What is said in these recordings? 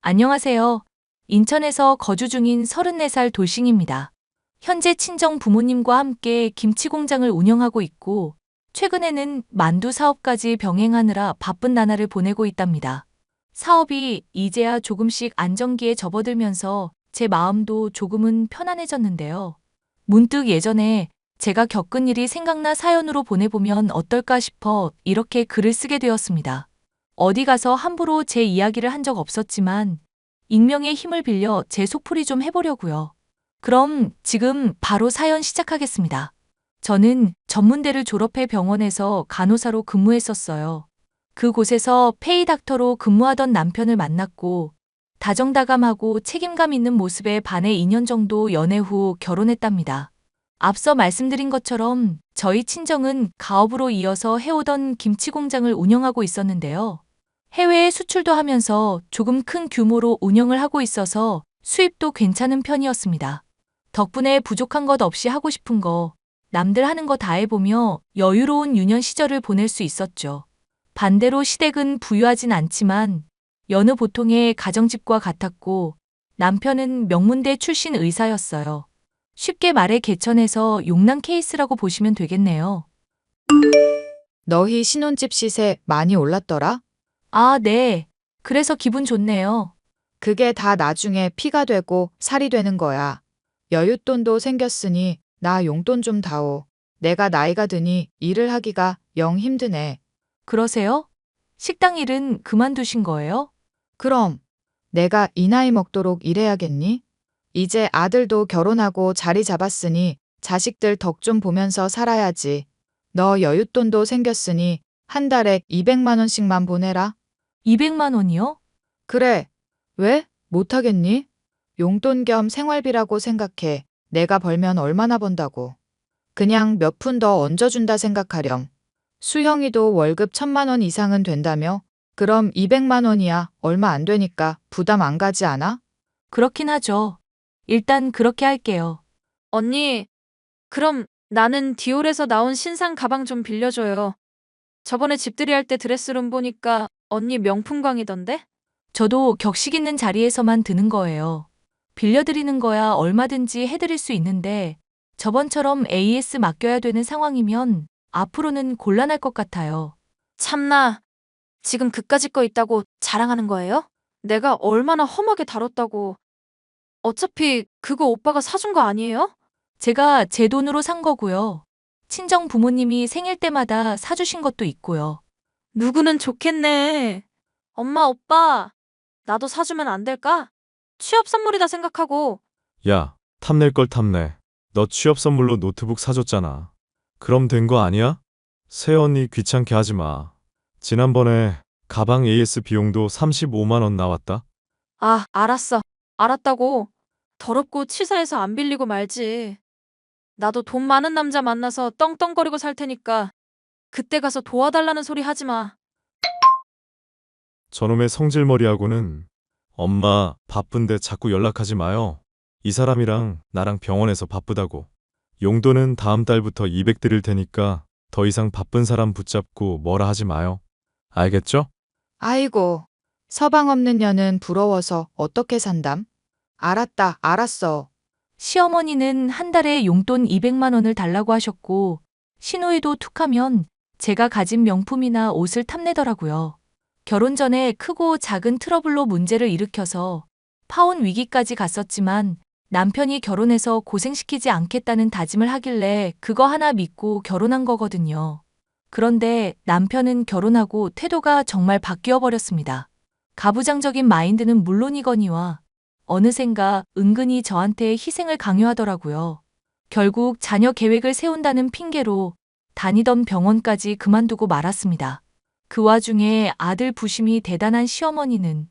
안녕하세요. 인천에서 거주 중인 34살 돌싱입니다. 현재 친정 부모님과 함께 김치 공장을 운영하고 있고, 최근에는 만두 사업까지 병행하느라 바쁜 나날을 보내고 있답니다. 사업이 이제야 조금씩 안정기에 접어들면서 제 마음도 조금은 편안해졌는데요. 문득 예전에 제가 겪은 일이 생각나 사연으로 보내보면 어떨까 싶어 이렇게 글을 쓰게 되었습니다. 어디 가서 함부로 제 이야기를 한 적 없었지만 익명의 힘을 빌려 제 속풀이 좀 해보려고요. 그럼 지금 바로 사연 시작하겠습니다. 저는 전문대를 졸업해 병원에서 간호사로 근무했었어요. 그곳에서 페이닥터로 근무하던 남편을 만났고 다정다감하고 책임감 있는 모습에 반해 2년 정도 연애 후 결혼했답니다. 앞서 말씀드린 것처럼 저희 친정은 가업으로 이어서 해오던 김치 공장을 운영하고 있었는데요. 해외에 수출도 하면서 조금 큰 규모로 운영을 하고 있어서 수입도 괜찮은 편이었습니다. 덕분에 부족한 것 없이 하고 싶은 거, 남들 하는 거 다 해보며 여유로운 유년 시절을 보낼 수 있었죠. 반대로 시댁은 부유하진 않지만 여느 보통의 가정집과 같았고 남편은 명문대 출신 의사였어요. 쉽게 말해 개천에서 용남 케이스라고 보시면 되겠네요. 너희 신혼집 시세 많이 올랐더라? 아, 네. 그래서 기분 좋네요. 그게 다 나중에 피가 되고 살이 되는 거야. 여윳돈도 생겼으니 나 용돈 좀 다오. 내가 나이가 드니 일을 하기가 영 힘드네. 그러세요? 식당 일은 그만두신 거예요? 그럼 내가 이 나이 먹도록 일해야겠니? 이제 아들도 결혼하고 자리 잡았으니 자식들 덕 좀 보면서 살아야지. 너 여윳돈도 생겼으니 한 달에 200만 원씩만 보내라. 200만 원이요? 그래. 왜? 못하겠니? 용돈 겸 생활비라고 생각해. 내가 벌면 얼마나 번다고. 그냥 몇 푼 더 얹어준다 생각하렴. 수형이도 월급 1,000만 원 이상은 된다며? 그럼 200만 원이야. 얼마 안 되니까 부담 안 가지 않아? 그렇긴 하죠. 일단 그렇게 할게요. 언니, 그럼 나는 디올에서 나온 신상 가방 좀 빌려줘요. 저번에 집들이 할 때 드레스룸 보니까 언니 명품광이던데? 저도 격식 있는 자리에서만 드는 거예요. 빌려드리는 거야 얼마든지 해드릴 수 있는데 저번처럼 AS 맡겨야 되는 상황이면 앞으로는 곤란할 것 같아요. 참나, 지금 그까짓 거 있다고 자랑하는 거예요? 내가 얼마나 험하게 다뤘다고. 어차피 그거 오빠가 사준 거 아니에요? 제가 제 돈으로 산 거고요. 친정 부모님이 생일 때마다 사주신 것도 있고요. 누구는 좋겠네. 엄마, 오빠, 나도 사주면 안 될까? 취업 선물이다 생각하고. 야, 탐낼 걸 탐내. 너 취업 선물로 노트북 사줬잖아. 그럼 된 거 아니야? 새언니 귀찮게 하지 마. 지난번에 가방 AS 비용도 35만 원 나왔다. 아, 알았어. 알았다고. 더럽고 치사해서 안 빌리고 말지. 나도 돈 많은 남자 만나서 떵떵거리고 살 테니까 그때 가서 도와달라는 소리 하지 마. 저놈의 성질머리하고는 엄마 바쁜데 자꾸 연락하지 마요. 이 사람이랑 나랑 병원에서 바쁘다고. 용돈은 다음 달부터 200 드릴 테니까 더 이상 바쁜 사람 붙잡고 뭐라 하지 마요. 알겠죠? 아이고. 서방 없는 년은 부러워서 어떻게 산담? 알았다. 알았어. 시어머니는 한 달에 용돈 200만 원을 달라고 하셨고 시누이도 툭하면 제가 가진 명품이나 옷을 탐내더라고요. 결혼 전에 크고 작은 트러블로 문제를 일으켜서 파혼 위기까지 갔었지만 남편이 결혼해서 고생시키지 않겠다는 다짐을 하길래 그거 하나 믿고 결혼한 거거든요. 그런데 남편은 결혼하고 태도가 정말 바뀌어 버렸습니다. 가부장적인 마인드는 물론이거니와 어느샌가 은근히 저한테 희생을 강요하더라고요. 결국 자녀 계획을 세운다는 핑계로 다니던 병원까지 그만두고 말았습니다. 그 와중에 아들 부심이 대단한 시어머니는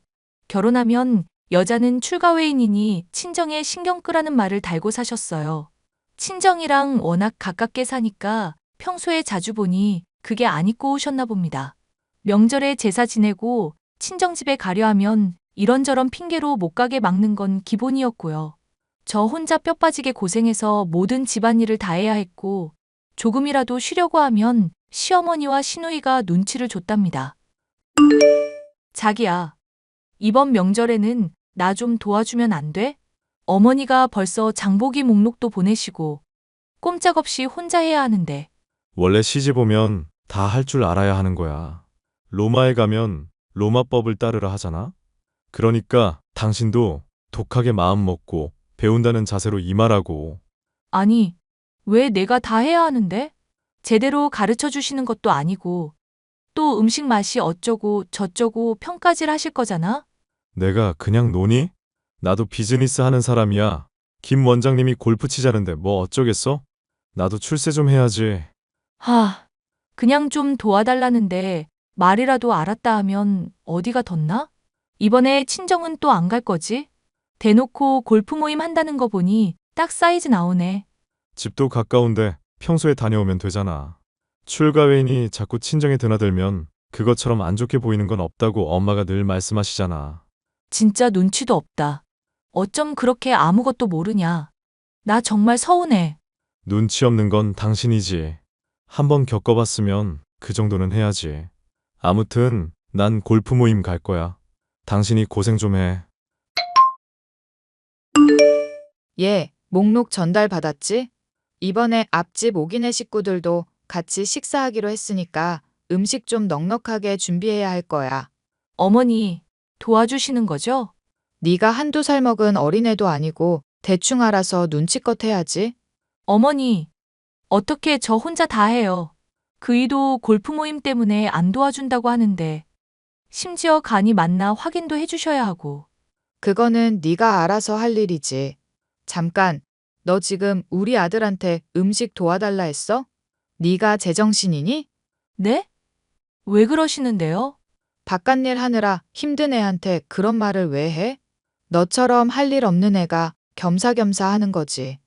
결혼하면 여자는 출가회인이니 친정에 신경 끄라는 말을 달고 사셨어요. 친정이랑 워낙 가깝게 사니까 평소에 자주 보니 그게 안 잊고 오셨나 봅니다. 명절에 제사 지내고 친정집에 가려 하면 이런저런 핑계로 못 가게 막는 건 기본이었고요. 저 혼자 뼈 빠지게 고생해서 모든 집안일을 다 해야 했고 조금이라도 쉬려고 하면 시어머니와 시누이가 눈치를 줬답니다. 자기야, 이번 명절에는 나 좀 도와주면 안 돼? 어머니가 벌써 장보기 목록도 보내시고 꼼짝없이 혼자 해야 하는데. 원래 시집 오면 다 할 줄 알아야 하는 거야. 로마에 가면 로마법을 따르라 하잖아? 그러니까 당신도 독하게 마음 먹고 배운다는 자세로 임하라고. 아니, 왜 내가 다 해야 하는데? 제대로 가르쳐 주시는 것도 아니고 또 음식 맛이 어쩌고 저쩌고 평가질 하실 거잖아? 내가 그냥 노니? 나도 비즈니스 하는 사람이야. 김 원장님이 골프 치자는데 뭐 어쩌겠어? 나도 출세 좀 해야지. 그냥 좀 도와달라는데 말이라도 알았다 하면 어디가 덧나? 이번에 친정은 또 안 갈 거지? 대놓고 골프 모임 한다는 거 보니 딱 사이즈 나오네. 집도 가까운데 평소에 다녀오면 되잖아. 출가회의니 자꾸 친정에 드나들면 그것처럼 안 좋게 보이는 건 없다고 엄마가 늘 말씀하시잖아. 진짜 눈치도 없다. 어쩜 그렇게 아무것도 모르냐. 나 정말 서운해. 눈치 없는 건 당신이지. 한번 겪어봤으면 그 정도는 해야지. 아무튼 난 골프 모임 갈 거야. 당신이 고생 좀 해. 얘, 목록 전달 받았지? 이번에 앞집 오기네 식구들도 같이 식사하기로 했으니까 음식 좀 넉넉하게 준비해야 할 거야. 어머니, 도와주시는 거죠? 네가 한두 살 먹은 어린애도 아니고 대충 알아서 눈치껏 해야지. 어머니, 어떻게 저 혼자 다 해요? 그이도 골프 모임 때문에 안 도와준다고 하는데, 심지어 간이 맞나 확인도 해주셔야 하고. 그거는 네가 알아서 할 일이지. 잠깐, 너 지금 우리 아들한테 음식 도와달라 했어? 네가 제정신이니? 네? 왜 그러시는데요? 바깥일 하느라 힘든 애한테 그런 말을 왜 해? 너처럼 할 일 없는 애가 겸사겸사 하는 거지.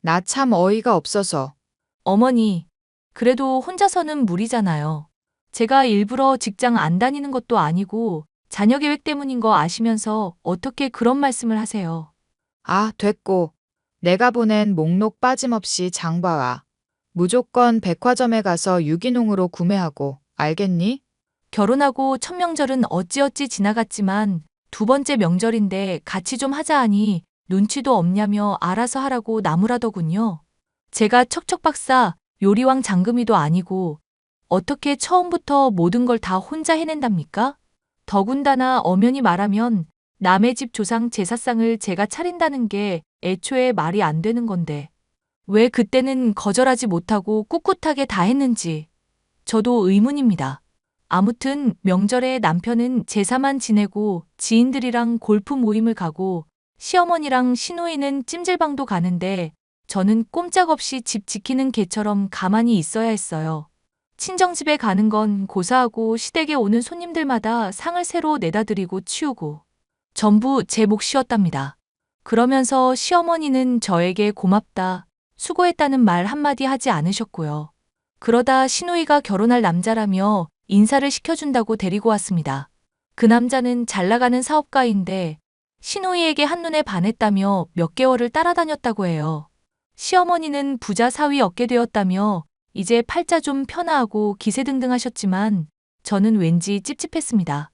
나 참 어이가 없어서. 어머니, 그래도 혼자서는 무리잖아요. 제가 일부러 직장 안 다니는 것도 아니고, 자녀 계획 때문인 거 아시면서 어떻게 그런 말씀을 하세요? 아, 됐고. 내가 보낸 목록 빠짐없이 장 봐와. 무조건 백화점에 가서 유기농으로 구매하고, 알겠니? 결혼하고 첫 명절은 어찌어찌 지나갔지만, 두 번째 명절인데 같이 좀 하자 하니 눈치도 없냐며 알아서 하라고 나무라더군요. 제가 척척박사 요리왕 장금이도 아니고 어떻게 처음부터 모든 걸 다 혼자 해낸답니까? 더군다나 엄연히 말하면 남의 집 조상 제사상을 제가 차린다는 게 애초에 말이 안 되는 건데 왜 그때는 거절하지 못하고 꿋꿋하게 다 했는지 저도 의문입니다. 아무튼 명절에 남편은 제사만 지내고 지인들이랑 골프 모임을 가고 시어머니랑 시누이는 찜질방도 가는데 저는 꼼짝없이 집 지키는 개처럼 가만히 있어야 했어요. 친정집에 가는 건 고사하고 시댁에 오는 손님들마다 상을 새로 내다 드리고 치우고 전부 제 몫이었답니다. 그러면서 시어머니는 저에게 고맙다, 수고했다는 말 한마디 하지 않으셨고요. 그러다 시누이가 결혼할 남자라며 인사를 시켜준다고 데리고 왔습니다. 그 남자는 잘 나가는 사업가인데 시누이에게 한눈에 반했다며 몇 개월을 따라다녔다고 해요. 시어머니는 부자 사위 얻게 되었다며 이제 팔자 좀 편하고 기세등등 하셨지만 저는 왠지 찝찝했습니다.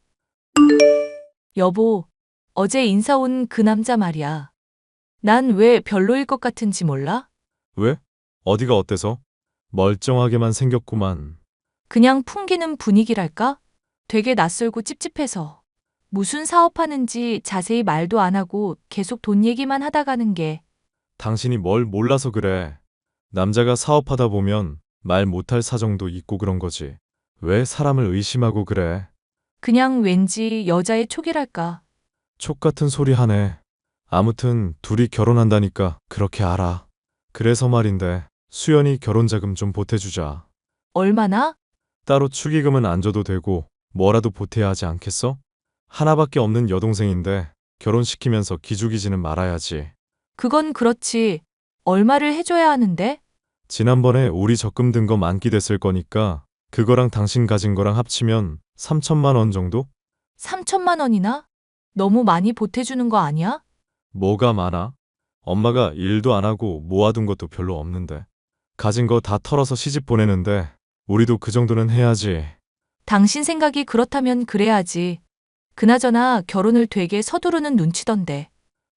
여보, 어제 인사 온 그 남자 말이야. 난 왜 별로일 것 같은지 몰라? 왜? 어디가 어때서? 멀쩡하게만 생겼구만. 그냥 풍기는 분위기랄까? 되게 낯설고 찝찝해서. 무슨 사업하는지 자세히 말도 안 하고 계속 돈 얘기만 하다 가는 게 당신이 뭘 몰라서 그래. 남자가 사업하다 보면 말 못할 사정도 있고 그런 거지. 왜 사람을 의심하고 그래? 그냥 왠지 여자의 촉이랄까. 촉 같은 소리 하네. 아무튼 둘이 결혼한다니까 그렇게 알아. 그래서 말인데 수연이 결혼자금 좀 보태주자. 얼마나? 따로 축의금은 안 줘도 되고 뭐라도 보태야 하지 않겠어? 하나밖에 없는 여동생인데 결혼시키면서 기죽이지는 말아야지. 그건 그렇지. 얼마를 해줘야 하는데? 지난번에 우리 적금 든 거 만기됐을 거니까 그거랑 당신 가진 거랑 합치면 3천만 원 정도? 3천만 원이나? 너무 많이 보태주는 거 아니야? 뭐가 많아? 엄마가 일도 안 하고 모아둔 것도 별로 없는데. 가진 거 다 털어서 시집 보내는데 우리도 그 정도는 해야지. 당신 생각이 그렇다면 그래야지. 그나저나 결혼을 되게 서두르는 눈치던데.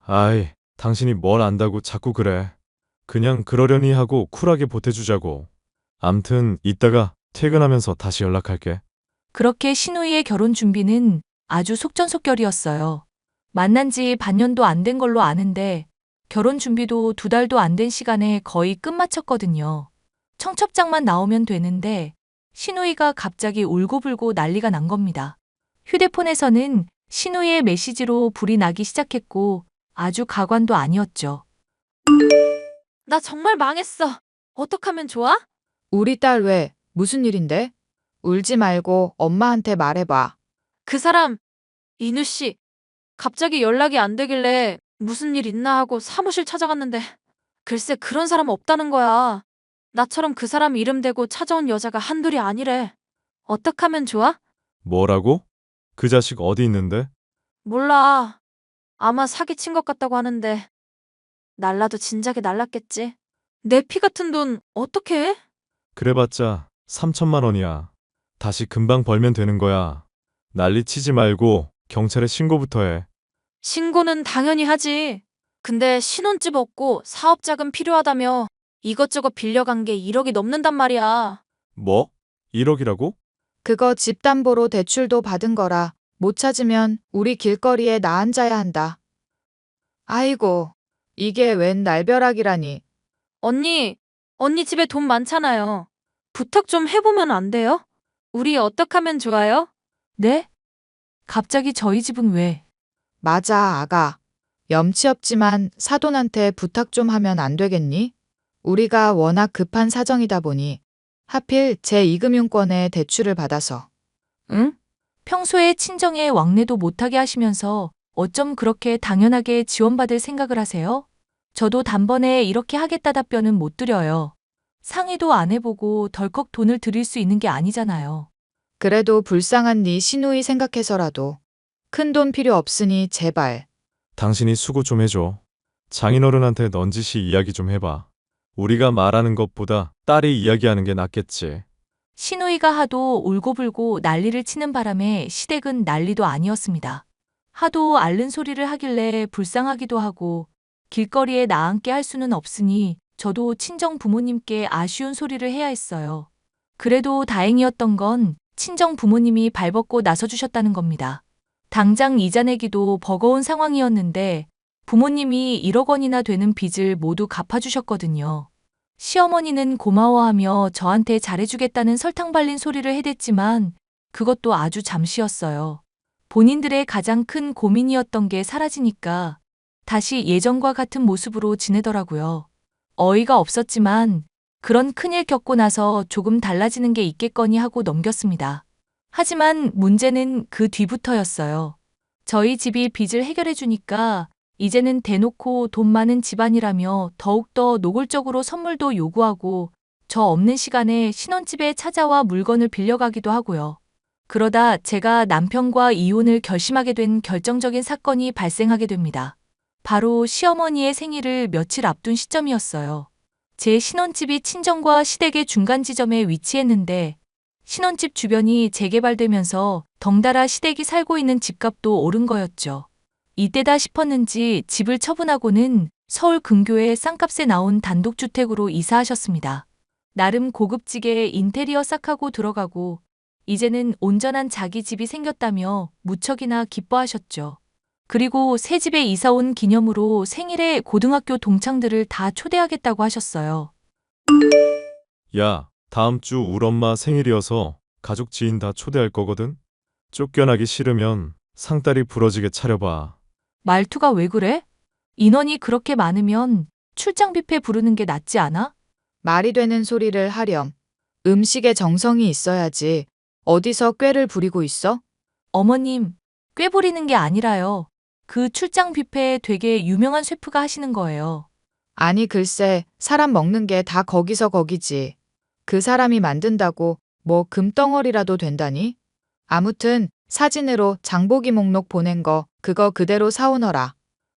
아이, 당신이 뭘 안다고 자꾸 그래. 그냥 그러려니 하고 쿨하게 보태주자고. 암튼 이따가 퇴근하면서 다시 연락할게. 그렇게 신우이의 결혼 준비는 아주 속전속결이었어요. 만난 지 반년도 안 된 걸로 아는데 결혼 준비도 2달도 안 된 시간에 거의 끝마쳤거든요. 청첩장만 나오면 되는데 신우이가 갑자기 울고불고 난리가 난 겁니다. 휴대폰에서는 신우이의 메시지로 불이 나기 시작했고 아주 가관도 아니었죠. 나 정말 망했어. 어떡하면 좋아? 우리 딸 왜, 무슨 일인데? 울지 말고 엄마한테 말해봐. 그 사람, 인우 씨, 갑자기 연락이 안 되길래 무슨 일 있나 하고 사무실 찾아갔는데 글쎄 그런 사람 없다는 거야. 나처럼 그 사람 이름 대고 찾아온 여자가 한둘이 아니래. 어떡하면 좋아? 뭐라고? 그 자식 어디 있는데? 몰라. 아마 사기친 것 같다고 하는데 날라도 진작에 날랐겠지. 내 피 같은 돈 어떻게 해? 그래봤자 3천만 원이야. 다시 금방 벌면 되는 거야. 난리 치지 말고 경찰에 신고부터 해. 신고는 당연히 하지. 근데 신혼집 없고 사업 자금 필요하다며 이것저것 빌려간 게 1억이 넘는단 말이야. 뭐? 1억이라고? 그거 집 담보로 대출도 받은 거라 못 찾으면 우리 길거리에 나 앉아야 한다. 아이고, 이게 웬 날벼락이라니. 언니 집에 돈 많잖아요. 부탁 좀 해보면 안 돼요? 우리 어떡하면 좋아요? 네? 갑자기 저희 집은 왜? 맞아, 아가. 염치 없지만 사돈한테 부탁 좀 하면 안 되겠니? 우리가 워낙 급한 사정이다 보니 하필 제2금융권에 대출을 받아서. 응? 평소에 친정에 왕래도 못하게 하시면서 어쩜 그렇게 당연하게 지원받을 생각을 하세요? 저도 단번에 이렇게 하겠다 답변은 못 드려요. 상의도 안 해보고 덜컥 돈을 드릴 수 있는 게 아니잖아요. 그래도 불쌍한 네 시누이 생각해서라도 큰 돈 필요 없으니 제발. 당신이 수고 좀 해줘. 장인어른한테 넌지시 이야기 좀 해봐. 우리가 말하는 것보다 딸이 이야기하는 게 낫겠지. 신우이가 하도 울고불고 난리를 치는 바람에 시댁은 난리도 아니었습니다. 하도 앓는 소리를 하길래 불쌍하기도 하고 길거리에 나앉게 할 수는 없으니 저도 친정 부모님께 아쉬운 소리를 해야 했어요. 그래도 다행이었던 건 친정 부모님이 발벗고 나서주셨다는 겁니다. 당장 이자 내기도 버거운 상황이었는데 부모님이 1억 원이나 되는 빚을 모두 갚아주셨거든요. 시어머니는 고마워하며 저한테 잘해주겠다는 설탕 발린 소리를 해댔지만 그것도 아주 잠시였어요. 본인들의 가장 큰 고민이었던 게 사라지니까 다시 예전과 같은 모습으로 지내더라고요. 어이가 없었지만 그런 큰일 겪고 나서 조금 달라지는 게 있겠거니 하고 넘겼습니다. 하지만 문제는 그 뒤부터였어요. 저희 집이 빚을 해결해 주니까 이제는 대놓고 돈 많은 집안이라며 더욱더 노골적으로 선물도 요구하고 저 없는 시간에 신혼집에 찾아와 물건을 빌려가기도 하고요. 그러다 제가 남편과 이혼을 결심하게 된 결정적인 사건이 발생하게 됩니다. 바로 시어머니의 생일을 며칠 앞둔 시점이었어요. 제 신혼집이 친정과 시댁의 중간 지점에 위치했는데 신혼집 주변이 재개발되면서 덩달아 시댁이 살고 있는 집값도 오른 거였죠. 이때다 싶었는지 집을 처분하고는 서울 근교의 쌍값에 나온 단독주택으로 이사하셨습니다. 나름 고급지게 인테리어 싹 하고 들어가고 이제는 온전한 자기 집이 생겼다며 무척이나 기뻐하셨죠. 그리고 새 집에 이사 온 기념으로 생일에 고등학교 동창들을 다 초대하겠다고 하셨어요. 야, 다음 주 울 엄마 생일이어서 가족 지인 다 초대할 거거든? 쫓겨나기 싫으면 상다리 부러지게 차려봐. 말투가 왜 그래? 인원이 그렇게 많으면 출장 뷔페 부르는 게 낫지 않아? 말이 되는 소리를 하렴. 음식에 정성이 있어야지. 어디서 꾀를 부리고 있어? 어머님, 꽤 부리는 게 아니라요. 그 출장 뷔페 되게 유명한 셰프가 하시는 거예요. 아니 글쎄, 사람 먹는 게 다 거기서 거기지. 그 사람이 만든다고 뭐 금덩어리라도 된다니? 아무튼 사진으로 장보기 목록 보낸 거 그거 그대로 사오너라.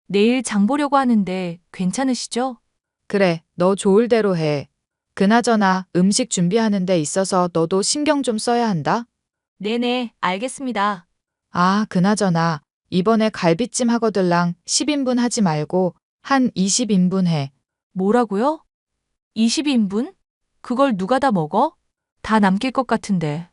내일 장 보려고 하는데 괜찮으시죠? 그래, 너 좋을 대로 해. 그나저나 음식 준비하는 데 있어서 너도 신경 좀 써야 한다. 네네, 알겠습니다. 아, 그나저나 이번에 갈비찜 하거들랑 10인분 하지 말고 한 20인분 해. 뭐라고요? 20인분? 그걸 누가 다 먹어? 다 남길 것 같은데.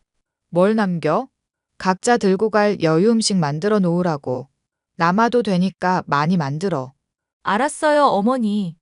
뭘 남겨? 각자 들고 갈 여유 음식 만들어 놓으라고. 남아도 되니까 많이 만들어. 알았어요, 어머니.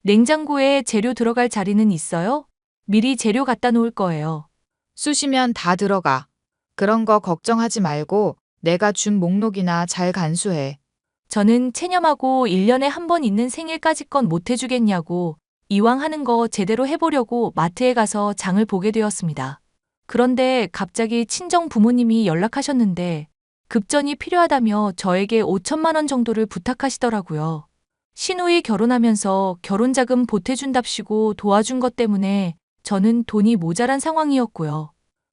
냉장고에 재료 들어갈 자리는 있어요? 미리 재료 갖다 놓을 거예요. 쑤시면 다 들어가. 그런 거 걱정하지 말고 내가 준 목록이나 잘 간수해. 저는 체념하고 1년에 한 번 있는 생일까지 건 못 해주겠냐고 이왕 하는 거 제대로 해보려고 마트에 가서 장을 보게 되었습니다. 그런데 갑자기 친정 부모님이 연락하셨는데 급전이 필요하다며 저에게 5천만 원 정도를 부탁하시더라고요. 시누이 결혼하면서 결혼자금 보태준답시고 도와준 것 때문에 저는 돈이 모자란 상황이었고요.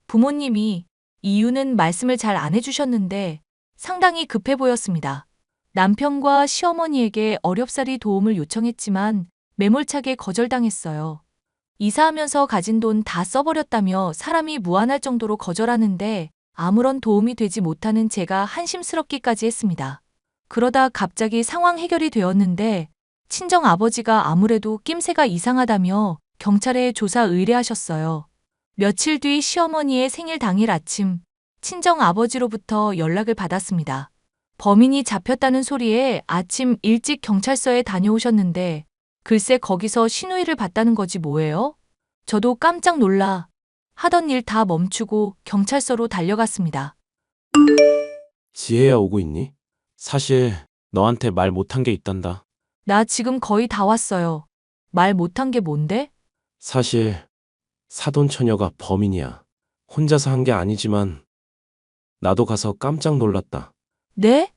부모님이 이유는 말씀을 잘 안 해주셨는데 상당히 급해 보였습니다. 남편과 시어머니에게 어렵사리 도움을 요청했지만 매몰차게 거절당했어요. 이사하면서 가진 돈 다 써버렸다며 사람이 무안할 정도로 거절하는데 아무런 도움이 되지 못하는 제가 한심스럽기까지 했습니다. 그러다 갑자기 상황 해결이 되었는데 친정 아버지가 아무래도 낌새가 이상하다며 경찰에 조사 의뢰하셨어요. 며칠 뒤 시어머니의 생일 당일 아침 친정 아버지로부터 연락을 받았습니다. 범인이 잡혔다는 소리에 아침 일찍 경찰서에 다녀오셨는데 글쎄 거기서 신우이를 봤다는 거지 뭐예요? 저도 깜짝 놀라 하던 일 다 멈추고 경찰서로 달려갔습니다. 지혜야 오고 있니? 사실 너한테 말 못한 게 있단다. 나 지금 거의 다 왔어요. 말 못한 게 뭔데? 사실 사돈 처녀가 범인이야. 혼자서 한 게 아니지만 나도 가서 깜짝 놀랐다. 네?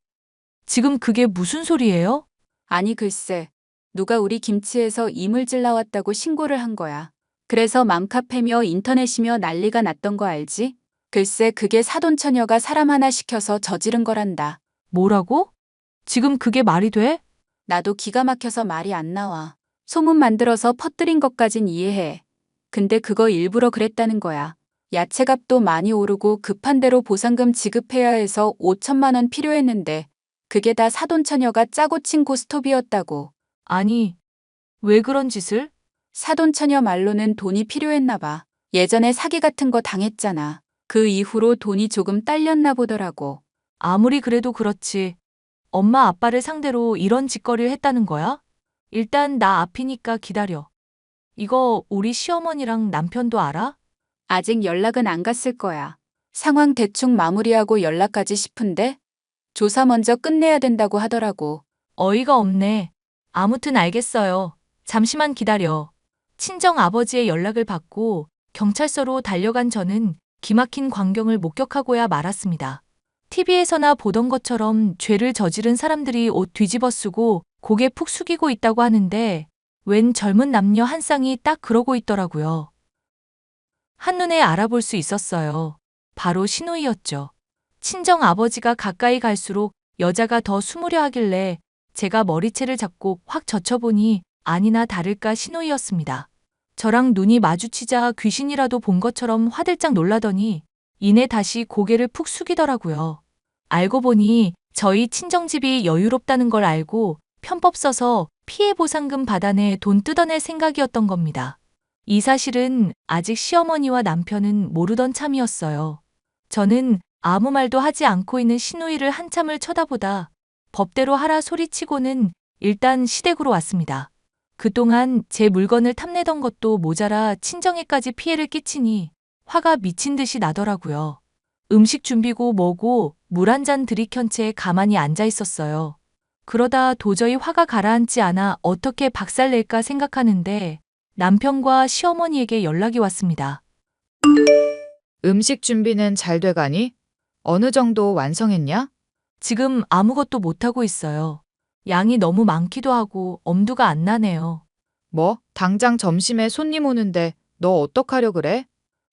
지금 그게 무슨 소리예요? 아니 글쎄, 누가 우리 김치에서 이물질 나왔다고 신고를 한 거야. 그래서 맘카페며 인터넷이며 난리가 났던 거 알지? 글쎄 그게 사돈처녀가 사람 하나 시켜서 저지른 거란다. 뭐라고? 지금 그게 말이 돼? 나도 기가 막혀서 말이 안 나와. 소문 만들어서 퍼뜨린 것까진 이해해. 근데 그거 일부러 그랬다는 거야. 야채값도 많이 오르고 급한 대로 보상금 지급해야 해서 5천만 원 필요했는데 그게 다 사돈처녀가 짜고 친 고스톱이었다고. 아니, 왜 그런 짓을? 사돈처녀 말로는 돈이 필요했나 봐. 예전에 사기 같은 거 당했잖아. 그 이후로 돈이 조금 딸렸나 보더라고. 아무리 그래도 그렇지. 엄마 아빠를 상대로 이런 짓거리를 했다는 거야? 일단 나 앞이니까 기다려. 이거 우리 시어머니랑 남편도 알아? 아직 연락은 안 갔을 거야. 상황 대충 마무리하고 연락하지 싶은데 조사 먼저 끝내야 된다고 하더라고. 어이가 없네. 아무튼 알겠어요. 잠시만 기다려. 친정 아버지의 연락을 받고 경찰서로 달려간 저는 기막힌 광경을 목격하고야 말았습니다. TV에서나 보던 것처럼 죄를 저지른 사람들이 옷 뒤집어 쓰고 고개 푹 숙이고 있다고 하는데 웬 젊은 남녀 한 쌍이 딱 그러고 있더라고요. 한눈에 알아볼 수 있었어요. 바로 신우이였죠. 친정 아버지가 가까이 갈수록 여자가 더 숨으려 하길래 제가 머리채를 잡고 확 젖혀보니 아니나 다를까 신우이였습니다. 저랑 눈이 마주치자 귀신이라도 본 것처럼 화들짝 놀라더니 이내 다시 고개를 푹 숙이더라고요. 알고 보니 저희 친정집이 여유롭다는 걸 알고 편법 써서 피해 보상금 받아내 돈 뜯어낼 생각이었던 겁니다. 이 사실은 아직 시어머니와 남편은 모르던 참이었어요. 저는 아무 말도 하지 않고 있는 신우이를 한참을 쳐다보다 법대로 하라 소리치고는 일단 시댁으로 왔습니다. 그동안 제 물건을 탐내던 것도 모자라 친정에까지 피해를 끼치니 화가 미친 듯이 나더라고요. 음식 준비고 뭐고 물 한 잔 들이켠 채 가만히 앉아 있었어요. 그러다 도저히 화가 가라앉지 않아 어떻게 박살낼까 생각하는데 남편과 시어머니에게 연락이 왔습니다. 음식 준비는 잘 돼가니? 어느 정도 완성했냐? 지금 아무것도 못하고 있어요. 양이 너무 많기도 하고 엄두가 안 나네요. 뭐, 당장 점심에 손님 오는데 너 어떡하려 그래?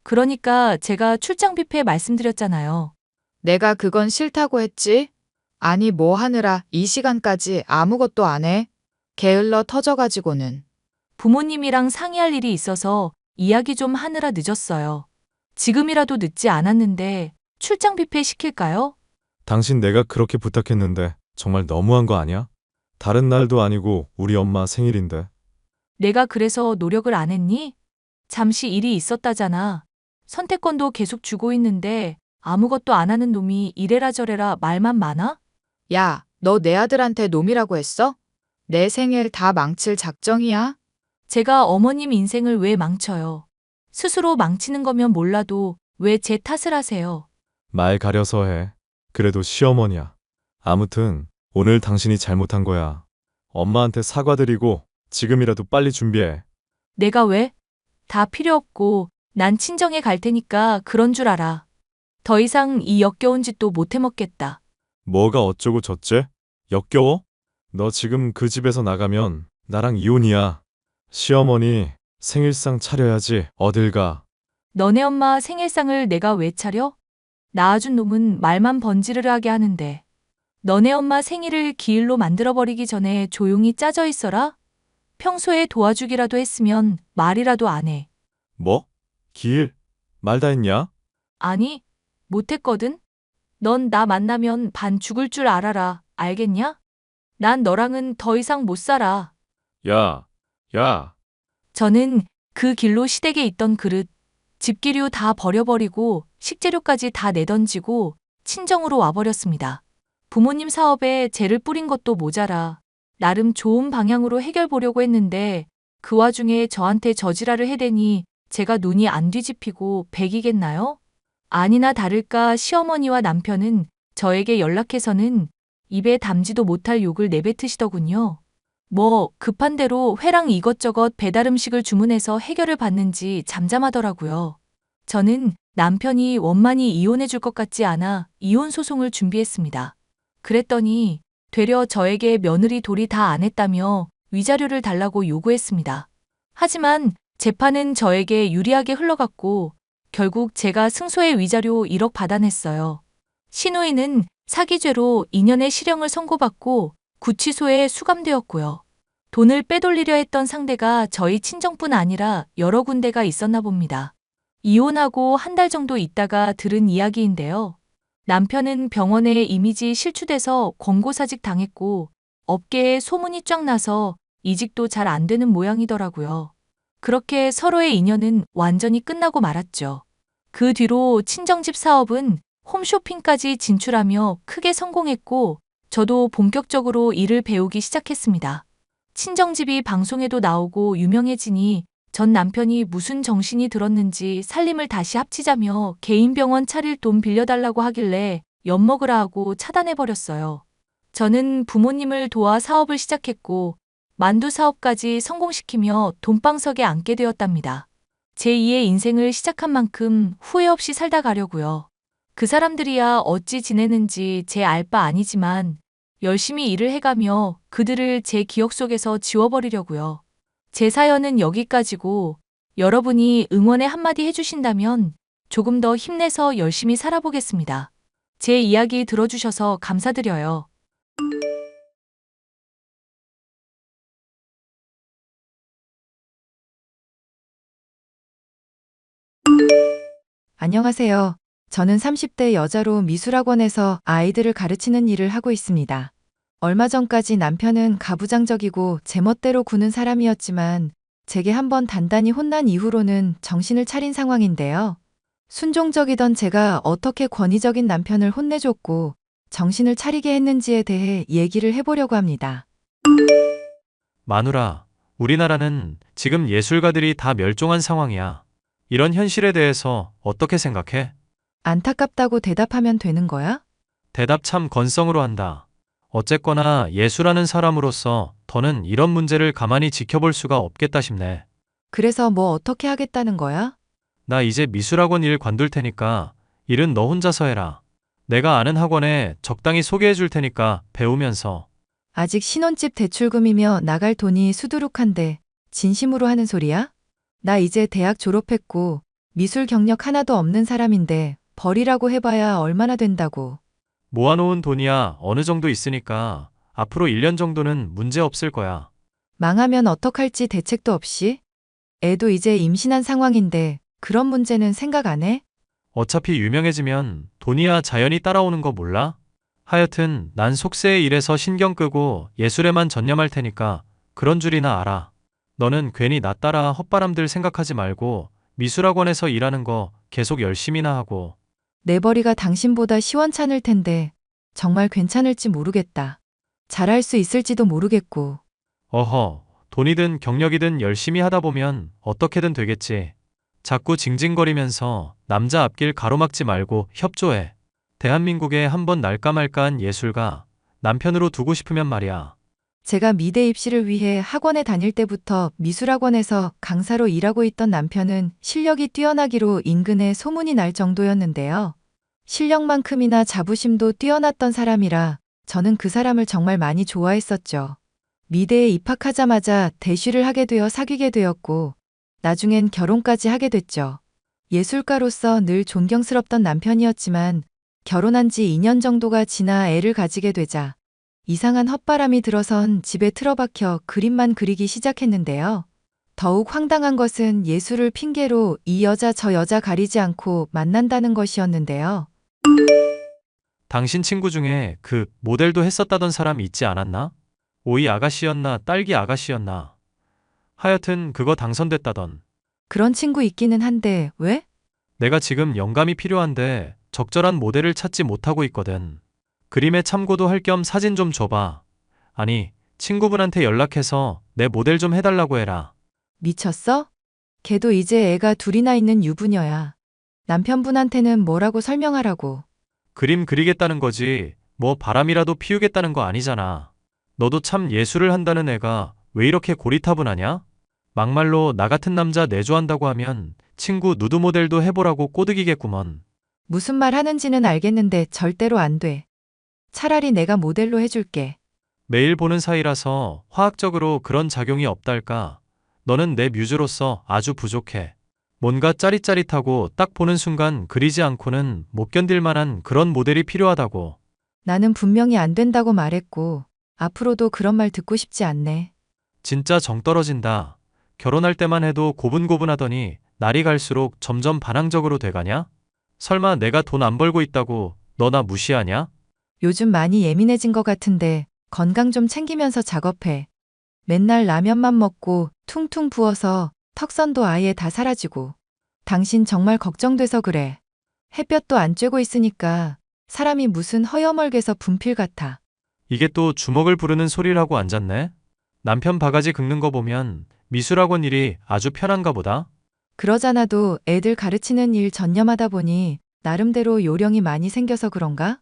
그러니까 제가 출장 뷔페 말씀드렸잖아요. 내가 그건 싫다고 했지? 아니, 뭐 하느라 이 시간까지 아무것도 안 해? 게을러 터져가지고는. 부모님이랑 상의할 일이 있어서 이야기 좀 하느라 늦었어요. 지금이라도 늦지 않았는데 출장 뷔페 시킬까요? 당신 내가 그렇게 부탁했는데 정말 너무한 거 아니야? 다른 날도 아니고 우리 엄마 생일인데. 내가 그래서 노력을 안 했니? 잠시 일이 있었다잖아. 선택권도 계속 주고 있는데 아무것도 안 하는 놈이 이래라 저래라 말만 많아? 야, 너 내 아들한테 놈이라고 했어? 내 생일 다 망칠 작정이야? 제가 어머님 인생을 왜 망쳐요? 스스로 망치는 거면 몰라도 왜 제 탓을 하세요? 말 가려서 해. 그래도 시어머니야. 아무튼 오늘 당신이 잘못한 거야. 엄마한테 사과드리고 지금이라도 빨리 준비해. 내가 왜? 다 필요 없고 난 친정에 갈 테니까 그런 줄 알아. 더 이상 이 역겨운 짓도 못 해먹겠다. 뭐가 어쩌고 저째? 역겨워? 너 지금 그 집에서 나가면 나랑 이혼이야. 시어머니 생일상 차려야지. 어딜 가. 너네 엄마 생일상을 내가 왜 차려? 낳아준 놈은 말만 번지르르하게 하는데. 너네 엄마 생일을 기일로 만들어버리기 전에 조용히 짜져 있어라? 평소에 도와주기라도 했으면 말이라도 안 해. 뭐? 기일? 말 다 했냐? 아니, 못했거든? 넌 나 만나면 반 죽을 줄 알아라. 알겠냐? 난 너랑은 더 이상 못 살아. 야, 야. 저는 그 길로 시댁에 있던 그릇, 집기류 다 버려버리고 식재료까지 다 내던지고 친정으로 와버렸습니다. 부모님 사업에 재를 뿌린 것도 모자라 나름 좋은 방향으로 해결 보려고 했는데 그 와중에 저한테 저지랄을 해대니 제가 눈이 안 뒤집히고 백이겠나요? 아니나 다를까 시어머니와 남편은 저에게 연락해서는 입에 담지도 못할 욕을 내뱉으시더군요. 뭐 급한 대로 회랑 이것저것 배달 음식을 주문해서 해결을 받는지 잠잠하더라고요. 저는 남편이 원만히 이혼해 줄 것 같지 않아 이혼 소송을 준비했습니다. 그랬더니 되려 저에게 며느리 돌이 다 안 했다며 위자료를 달라고 요구했습니다. 하지만 재판은 저에게 유리하게 흘러갔고 결국 제가 승소해 위자료 1억 받아냈어요. 신우이는 사기죄로 2년의 실형을 선고받고 구치소에 수감되었고요. 돈을 빼돌리려 했던 상대가 저희 친정뿐 아니라 여러 군데가 있었나 봅니다. 이혼하고 한 달 정도 있다가 들은 이야기인데요. 남편은 병원에 이미지 실추돼서 권고사직 당했고 업계에 소문이 쫙 나서 이직도 잘 안 되는 모양이더라고요. 그렇게 서로의 인연은 완전히 끝나고 말았죠. 그 뒤로 친정집 사업은 홈쇼핑까지 진출하며 크게 성공했고 저도 본격적으로 일을 배우기 시작했습니다. 친정집이 방송에도 나오고 유명해지니 전 남편이 무슨 정신이 들었는지 살림을 다시 합치자며 개인 병원 차릴 돈 빌려달라고 하길래 엿먹으라 하고 차단해버렸어요. 저는 부모님을 도와 사업을 시작했고 만두 사업까지 성공시키며 돈방석에 앉게 되었답니다. 제2의 인생을 시작한 만큼 후회 없이 살다 가려고요. 그 사람들이야 어찌 지내는지 제 알 바 아니지만 열심히 일을 해가며 그들을 제 기억 속에서 지워버리려고요. 제 사연은 여기까지고 여러분이 응원의 한마디 해주신다면 조금 더 힘내서 열심히 살아보겠습니다. 제 이야기 들어주셔서 감사드려요. 안녕하세요. 저는 30대 여자로 미술학원에서 아이들을 가르치는 일을 하고 있습니다. 얼마 전까지 남편은 가부장적이고 제멋대로 구는 사람이었지만 제게 한번 단단히 혼난 이후로는 정신을 차린 상황인데요. 순종적이던 제가 어떻게 권위적인 남편을 혼내줬고 정신을 차리게 했는지에 대해 얘기를 해보려고 합니다. 마누라, 우리나라는 지금 예술가들이 다 멸종한 상황이야. 이런 현실에 대해서 어떻게 생각해? 안타깝다고 대답하면 되는 거야? 대답 참 건성으로 한다. 어쨌거나 예술하는 사람으로서 더는 이런 문제를 가만히 지켜볼 수가 없겠다 싶네. 그래서 뭐 어떻게 하겠다는 거야? 나 이제 미술학원 일 관둘 테니까 일은 너 혼자서 해라. 내가 아는 학원에 적당히 소개해 줄 테니까 배우면서. 아직 신혼집 대출금이며 나갈 돈이 수두룩한데 진심으로 하는 소리야? 나 이제 대학 졸업했고 미술 경력 하나도 없는 사람인데 벌이라고 해봐야 얼마나 된다고. 모아놓은 돈이야 어느 정도 있으니까 앞으로 1년 정도는 문제 없을 거야. 망하면 어떡할지 대책도 없이? 애도 이제 임신한 상황인데 그런 문제는 생각 안 해? 어차피 유명해지면 돈이야 자연히 따라오는 거 몰라? 하여튼 난 속세의 일에서 신경 끄고 예술에만 전념할 테니까 그런 줄이나 알아. 너는 괜히 나 따라 헛바람들 생각하지 말고 미술학원에서 일하는 거 계속 열심히나 하고. 내 벌이가 당신보다 시원찮을 텐데 정말 괜찮을지 모르겠다. 잘할 수 있을지도 모르겠고. 어허, 돈이든 경력이든 열심히 하다 보면 어떻게든 되겠지. 자꾸 징징거리면서 남자 앞길 가로막지 말고 협조해. 대한민국에 한번 날까 말까한 예술가 남편으로 두고 싶으면 말이야. 제가 미대 입시를 위해 학원에 다닐 때부터 미술학원에서 강사로 일하고 있던 남편은 실력이 뛰어나기로 인근에 소문이 날 정도였는데요. 실력만큼이나 자부심도 뛰어났던 사람이라 저는 그 사람을 정말 많이 좋아했었죠. 미대에 입학하자마자 대쉬를 하게 되어 사귀게 되었고 나중엔 결혼까지 하게 됐죠. 예술가로서 늘 존경스럽던 남편이었지만 결혼한 지 2년 정도가 지나 애를 가지게 되자 이상한 헛바람이 들어선 집에 틀어박혀 그림만 그리기 시작했는데요. 더욱 황당한 것은 예술을 핑계로 이 여자 저 여자 가리지 않고 만난다는 것이었는데요. 당신 친구 중에 그 모델도 했었다던 사람 있지 않았나? 오이 아가씨였나 딸기 아가씨였나? 하여튼 그거 당선됐다던. 그런 친구 있기는 한데 왜? 내가 지금 영감이 필요한데 적절한 모델을 찾지 못하고 있거든. 그림에 참고도 할 겸 사진 좀 줘봐. 아니, 친구분한테 연락해서 내 모델 좀 해달라고 해라. 미쳤어? 걔도 이제 애가 둘이나 있는 유부녀야. 남편분한테는 뭐라고 설명하라고. 그림 그리겠다는 거지 뭐 바람이라도 피우겠다는 거 아니잖아. 너도 참 예술을 한다는 애가 왜 이렇게 고리타분하냐? 막말로 나 같은 남자 내조한다고 하면 친구 누드 모델도 해보라고 꼬드기겠구먼. 무슨 말 하는지는 알겠는데 절대로 안 돼. 차라리 내가 모델로 해줄게. 매일 보는 사이라서 화학적으로 그런 작용이 없달까. 너는 내 뮤즈로서 아주 부족해. 뭔가 짜릿짜릿하고 딱 보는 순간 그리지 않고는 못 견딜 만한 그런 모델이 필요하다고. 나는 분명히 안 된다고 말했고 앞으로도 그런 말 듣고 싶지 않네. 진짜 정 떨어진다. 결혼할 때만 해도 고분고분하더니 날이 갈수록 점점 반항적으로 돼가냐? 설마 내가 돈 안 벌고 있다고 너 나 무시하냐? 요즘 많이 예민해진 것 같은데 건강 좀 챙기면서 작업해. 맨날 라면만 먹고 퉁퉁 부어서 턱선도 아예 다 사라지고. 당신 정말 걱정돼서 그래. 햇볕도 안 쬐고 있으니까 사람이 무슨 허여멀게서 분필 같아. 이게 또 주먹을 부르는 소리라고 앉았네? 남편 바가지 긁는 거 보면 미술학원 일이 아주 편한가 보다? 그러잖아도 애들 가르치는 일 전념하다 보니 나름대로 요령이 많이 생겨서 그런가?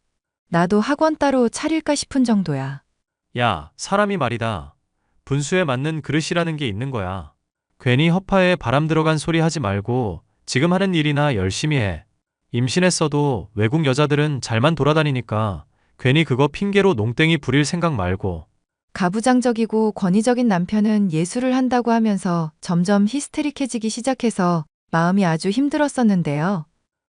나도 학원 따로 차릴까 싶은 정도야. 야, 사람이 말이다. 분수에 맞는 그릇이라는 게 있는 거야. 괜히 허파에 바람 들어간 소리 하지 말고 지금 하는 일이나 열심히 해. 임신했어도 외국 여자들은 잘만 돌아다니니까 괜히 그거 핑계로 농땡이 부릴 생각 말고. 가부장적이고 권위적인 남편은 예술을 한다고 하면서 점점 히스테릭해지기 시작해서 마음이 아주 힘들었었는데요.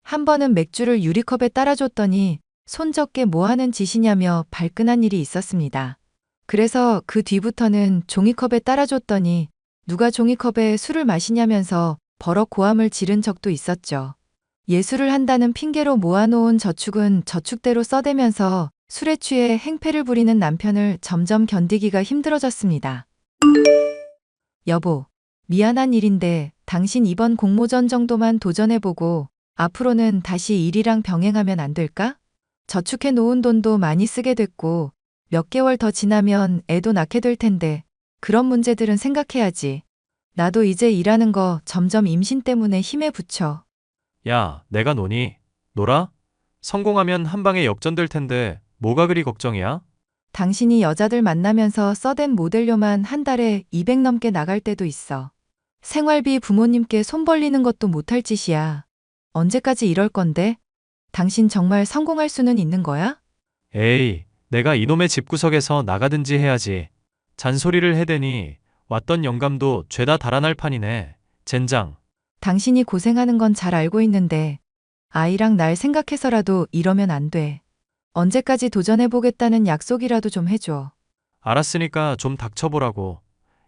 한 번은 맥주를 유리컵에 따라줬더니 손적게 뭐 하는 짓이냐며 발끈한 일이 있었습니다. 그래서 그 뒤부터는 종이컵에 따라줬더니 누가 종이컵에 술을 마시냐면서 버럭 고함을 지른 적도 있었죠. 예술을 한다는 핑계로 모아놓은 저축은 저축대로 써대면서 술에 취해 행패를 부리는 남편을 점점 견디기가 힘들어졌습니다. 여보, 미안한 일인데 당신 이번 공모전 정도만 도전해보고 앞으로는 다시 일이랑 병행하면 안 될까? 저축해 놓은 돈도 많이 쓰게 됐고 몇 개월 더 지나면 애도 낳게 될 텐데 그런 문제들은 생각해야지. 나도 이제 일하는 거 점점 임신 때문에 힘에 부쳐. 야, 내가 노니? 놀아? 성공하면 한 방에 역전될 텐데 뭐가 그리 걱정이야? 당신이 여자들 만나면서 써댄 모델료만 한 달에 200 넘게 나갈 때도 있어. 생활비 부모님께 손 벌리는 것도 못할 짓이야. 언제까지 이럴 건데? 당신 정말 성공할 수는 있는 거야? 에이, 내가 이놈의 집구석에서 나가든지 해야지. 잔소리를 해대니 왔던 영감도 죄다 달아날 판이네. 젠장. 당신이 고생하는 건 잘 알고 있는데 아이랑 날 생각해서라도 이러면 안 돼. 언제까지 도전해보겠다는 약속이라도 좀 해줘. 알았으니까 좀 닥쳐보라고.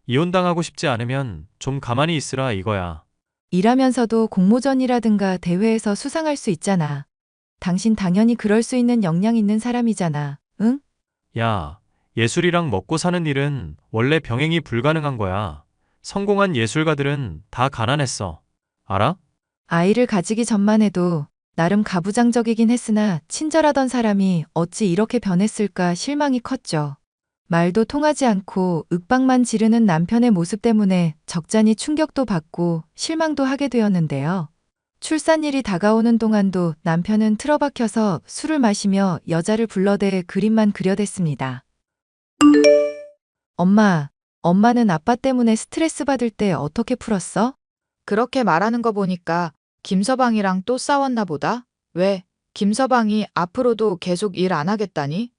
이혼당하고 싶지 않으면 좀 가만히 있으라 이거야. 일하면서도 공모전이라든가 대회에서 수상할 수 있잖아. 당신 당연히 그럴 수 있는 역량 있는 사람이잖아. 응? 야, 예술이랑 먹고 사는 일은 원래 병행이 불가능한 거야. 성공한 예술가들은 다 가난했어. 알아? 아이를 가지기 전만 해도 나름 가부장적이긴 했으나 친절하던 사람이 어찌 이렇게 변했을까 실망이 컸죠. 말도 통하지 않고 윽박만 지르는 남편의 모습 때문에 적잖이 충격도 받고 실망도 하게 되었는데요. 출산일이 다가오는 동안도 남편은 틀어박혀서 술을 마시며 여자를 불러대 그림만 그려댔습니다. 엄마는 아빠 때문에 스트레스 받을 때 어떻게 풀었어? 그렇게 말하는 거 보니까 김서방이랑 또 싸웠나 보다? 왜? 김서방이 앞으로도 계속 일 안 하겠다니?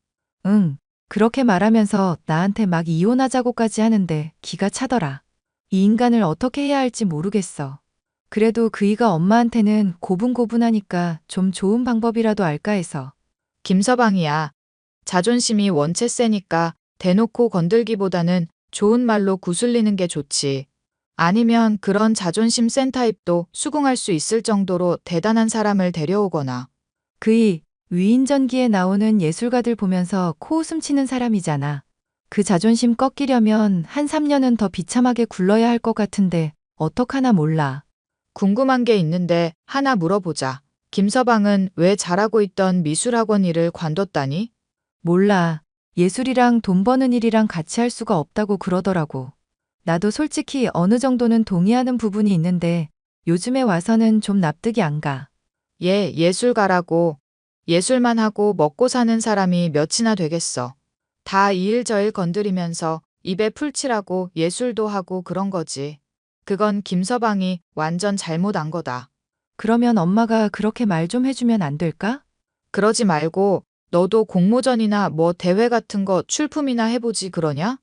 응, 그렇게 말하면서 나한테 막 이혼하자고까지 하는데 기가 차더라. 이 인간을 어떻게 해야 할지 모르겠어. 그래도 그이가 엄마한테는 고분고분하니까 좀 좋은 방법이라도 알까 해서. 김서방이야. 자존심이 원체 세니까 대놓고 건들기보다는 좋은 말로 구슬리는 게 좋지. 아니면 그런 자존심 센 타입도 수긍할 수 있을 정도로 대단한 사람을 데려오거나. 그이 위인전기에 나오는 예술가들 보면서 코웃음 치는 사람이잖아. 그 자존심 꺾이려면 한 3년은 더 비참하게 굴러야 할 것 같은데 어떡하나 몰라. 궁금한 게 있는데 하나 물어보자. 김서방은 왜 잘하고 있던 미술학원 일을 관뒀다니? 몰라. 예술이랑 돈 버는 일이랑 같이 할 수가 없다고 그러더라고. 나도 솔직히 어느 정도는 동의하는 부분이 있는데 요즘에 와서는 좀 납득이 안 가. 얘 예술가라고. 예술만 하고 먹고 사는 사람이 몇이나 되겠어. 다 이 일 저 일 건드리면서 입에 풀칠하고 예술도 하고 그런 거지. 그건 김서방이 완전 잘못 안 거다. 그러면 엄마가 그렇게 말 좀 해주면 안 될까? 그러지 말고 너도 공모전이나 뭐 대회 같은 거 출품이나 해보지 그러냐?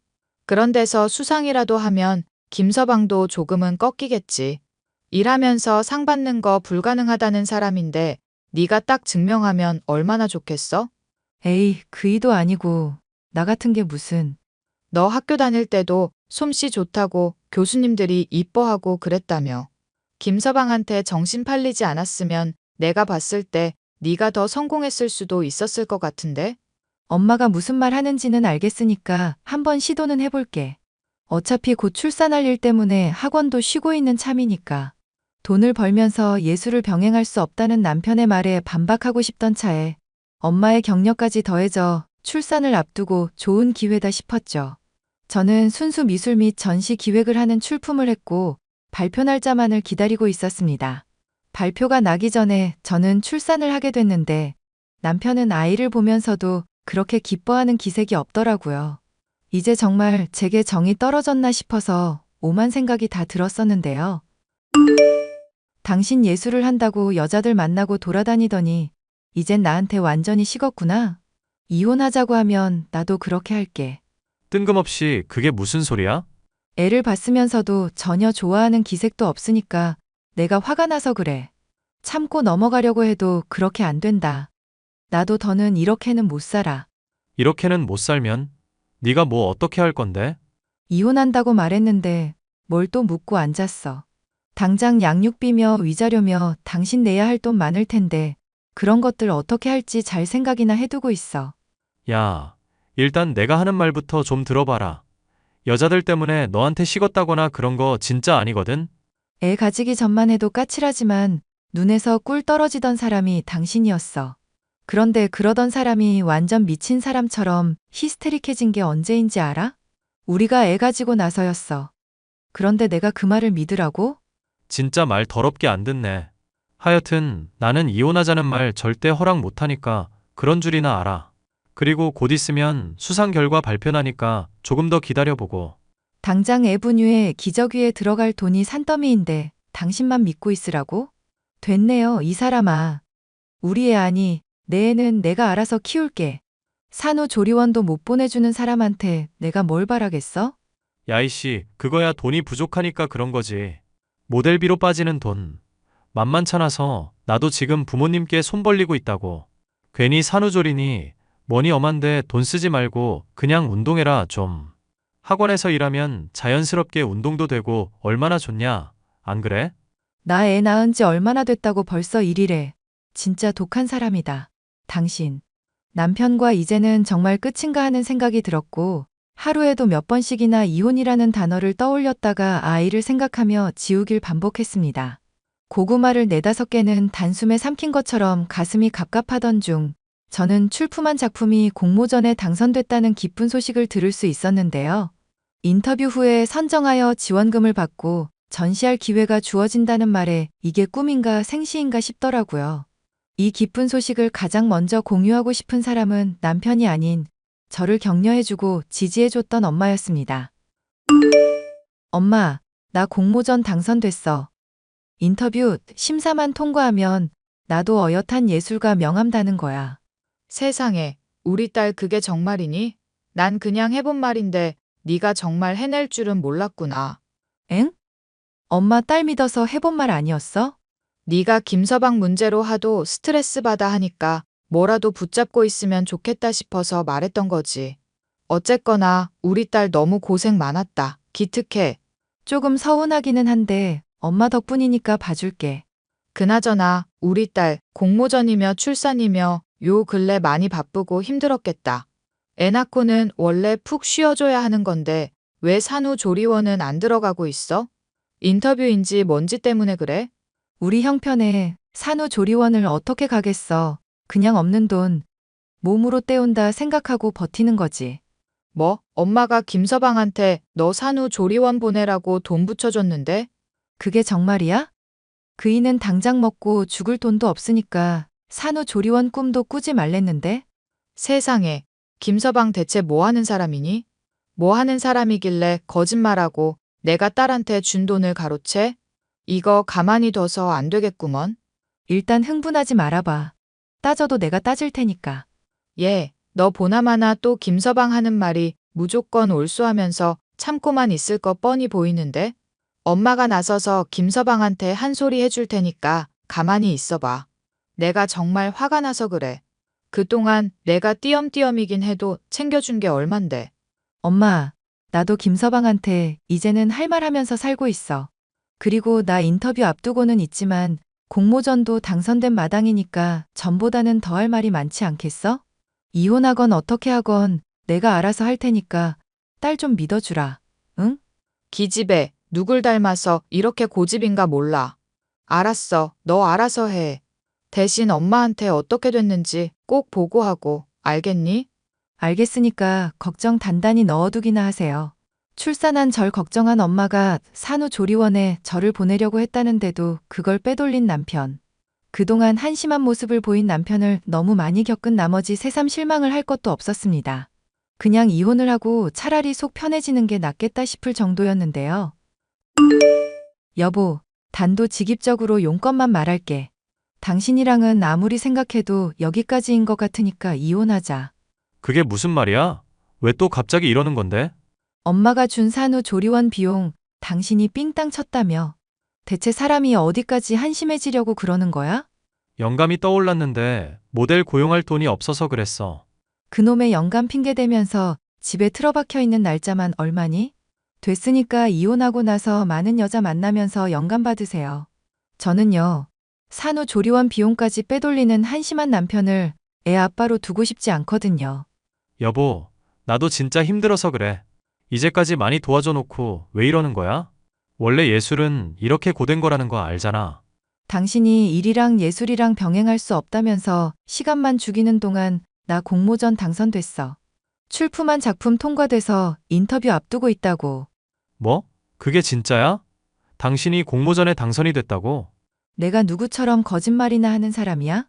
그런 데서 수상이라도 하면 김서방도 조금은 꺾이겠지. 일하면서 상 받는 거 불가능하다는 사람인데 네가 딱 증명하면 얼마나 좋겠어? 에이, 그이도 아니고 나 같은 게 무슨. 너 학교 다닐 때도 솜씨 좋다고 교수님들이 이뻐하고 그랬다며. 김서방한테 정신 팔리지 않았으면 내가 봤을 때 네가 더 성공했을 수도 있었을 것 같은데? 엄마가 무슨 말 하는지는 알겠으니까 한번 시도는 해볼게. 어차피 곧 출산할 일 때문에 학원도 쉬고 있는 참이니까. 돈을 벌면서 예술을 병행할 수 없다는 남편의 말에 반박하고 싶던 차에 엄마의 격려까지 더해져 출산을 앞두고 좋은 기회다 싶었죠. 저는 순수 미술 및 전시 기획을 하는 출품을 했고 발표 날짜만을 기다리고 있었습니다. 발표가 나기 전에 저는 출산을 하게 됐는데 남편은 아이를 보면서도 그렇게 기뻐하는 기색이 없더라고요. 이제 정말 제게 정이 떨어졌나 싶어서 오만 생각이 다 들었었는데요. 당신 예술을 한다고 여자들 만나고 돌아다니더니 이젠 나한테 완전히 식었구나. 이혼하자고 하면 나도 그렇게 할게. 뜬금없이 그게 무슨 소리야? 애를 봤으면서도 전혀 좋아하는 기색도 없으니까 내가 화가 나서 그래. 참고 넘어가려고 해도 그렇게 안 된다. 나도 더는 이렇게는 못 살아. 이렇게는 못 살면 네가 뭐 어떻게 할 건데? 이혼한다고 말했는데 뭘 또 묻고 앉았어. 당장 양육비며 위자료며 당신 내야 할 돈 많을 텐데 그런 것들 어떻게 할지 잘 생각이나 해두고 있어. 야, 일단 내가 하는 말부터 좀 들어봐라. 여자들 때문에 너한테 식었다거나 그런 거 진짜 아니거든? 애 가지기 전만 해도 까칠하지만 눈에서 꿀 떨어지던 사람이 당신이었어. 그런데 그러던 사람이 완전 미친 사람처럼 히스테릭해진 게 언제인지 알아? 우리가 애 가지고 나서였어. 그런데 내가 그 말을 믿으라고? 진짜 말 더럽게 안 듣네. 하여튼 나는 이혼하자는 말 절대 허락 못하니까 그런 줄이나 알아. 그리고 곧 있으면 수상 결과 발표나니까 조금 더 기다려보고. 당장 애 분유에 기저귀에 들어갈 돈이 산더미인데 당신만 믿고 있으라고? 됐네요, 이 사람아. 우리 애 아니, 내 애는 내가 알아서 키울게. 산후조리원도 못 보내주는 사람한테 내가 뭘 바라겠어? 야이씨, 그거야 돈이 부족하니까 그런 거지. 모델비로 빠지는 돈. 만만찮아서 나도 지금 부모님께 손 벌리고 있다고. 괜히 산후조리니 뭐니 엄한데 돈 쓰지 말고 그냥 운동해라 좀. 학원에서 일하면 자연스럽게 운동도 되고 얼마나 좋냐, 안 그래? 나 애 낳은 지 얼마나 됐다고 벌써 일이래. 진짜 독한 사람이다. 당신. 남편과 이제는 정말 끝인가 하는 생각이 들었고, 하루에도 몇 번씩이나 이혼이라는 단어를 떠올렸다가 아이를 생각하며 지우길 반복했습니다. 고구마를 4-5개는 단숨에 삼킨 것처럼 가슴이 갑갑하던 중, 저는 출품한 작품이 공모전에 당선됐다는 기쁜 소식을 들을 수 있었는데요. 인터뷰 후에 선정하여 지원금을 받고 전시할 기회가 주어진다는 말에 이게 꿈인가 생시인가 싶더라고요. 이 기쁜 소식을 가장 먼저 공유하고 싶은 사람은 남편이 아닌 저를 격려해주고 지지해줬던 엄마였습니다. 엄마, 나 공모전 당선됐어. 인터뷰 심사만 통과하면 나도 어엿한 예술가 명함 다는 거야. 세상에, 우리 딸 그게 정말이니? 난 그냥 해본 말인데 네가 정말 해낼 줄은 몰랐구나. 엥? 엄마 딸 믿어서 해본 말 아니었어? 네가 김서방 문제로 하도 스트레스 받아 하니까 뭐라도 붙잡고 있으면 좋겠다 싶어서 말했던 거지. 어쨌거나 우리 딸 너무 고생 많았다. 기특해. 조금 서운하기는 한데 엄마 덕분이니까 봐줄게. 그나저나 우리 딸 공모전이며 출산이며 요 근래 많이 바쁘고 힘들었겠다. 애 낳고는 원래 푹 쉬어줘야 하는 건데 왜 산후조리원은 안 들어가고 있어? 인터뷰인지 뭔지 때문에 그래? 우리 형편에 산후조리원을 어떻게 가겠어. 그냥 없는 돈 몸으로 때운다 생각하고 버티는 거지. 뭐? 엄마가 김서방한테 너 산후조리원 보내라고 돈 붙여줬는데? 그게 정말이야? 그이는 당장 먹고 죽을 돈도 없으니까 산후조리원 꿈도 꾸지 말랬는데? 세상에, 김서방 대체 뭐 하는 사람이니? 뭐 하는 사람이길래 거짓말하고 내가 딸한테 준 돈을 가로채? 이거 가만히 둬서 안 되겠구먼. 일단 흥분하지 말아봐. 따져도 내가 따질 테니까. 얘, 너 보나마나 또 김서방 하는 말이 무조건 옳수하면서 참고만 있을 거 뻔히 보이는데? 엄마가 나서서 김서방한테 한 소리 해줄 테니까 가만히 있어봐. 내가 정말 화가 나서 그래. 그동안 내가 띄엄띄엄이긴 해도 챙겨준 게 얼만데. 엄마, 나도 김서방한테 이제는 할 말 하면서 살고 있어. 그리고 나 인터뷰 앞두고는 있지만 공모전도 당선된 마당이니까 전보다는 더 할 말이 많지 않겠어? 이혼하건 어떻게 하건 내가 알아서 할 테니까 딸 좀 믿어주라. 응? 기집애, 누굴 닮아서 이렇게 고집인가 몰라. 알았어, 너 알아서 해. 대신 엄마한테 어떻게 됐는지 꼭 보고하고, 알겠니? 알겠으니까 걱정 단단히 넣어두기나 하세요. 출산한 절 걱정한 엄마가 산후조리원에 저를 보내려고 했다는데도 그걸 빼돌린 남편. 그동안 한심한 모습을 보인 남편을 너무 많이 겪은 나머지 새삼 실망을 할 것도 없었습니다. 그냥 이혼을 하고 차라리 속 편해지는 게 낫겠다 싶을 정도였는데요. 여보, 단도직입적으로 용건만 말할게. 당신이랑은 아무리 생각해도 여기까지인 것 같으니까 이혼하자. 그게 무슨 말이야? 왜 또 갑자기 이러는 건데? 엄마가 준 산후조리원 비용 당신이 삥땅 쳤다며. 대체 사람이 어디까지 한심해지려고 그러는 거야? 영감이 떠올랐는데 모델 고용할 돈이 없어서 그랬어. 그놈의 영감 핑계 대면서 집에 틀어박혀 있는 날짜만 얼마니? 됐으니까 이혼하고 나서 많은 여자 만나면서 영감 받으세요. 저는요, 산후조리원 비용까지 빼돌리는 한심한 남편을 애 아빠로 두고 싶지 않거든요. 여보, 나도 진짜 힘들어서 그래. 이제까지 많이 도와줘 놓고 왜 이러는 거야? 원래 예술은 이렇게 고된 거라는 거 알잖아. 당신이 일이랑 예술이랑 병행할 수 없다면서 시간만 죽이는 동안 나 공모전 당선됐어. 출품한 작품 통과돼서 인터뷰 앞두고 있다고. 뭐? 그게 진짜야? 당신이 공모전에 당선이 됐다고? 내가 누구처럼 거짓말이나 하는 사람이야?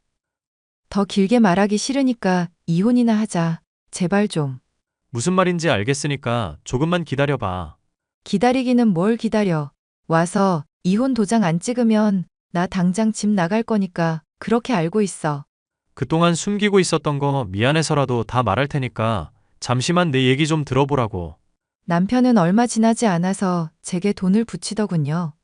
더 길게 말하기 싫으니까 이혼이나 하자. 제발 좀. 무슨 말인지 알겠으니까 조금만 기다려봐. 기다리기는 뭘 기다려. 와서 이혼 도장 안 찍으면 나 당장 집 나갈 거니까 그렇게 알고 있어. 그동안 숨기고 있었던 거 미안해서라도 다 말할 테니까 잠시만 내 얘기 좀 들어보라고. 남편은 얼마 지나지 않아서 제게 돈을 붙이더군요.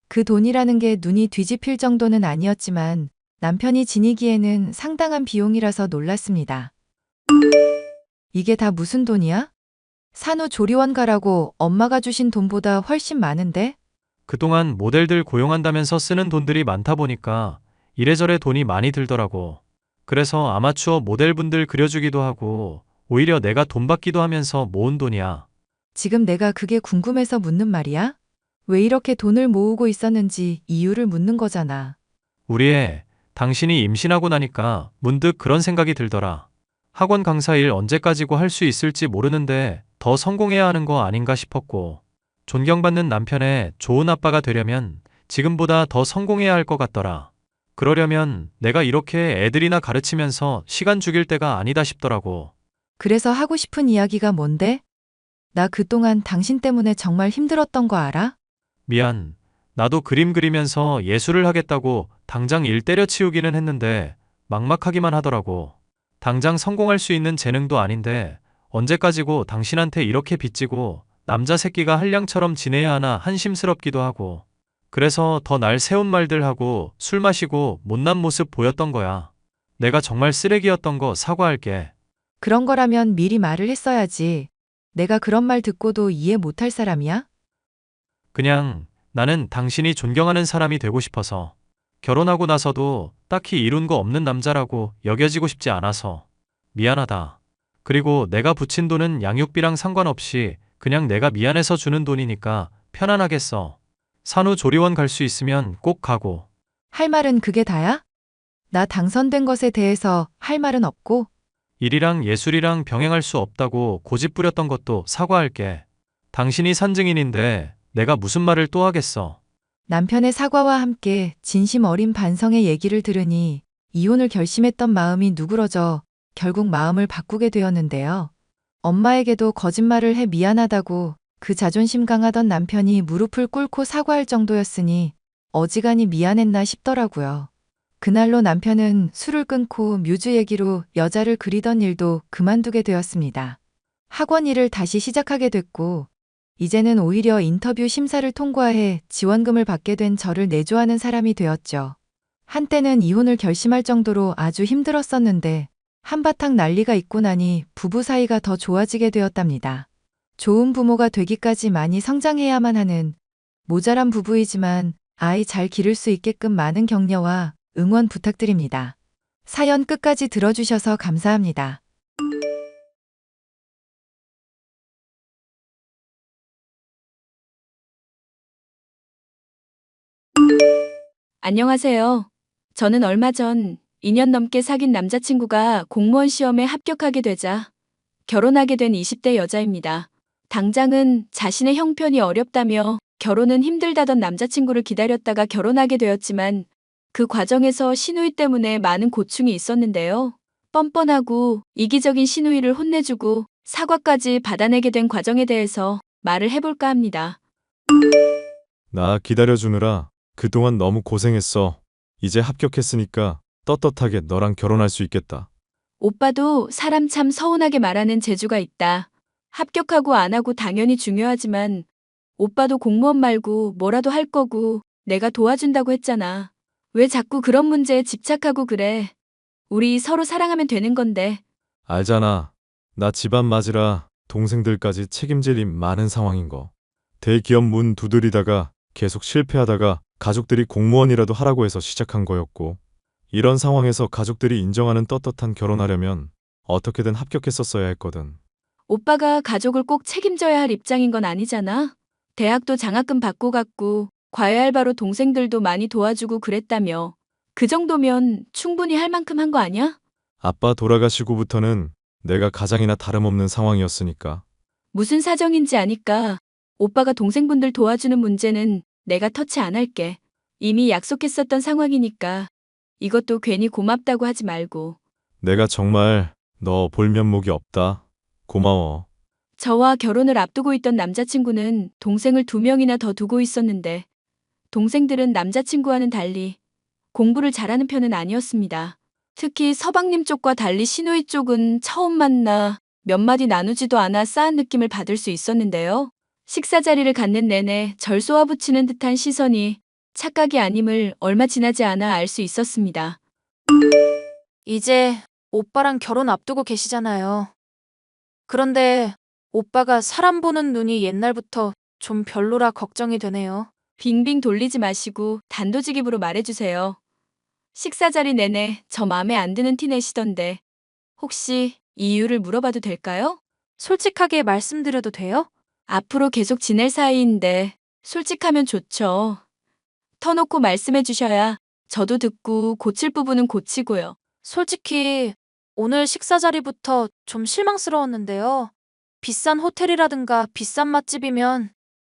그 돈이라는 게 눈이 뒤집힐 정도는 아니었지만 남편이 지니기에는 상당한 비용이라서 놀랐습니다. 이게 다 무슨 돈이야? 산후조리원 가라고 엄마가 주신 돈보다 훨씬 많은데? 그동안 모델들 고용한다면서 쓰는 돈들이 많다 보니까 이래저래 돈이 많이 들더라고. 그래서 아마추어 모델분들 그려주기도 하고 오히려 내가 돈 받기도 하면서 모은 돈이야. 지금 내가 그게 궁금해서 묻는 말이야? 왜 이렇게 돈을 모으고 있었는지 이유를 묻는 거잖아. 우리 애, 당신이 임신하고 나니까 문득 그런 생각이 들더라. 학원 강사 일 언제까지고 할 수 있을지 모르는데 더 성공해야 하는 거 아닌가 싶었고, 존경받는 남편의 좋은 아빠가 되려면 지금보다 더 성공해야 할 것 같더라. 그러려면 내가 이렇게 애들이나 가르치면서 시간 죽일 때가 아니다 싶더라고. 그래서 하고 싶은 이야기가 뭔데? 나 그동안 당신 때문에 정말 힘들었던 거 알아? 미안. 나도 그림 그리면서 예술을 하겠다고 당장 일 때려치우기는 했는데 막막하기만 하더라고. 당장 성공할 수 있는 재능도 아닌데 언제까지고 당신한테 이렇게 빚지고 남자 새끼가 한량처럼 지내야 하나 한심스럽기도 하고. 그래서 더 날 세운 말들 하고 술 마시고 못난 모습 보였던 거야. 내가 정말 쓰레기였던 거 사과할게. 그런 거라면 미리 말을 했어야지. 내가 그런 말 듣고도 이해 못할 사람이야? 그냥 나는 당신이 존경하는 사람이 되고 싶어서. 결혼하고 나서도 딱히 이룬 거 없는 남자라고 여겨지고 싶지 않아서. 미안하다. 그리고 내가 붙인 돈은 양육비랑 상관없이 그냥 내가 미안해서 주는 돈이니까 편안하게 써. 산후조리원 갈 수 있으면 꼭 가고. 할 말은 그게 다야? 나 당선된 것에 대해서 할 말은 없고, 일이랑 예술이랑 병행할 수 없다고 고집 부렸던 것도 사과할게. 당신이 산 증인인데 내가 무슨 말을 또 하겠어. 남편의 사과와 함께 진심 어린 반성의 얘기를 들으니 이혼을 결심했던 마음이 누그러져 결국 마음을 바꾸게 되었는데요. 엄마에게도 거짓말을 해 미안하다고 그 자존심 강하던 남편이 무릎을 꿇고 사과할 정도였으니 어지간히 미안했나 싶더라고요. 그날로 남편은 술을 끊고 뮤즈 얘기로 여자를 그리던 일도 그만두게 되었습니다. 학원 일을 다시 시작하게 됐고, 이제는 오히려 인터뷰 심사를 통과해 지원금을 받게 된 저를 내조하는 사람이 되었죠. 한때는 이혼을 결심할 정도로 아주 힘들었었는데 한바탕 난리가 있고 나니 부부 사이가 더 좋아지게 되었답니다. 좋은 부모가 되기까지 많이 성장해야만 하는 모자란 부부이지만 아이 잘 기를 수 있게끔 많은 격려와 응원 부탁드립니다. 사연 끝까지 들어주셔서 감사합니다. 안녕하세요. 저는 얼마 전 2년 넘게 사귄 남자친구가 공무원 시험에 합격하게 되자 결혼하게 된 20대 여자입니다. 당장은 자신의 형편이 어렵다며 결혼은 힘들다던 남자친구를 기다렸다가 결혼하게 되었지만 그 과정에서 시누이 때문에 많은 고충이 있었는데요. 뻔뻔하고 이기적인 시누이를 혼내주고 사과까지 받아내게 된 과정에 대해서 말을 해볼까 합니다. 나 기다려주느라 그동안 너무 고생했어. 이제 합격했으니까 떳떳하게 너랑 결혼할 수 있겠다. 오빠도 사람 참 서운하게 말하는 재주가 있다. 합격하고 안 하고 당연히 중요하지만 오빠도 공무원 말고 뭐라도 할 거고 내가 도와준다고 했잖아. 왜 자꾸 그런 문제에 집착하고 그래? 우리 서로 사랑하면 되는 건데. 알잖아. 나 집안 맞으라 동생들까지 책임질 일 많은 상황인 거. 대기업 문 두드리다가 계속 실패하다가 가족들이 공무원이라도 하라고 해서 시작한 거였고, 이런 상황에서 가족들이 인정하는 떳떳한 결혼하려면 어떻게든 합격했었어야 했거든. 오빠가 가족을 꼭 책임져야 할 입장인 건 아니잖아. 대학도 장학금 받고 갔고 과외 알바로 동생들도 많이 도와주고 그랬다며. 그 정도면 충분히 할 만큼 한 거 아니야? 아빠 돌아가시고부터는 내가 가장이나 다름없는 상황이었으니까. 무슨 사정인지 아니까 오빠가 동생분들 도와주는 문제는 내가 터치 안 할게. 이미 약속했었던 상황이니까 이것도 괜히 고맙다고 하지 말고. 내가 정말 너 볼 면목이 없다. 고마워. 저와 결혼을 앞두고 있던 남자친구는 동생을 2명이나 더 두고 있었는데 동생들은 남자친구와는 달리 공부를 잘하는 편은 아니었습니다. 특히 서방님 쪽과 달리 시누이 쪽은 처음 만나 몇 마디 나누지도 않아 싸한 느낌을 받을 수 있었는데요. 식사 자리를 갖는 내내 절 쏘아붙이는 듯한 시선이 착각이 아님을 얼마 지나지 않아 알 수 있었습니다. 이제 오빠랑 결혼 앞두고 계시잖아요. 그런데 오빠가 사람 보는 눈이 옛날부터 좀 별로라 걱정이 되네요. 빙빙 돌리지 마시고 단도직입으로 말해주세요. 식사 자리 내내 저 마음에 안 드는 티 내시던데 혹시 이유를 물어봐도 될까요? 솔직하게 말씀드려도 돼요? 앞으로 계속 지낼 사이인데 솔직하면 좋죠. 터놓고 말씀해 주셔야 저도 듣고 고칠 부분은 고치고요. 솔직히 오늘 식사 자리부터 좀 실망스러웠는데요. 비싼 호텔이라든가 비싼 맛집이면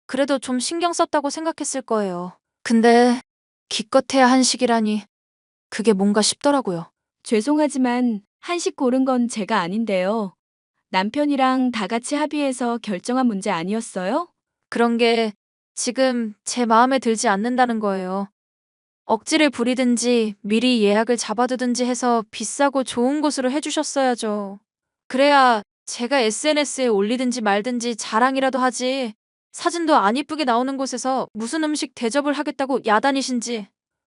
그래도 좀 신경 썼다고 생각했을 거예요. 근데 기껏해야 한식이라니 그게 뭔가 싶더라고요. 죄송하지만 한식 고른 건 제가 아닌데요. 남편이랑 다 같이 합의해서 결정한 문제 아니었어요? 그런 게 지금 제 마음에 들지 않는다는 거예요. 억지를 부리든지 미리 예약을 잡아두든지 해서 비싸고 좋은 곳으로 해주셨어야죠. 그래야 제가 SNS에 올리든지 말든지 자랑이라도 하지. 사진도 안 이쁘게 나오는 곳에서 무슨 음식 대접을 하겠다고 야단이신지.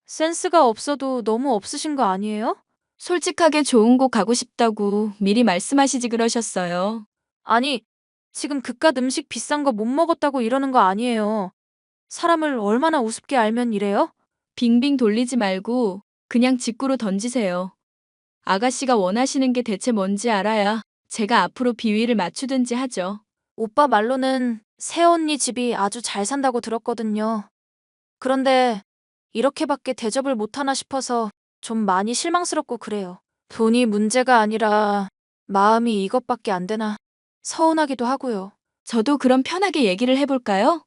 센스가 없어도 너무 없으신 거 아니에요? 솔직하게 좋은 곳 가고 싶다고 미리 말씀하시지 그러셨어요. 아니, 지금 그깟 음식 비싼 거 못 먹었다고 이러는 거 아니에요. 사람을 얼마나 우습게 알면 이래요? 빙빙 돌리지 말고 그냥 직구로 던지세요. 아가씨가 원하시는 게 대체 뭔지 알아야 제가 앞으로 비위를 맞추든지 하죠. 오빠 말로는 새언니 집이 아주 잘 산다고 들었거든요. 그런데 이렇게밖에 대접을 못하나 싶어서 좀 많이 실망스럽고 그래요. 돈이 문제가 아니라 마음이 이것밖에 안 되나 서운하기도 하고요. 저도 그럼 편하게 얘기를 해볼까요?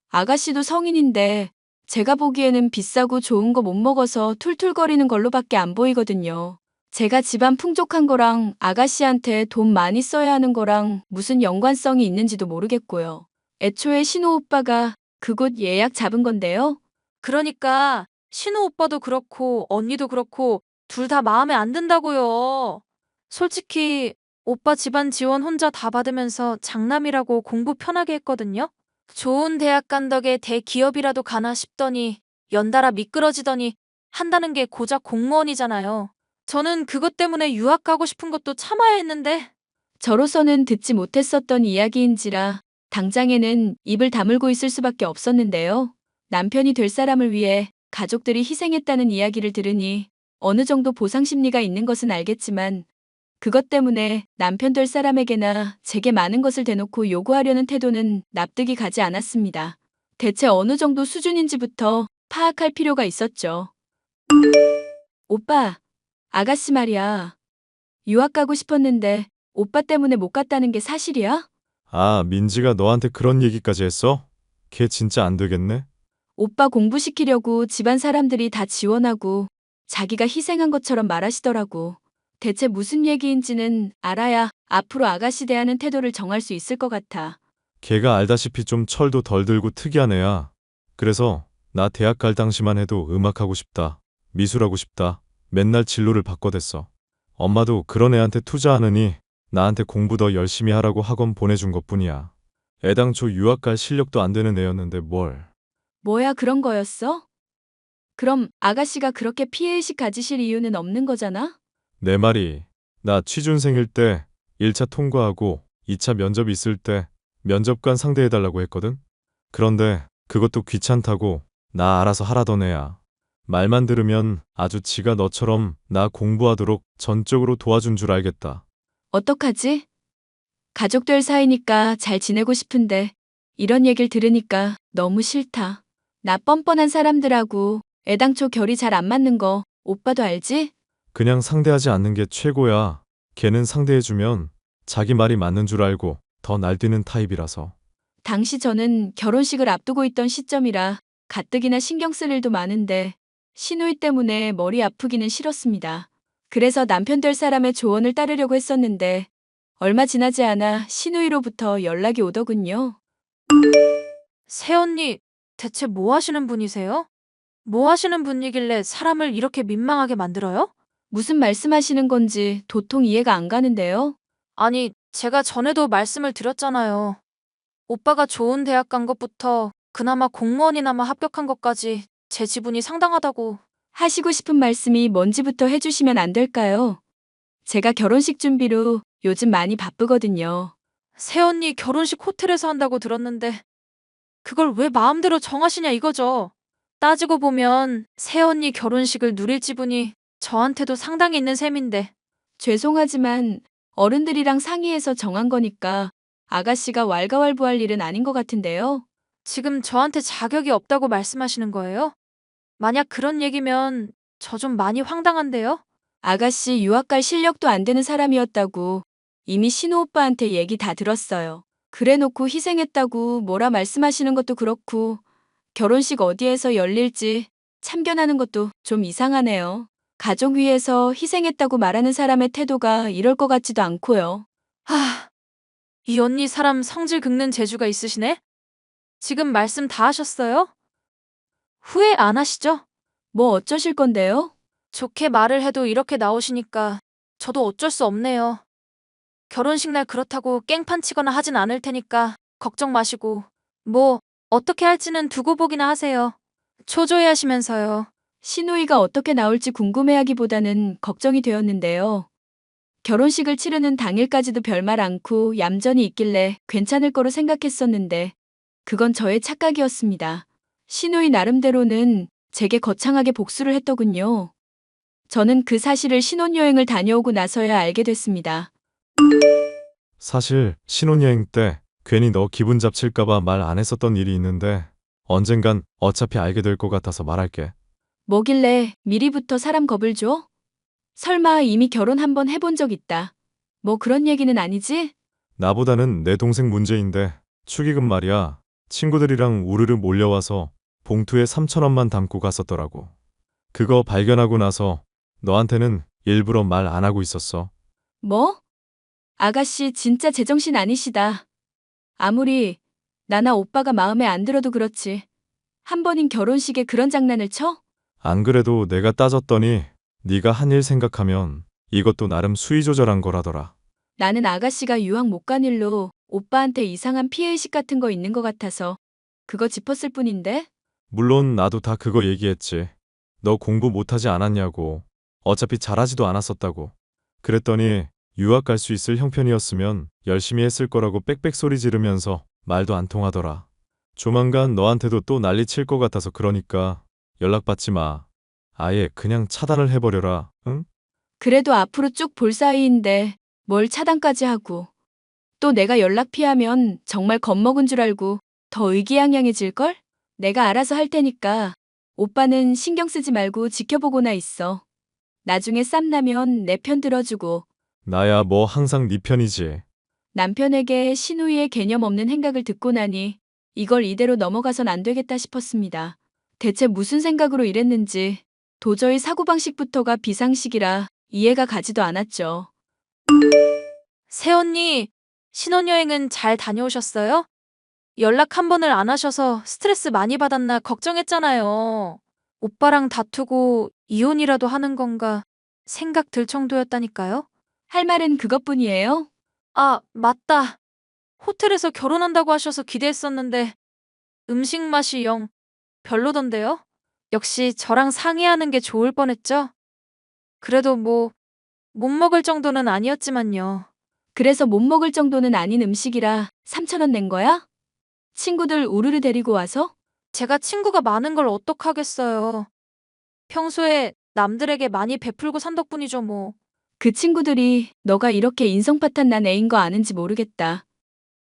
아가씨도 성인인데 제가 보기에는 비싸고 좋은 거 못 먹어서 툴툴거리는 걸로밖에 안 보이거든요. 제가 집안 풍족한 거랑 아가씨한테 돈 많이 써야 하는 거랑 무슨 연관성이 있는지도 모르겠고요. 애초에 신호 오빠가 그곳 예약 잡은 건데요. 그러니까 신우 오빠도 그렇고 언니도 그렇고 둘 다 마음에 안 든다고요. 솔직히 오빠 집안 지원 혼자 다 받으면서 장남이라고 공부 편하게 했거든요. 좋은 대학 간 덕에 대기업이라도 가나 싶더니 연달아 미끄러지더니 한다는 게 고작 공무원이잖아요. 저는 그것 때문에 유학 가고 싶은 것도 참아야 했는데 저로서는 듣지 못했었던 이야기인지라 당장에는 입을 다물고 있을 수밖에 없었는데요. 남편이 될 사람을 위해 가족들이 희생했다는 이야기를 들으니 어느 정도 보상 심리가 있는 것은 알겠지만 그것 때문에 남편 될 사람에게나 제게 많은 것을 대놓고 요구하려는 태도는 납득이 가지 않았습니다. 대체 어느 정도 수준인지부터 파악할 필요가 있었죠. 오빠, 아가씨 말이야. 유학 가고 싶었는데 오빠 때문에 못 갔다는 게 사실이야? 아, 민지가 너한테 그런 얘기까지 했어? 걔 진짜 안 되겠네? 오빠 공부시키려고 집안 사람들이 다 지원하고 자기가 희생한 것처럼 말하시더라고. 대체 무슨 얘기인지는 알아야 앞으로 아가씨 대하는 태도를 정할 수 있을 것 같아. 걔가 알다시피 좀 철도 덜 들고 특이한 애야. 그래서 나 대학 갈 당시만 해도 음악하고 싶다. 미술하고 싶다. 맨날 진로를 바꿔댔어. 엄마도 그런 애한테 투자하느니 나한테 공부 더 열심히 하라고 학원 보내준 것뿐이야. 애당초 유학 갈 실력도 안 되는 애였는데 뭘. 뭐야 그런 거였어? 그럼 아가씨가 그렇게 피해의식 가지실 이유는 없는 거잖아? 내 말이 나 취준생일 때 1차 통과하고 2차 면접 있을 때 면접관 상대해달라고 했거든? 그런데 그것도 귀찮다고 나 알아서 하라던 애야. 말만 들으면 아주 지가 너처럼 나 공부하도록 전적으로 도와준 줄 알겠다. 어떡하지? 가족 될 사이니까 잘 지내고 싶은데 이런 얘기를 들으니까 너무 싫다. 나 뻔뻔한 사람들하고 애당초 결이 잘 안 맞는 거 오빠도 알지? 그냥 상대하지 않는 게 최고야. 걔는 상대해주면 자기 말이 맞는 줄 알고 더 날뛰는 타입이라서. 당시 저는 결혼식을 앞두고 있던 시점이라 가뜩이나 신경 쓸 일도 많은데 시누이 때문에 머리 아프기는 싫었습니다. 그래서 남편 될 사람의 조언을 따르려고 했었는데 얼마 지나지 않아 시누이로부터 연락이 오더군요. 새언니 대체 뭐 하시는 분이세요? 뭐 하시는 분이길래 사람을 이렇게 민망하게 만들어요? 무슨 말씀하시는 건지 도통 이해가 안 가는데요. 아니, 제가 전에도 말씀을 드렸잖아요. 오빠가 좋은 대학 간 것부터 그나마 공무원이나마 합격한 것까지 제 지분이 상당하다고. 하시고 싶은 말씀이 뭔지부터 해주시면 안 될까요? 제가 결혼식 준비로 요즘 많이 바쁘거든요. 새언니 결혼식 호텔에서 한다고 들었는데 그걸 왜 마음대로 정하시냐 이거죠. 따지고 보면 새언니 결혼식을 누릴 지분이 저한테도 상당히 있는 셈인데. 죄송하지만 어른들이랑 상의해서 정한 거니까 아가씨가 왈가왈부할 일은 아닌 것 같은데요. 지금 저한테 자격이 없다고 말씀하시는 거예요? 만약 그런 얘기면 저 좀 많이 황당한데요? 아가씨 유학 갈 실력도 안 되는 사람이었다고 이미 신우 오빠한테 얘기 다 들었어요. 그래놓고 희생했다고 뭐라 말씀하시는 것도 그렇고 결혼식 어디에서 열릴지 참견하는 것도 좀 이상하네요. 가족 위해서 희생했다고 말하는 사람의 태도가 이럴 것 같지도 않고요. 이 언니 사람 성질 긁는 재주가 있으시네? 지금 말씀 다 하셨어요? 후회 안 하시죠? 뭐 어쩌실 건데요? 좋게 말을 해도 이렇게 나오시니까 저도 어쩔 수 없네요. 결혼식 날 그렇다고 깽판 치거나 하진 않을 테니까 걱정 마시고 뭐 어떻게 할지는 두고 보기나 하세요. 초조해 하시면서요. 신우이가 어떻게 나올지 궁금해하기보다는 걱정이 되었는데요. 결혼식을 치르는 당일까지도 별말 않고 얌전히 있길래 괜찮을 거로 생각했었는데 그건 저의 착각이었습니다. 신우이 나름대로는 제게 거창하게 복수를 했더군요. 저는 그 사실을 신혼여행을 다녀오고 나서야 알게 됐습니다. 사실 신혼여행 때 괜히 너 기분 잡칠까봐 말 안 했었던 일이 있는데 언젠간 어차피 알게 될 것 같아서 말할게. 뭐길래 미리부터 사람 겁을 줘? 설마 이미 결혼 한번 해본 적 있다. 뭐 그런 얘기는 아니지? 나보다는 내 동생 문제인데 축의금 말이야. 친구들이랑 우르르 몰려와서 봉투에 3,000원만 담고 갔었더라고. 그거 발견하고 나서 너한테는 일부러 말 안 하고 있었어. 뭐? 아가씨 진짜 제정신 아니시다. 아무리 나나 오빠가 마음에 안 들어도 그렇지. 한 번인 결혼식에 그런 장난을 쳐? 안 그래도 내가 따졌더니 네가 한 일 생각하면 이것도 나름 수위 조절한 거라더라. 나는 아가씨가 유학 못 간 일로 오빠한테 이상한 피해의식 같은 거 있는 것 같아서 그거 짚었을 뿐인데? 물론 나도 다 그거 얘기했지. 너 공부 못하지 않았냐고. 어차피 잘하지도 않았었다고. 그랬더니 유학 갈 수 있을 형편이었으면 열심히 했을 거라고 빽빽 소리 지르면서 말도 안 통하더라. 조만간 너한테도 또 난리 칠 것 같아서 그러니까 연락받지 마. 아예 그냥 차단을 해버려라. 응? 그래도 앞으로 쭉 볼 사이인데 뭘 차단까지 하고. 또 내가 연락 피하면 정말 겁먹은 줄 알고 더 의기양양해질걸? 내가 알아서 할 테니까 오빠는 신경 쓰지 말고 지켜보고나 있어. 나중에 쌈나면 내 편 들어주고. 나야 뭐 항상 네 편이지. 남편에게 신우이의 개념 없는 행각을 듣고 나니 이걸 이대로 넘어가선 안 되겠다 싶었습니다. 대체 무슨 생각으로 이랬는지 도저히 사고방식부터가 비상식이라 이해가 가지도 않았죠. 새언니, 신혼여행은 잘 다녀오셨어요? 연락 한 번을 안 하셔서 스트레스 많이 받았나 걱정했잖아요. 오빠랑 다투고 이혼이라도 하는 건가 생각 들 정도였다니까요. 할 말은 그것뿐이에요? 아, 맞다. 호텔에서 결혼한다고 하셔서 기대했었는데 음식 맛이 영 별로던데요? 역시 저랑 상의하는 게 좋을 뻔했죠? 그래도 뭐 못 먹을 정도는 아니었지만요. 그래서 못 먹을 정도는 아닌 음식이라 3,000원 낸 거야? 친구들 우르르 데리고 와서? 제가 친구가 많은 걸 어떡하겠어요. 평소에 남들에게 많이 베풀고 산 덕분이죠 뭐. 그 친구들이 너가 이렇게 인성파탄 난 애인 거 아는지 모르겠다.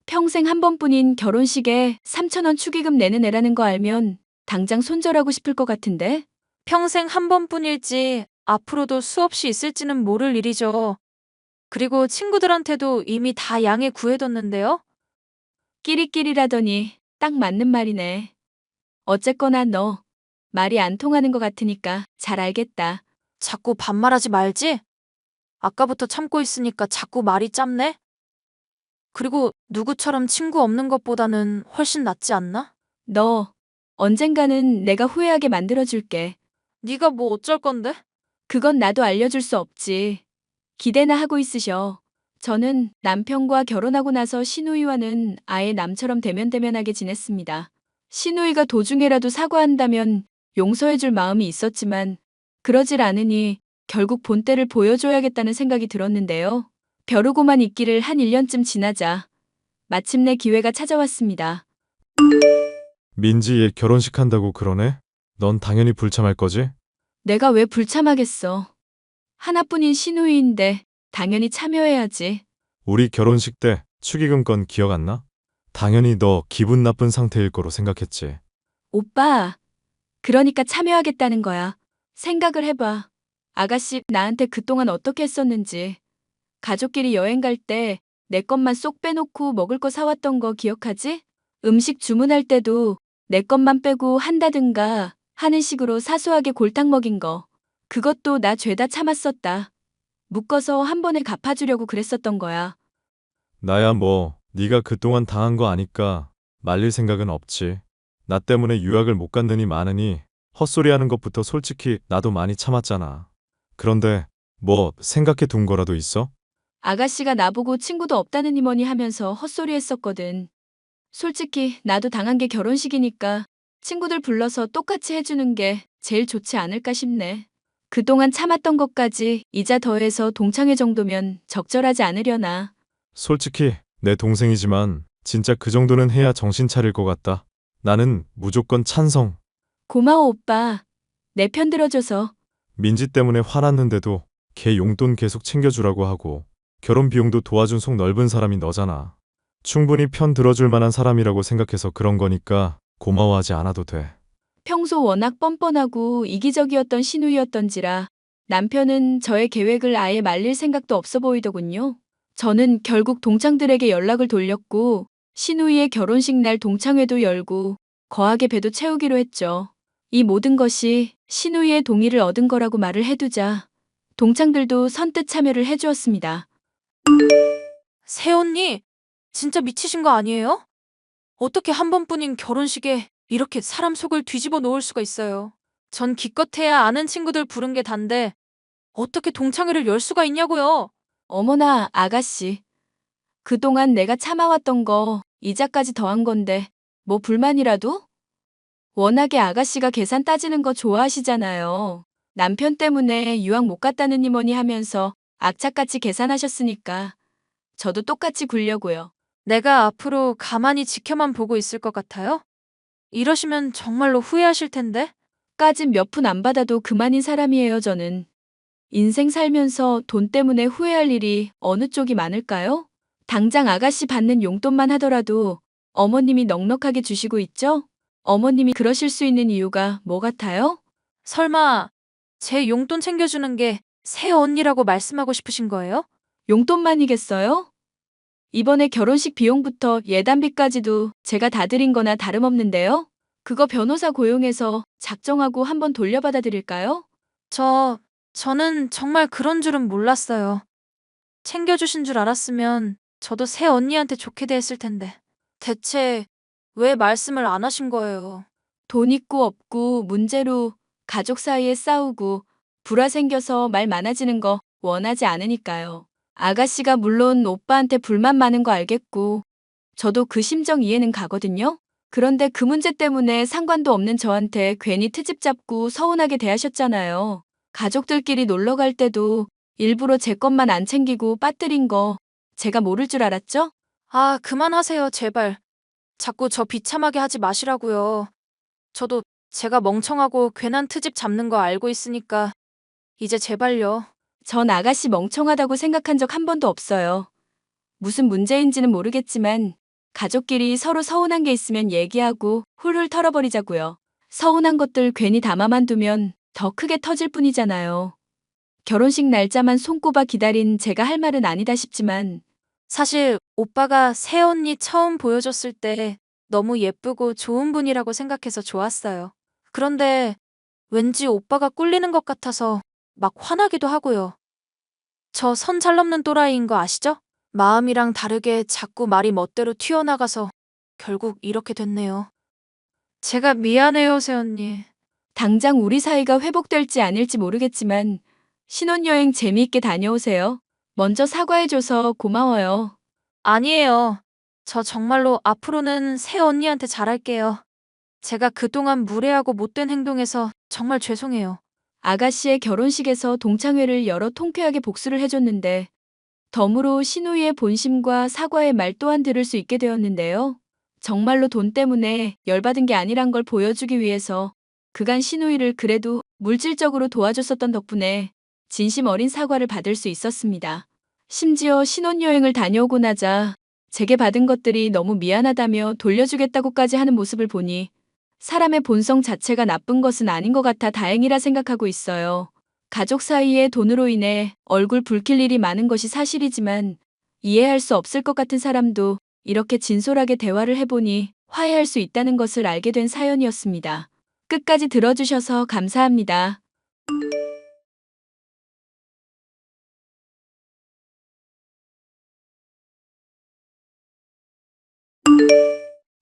평생 한 번뿐인 결혼식에 3,000원 축의금 내는 애라는 거 알면 당장 손절하고 싶을 것 같은데? 평생 한 번뿐일지 앞으로도 수없이 있을지는 모를 일이죠. 그리고 친구들한테도 이미 다 양해 구해뒀는데요. 끼리끼리라더니 딱 맞는 말이네. 어쨌거나 너 말이 안 통하는 것 같으니까 잘 알겠다. 자꾸 반말하지 말지? 아까부터 참고 있으니까 자꾸 말이 짧네? 그리고 누구처럼 친구 없는 것보다는 훨씬 낫지 않나? 너 언젠가는 내가 후회하게 만들어줄게. 네가 뭐 어쩔 건데? 그건 나도 알려줄 수 없지. 기대나 하고 있으셔. 저는 남편과 결혼하고 나서 신우이와는 아예 남처럼 대면대면하게 지냈습니다. 신우이가 도중에라도 사과한다면 용서해줄 마음이 있었지만 그러질 않으니 결국 본때를 보여줘야겠다는 생각이 들었는데요. 벼르고만 있기를 한 1년쯤 지나자 마침내 기회가 찾아왔습니다. 민지 얘 결혼식 한다고 그러네? 넌 당연히 불참할 거지? 내가 왜 불참하겠어. 하나뿐인 시누이인데 당연히 참여해야지. 우리 결혼식 때 축의금 건 기억 안 나? 당연히 너 기분 나쁜 상태일 거로 생각했지. 오빠, 그러니까 참여하겠다는 거야. 생각을 해봐. 아가씨 나한테 그동안 어떻게 했었는지. 가족끼리 여행 갈 때 내 것만 쏙 빼놓고 먹을 거 사왔던 거 기억하지? 음식 주문할 때도 내 것만 빼고 한다든가 하는 식으로 사소하게 골탕 먹인 거. 그것도 나 죄다 참았었다. 묶어서 한 번에 갚아주려고 그랬었던 거야. 나야 뭐 네가 그동안 당한 거 아니까 말릴 생각은 없지. 나 때문에 유학을 못 간다니 많으니 헛소리하는 것부터 솔직히 나도 많이 참았잖아. 그런데 뭐 생각해 둔 거라도 있어? 아가씨가 나보고 친구도 없다느니 뭐니 하면서 헛소리 했었거든. 솔직히 나도 당한 게 결혼식이니까 친구들 불러서 똑같이 해주는 게 제일 좋지 않을까 싶네. 그동안 참았던 것까지 이자 더해서 동창회 정도면 적절하지 않으려나. 솔직히 내 동생이지만 진짜 그 정도는 해야 정신 차릴 것 같다. 나는 무조건 찬성. 고마워 오빠. 내 편 들어줘서. 민지 때문에 화났는데도 걔 용돈 계속 챙겨주라고 하고 결혼 비용도 도와준 속 넓은 사람이 너잖아. 충분히 편 들어줄 만한 사람이라고 생각해서 그런 거니까 고마워하지 않아도 돼. 평소 워낙 뻔뻔하고 이기적이었던 시누이였던지라 남편은 저의 계획을 아예 말릴 생각도 없어 보이더군요. 저는 결국 동창들에게 연락을 돌렸고 시누이의 결혼식 날 동창회도 열고 거하게 배도 채우기로 했죠. 이 모든 것이 시누이의 동의를 얻은 거라고 말을 해두자 동창들도 선뜻 참여를 해주었습니다. 새언니, 진짜 미치신 거 아니에요? 어떻게 한 번뿐인 결혼식에 이렇게 사람 속을 뒤집어 놓을 수가 있어요. 전 기껏해야 아는 친구들 부른 게 단데 어떻게 동창회를 열 수가 있냐고요. 어머나 아가씨. 그동안 내가 참아왔던 거 이자까지 더한 건데 뭐 불만이라도? 워낙에 아가씨가 계산 따지는 거 좋아하시잖아요. 남편 때문에 유학 못 갔다느니 뭐니 하면서 악착같이 계산하셨으니까 저도 똑같이 굴려고요. 내가 앞으로 가만히 지켜만 보고 있을 것 같아요? 이러시면 정말로 후회하실 텐데. 까진 몇 푼 안 받아도 그만인 사람이에요, 저는. 인생 살면서 돈 때문에 후회할 일이 어느 쪽이 많을까요? 당장 아가씨 받는 용돈만 하더라도 어머님이 넉넉하게 주시고 있죠? 어머님이 그러실 수 있는 이유가 뭐 같아요? 설마 제 용돈 챙겨주는 게 새언니라고 말씀하고 싶으신 거예요? 용돈만이겠어요? 이번에 결혼식 비용부터 예단비까지도 제가 다 드린 거나 다름없는데요? 그거 변호사 고용해서 작정하고 한번 돌려받아 드릴까요? 저는 정말 그런 줄은 몰랐어요. 챙겨주신 줄 알았으면 저도 새언니한테 좋게 대했을 텐데. 대체 왜 말씀을 안 하신 거예요? 돈 있고 없고 문제로 가족 사이에 싸우고 불화 생겨서 말 많아지는 거 원하지 않으니까요. 아가씨가 물론 오빠한테 불만 많은 거 알겠고 저도 그 심정 이해는 가거든요. 그런데 그 문제 때문에 상관도 없는 저한테 괜히 트집 잡고 서운하게 대하셨잖아요. 가족들끼리 놀러 갈 때도 일부러 제 것만 안 챙기고 빠뜨린 거 제가 모를 줄 알았죠? 아, 그만하세요, 제발. 자꾸 저 비참하게 하지 마시라고요. 저도 제가 멍청하고 괜한 트집 잡는 거 알고 있으니까 이제 제발요. 전 아가씨 멍청하다고 생각한 적 한 번도 없어요. 무슨 문제인지는 모르겠지만 가족끼리 서로 서운한 게 있으면 얘기하고 훌훌 털어버리자고요. 서운한 것들 괜히 담아만 두면 더 크게 터질 뿐이잖아요. 결혼식 날짜만 손꼽아 기다린 제가 할 말은 아니다 싶지만 사실 오빠가 새언니 처음 보여줬을 때 너무 예쁘고 좋은 분이라고 생각해서 좋았어요. 그런데 왠지 오빠가 꿀리는 것 같아서 막 화나기도 하고요. 저 선 잘 넘는 또라이인 거 아시죠? 마음이랑 다르게 자꾸 말이 멋대로 튀어나가서 결국 이렇게 됐네요. 제가 미안해요, 새언니. 당장 우리 사이가 회복될지 아닐지 모르겠지만 신혼여행 재미있게 다녀오세요. 먼저 사과해줘서 고마워요. 아니에요. 저 정말로 앞으로는 새언니한테 잘할게요. 제가 그동안 무례하고 못된 행동해서 정말 죄송해요. 아가씨의 결혼식에서 동창회를 열어 통쾌하게 복수를 해줬는데 덤으로 신우이의 본심과 사과의 말 또한 들을 수 있게 되었는데요. 정말로 돈 때문에 열받은 게 아니란 걸 보여주기 위해서 그간 시누이를 그래도 물질적으로 도와줬었던 덕분에 진심 어린 사과를 받을 수 있었습니다. 심지어 신혼여행을 다녀오고 나자 제게 받은 것들이 너무 미안하다며 돌려주겠다고까지 하는 모습을 보니 사람의 본성 자체가 나쁜 것은 아닌 것 같아 다행이라 생각하고 있어요. 가족 사이에 돈으로 인해 얼굴 붉힐 일이 많은 것이 사실이지만 이해할 수 없을 것 같은 사람도 이렇게 진솔하게 대화를 해보니 화해할 수 있다는 것을 알게 된 사연이었습니다. 끝까지 들어주셔서 감사합니다.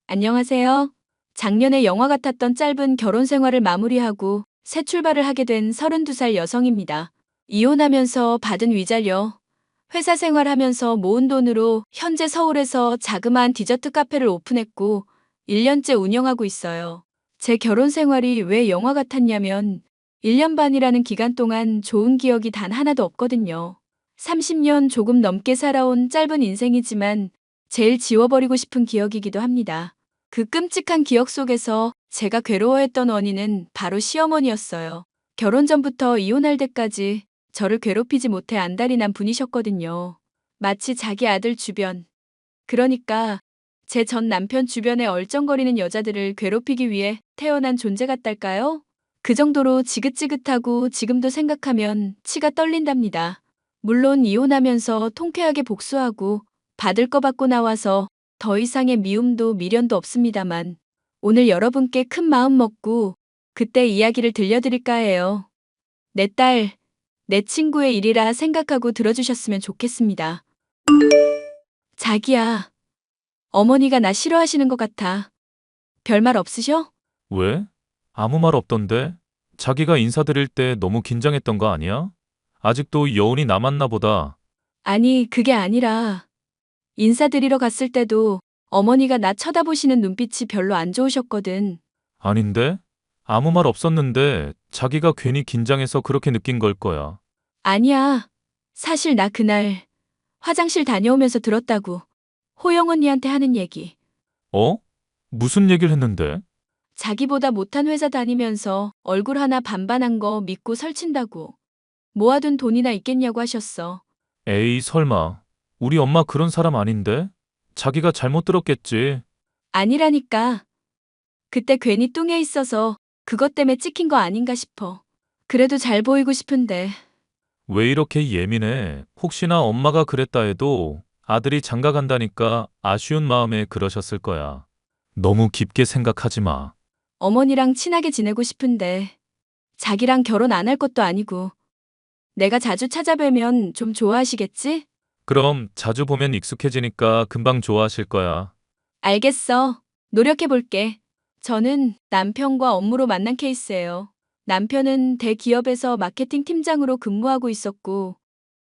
안녕하세요. 작년에 영화 같았던 짧은 결혼 생활을 마무리하고 새 출발을 하게 된 32살 여성입니다. 이혼하면서 받은 위자료, 회사 생활하면서 모은 돈으로 현재 서울에서 자그마한 디저트 카페를 오픈했고 1년째 운영하고 있어요. 제 결혼 생활이 왜 영화 같았냐면 1년 반이라는 기간 동안 좋은 기억이 단 하나도 없거든요. 30년 조금 넘게 살아온 짧은 인생이지만 제일 지워버리고 싶은 기억이기도 합니다. 그 끔찍한 기억 속에서 제가 괴로워했던 원인은 바로 시어머니였어요. 결혼 전부터 이혼할 때까지 저를 괴롭히지 못해 안달이 난 분이셨거든요. 마치 자기 아들 주변, 그러니까 제 전 남편 주변에 얼쩡거리는 여자들을 괴롭히기 위해 태어난 존재 같달까요? 그 정도로 지긋지긋하고 지금도 생각하면 치가 떨린답니다. 물론 이혼하면서 통쾌하게 복수하고 받을 거 받고 나와서 더 이상의 미움도 미련도 없습니다만 오늘 여러분께 큰 마음 먹고 그때 이야기를 들려드릴까 해요. 내 딸, 내 친구의 일이라 생각하고 들어주셨으면 좋겠습니다. 자기야, 어머니가 나 싫어하시는 것 같아. 별말 없으셔? 왜? 아무 말 없던데? 자기가 인사드릴 때 너무 긴장했던 거 아니야? 아직도 여운이 남았나 보다. 아니, 그게 아니라 인사드리러 갔을 때도 어머니가 나 쳐다보시는 눈빛이 별로 안 좋으셨거든. 아닌데? 아무 말 없었는데 자기가 괜히 긴장해서 그렇게 느낀 걸 거야. 아니야. 사실 나 그날 화장실 다녀오면서 들었다고. 호영 언니한테 하는 얘기. 어? 무슨 얘기를 했는데? 자기보다 못한 회사 다니면서 얼굴 하나 반반한 거 믿고 설친다고. 모아둔 돈이나 있겠냐고 하셨어. 에이, 설마. 우리 엄마 그런 사람 아닌데? 자기가 잘못 들었겠지. 아니라니까. 그때 괜히 뚱해 있어서 그것 때문에 찍힌 거 아닌가 싶어. 그래도 잘 보이고 싶은데. 왜 이렇게 예민해? 혹시나 엄마가 그랬다 해도 아들이 장가 간다니까 아쉬운 마음에 그러셨을 거야. 너무 깊게 생각하지 마. 어머니랑 친하게 지내고 싶은데 자기랑 결혼 안 할 것도 아니고 내가 자주 찾아뵈면 좀 좋아하시겠지? 그럼 자주 보면 익숙해지니까 금방 좋아하실 거야. 알겠어. 노력해볼게. 저는 남편과 업무로 만난 케이스예요. 남편은 대기업에서 마케팅 팀장으로 근무하고 있었고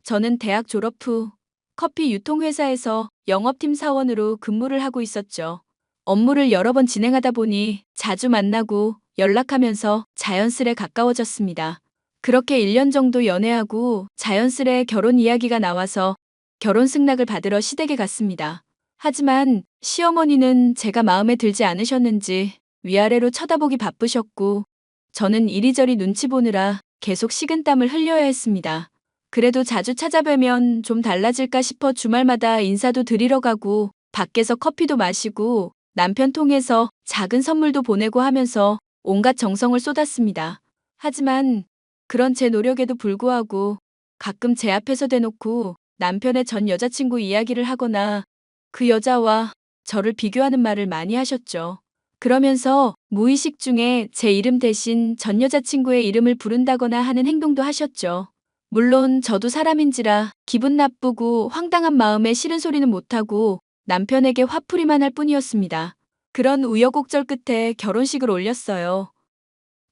저는 대학 졸업 후 커피 유통회사에서 영업팀 사원으로 근무를 하고 있었죠. 업무를 여러 번 진행하다 보니 자주 만나고 연락하면서 자연스레 가까워졌습니다. 그렇게 1년 정도 연애하고 자연스레 결혼 이야기가 나와서 결혼 승낙을 받으러 시댁에 갔습니다. 하지만 시어머니는 제가 마음에 들지 않으셨는지 위아래로 쳐다보기 바쁘셨고 저는 이리저리 눈치 보느라 계속 식은땀을 흘려야 했습니다. 그래도 자주 찾아뵈면 좀 달라질까 싶어 주말마다 인사도 드리러 가고 밖에서 커피도 마시고 남편 통해서 작은 선물도 보내고 하면서 온갖 정성을 쏟았습니다. 하지만 그런 제 노력에도 불구하고 가끔 제 앞에서 대놓고 남편의 전 여자친구 이야기를 하거나 그 여자와 저를 비교하는 말을 많이 하셨죠. 그러면서 무의식 중에 제 이름 대신 전 여자친구의 이름을 부른다거나 하는 행동도 하셨죠. 물론 저도 사람인지라 기분 나쁘고 황당한 마음에 싫은 소리는 못하고 남편에게 화풀이만 할 뿐이었습니다. 그런 우여곡절 끝에 결혼식을 올렸어요.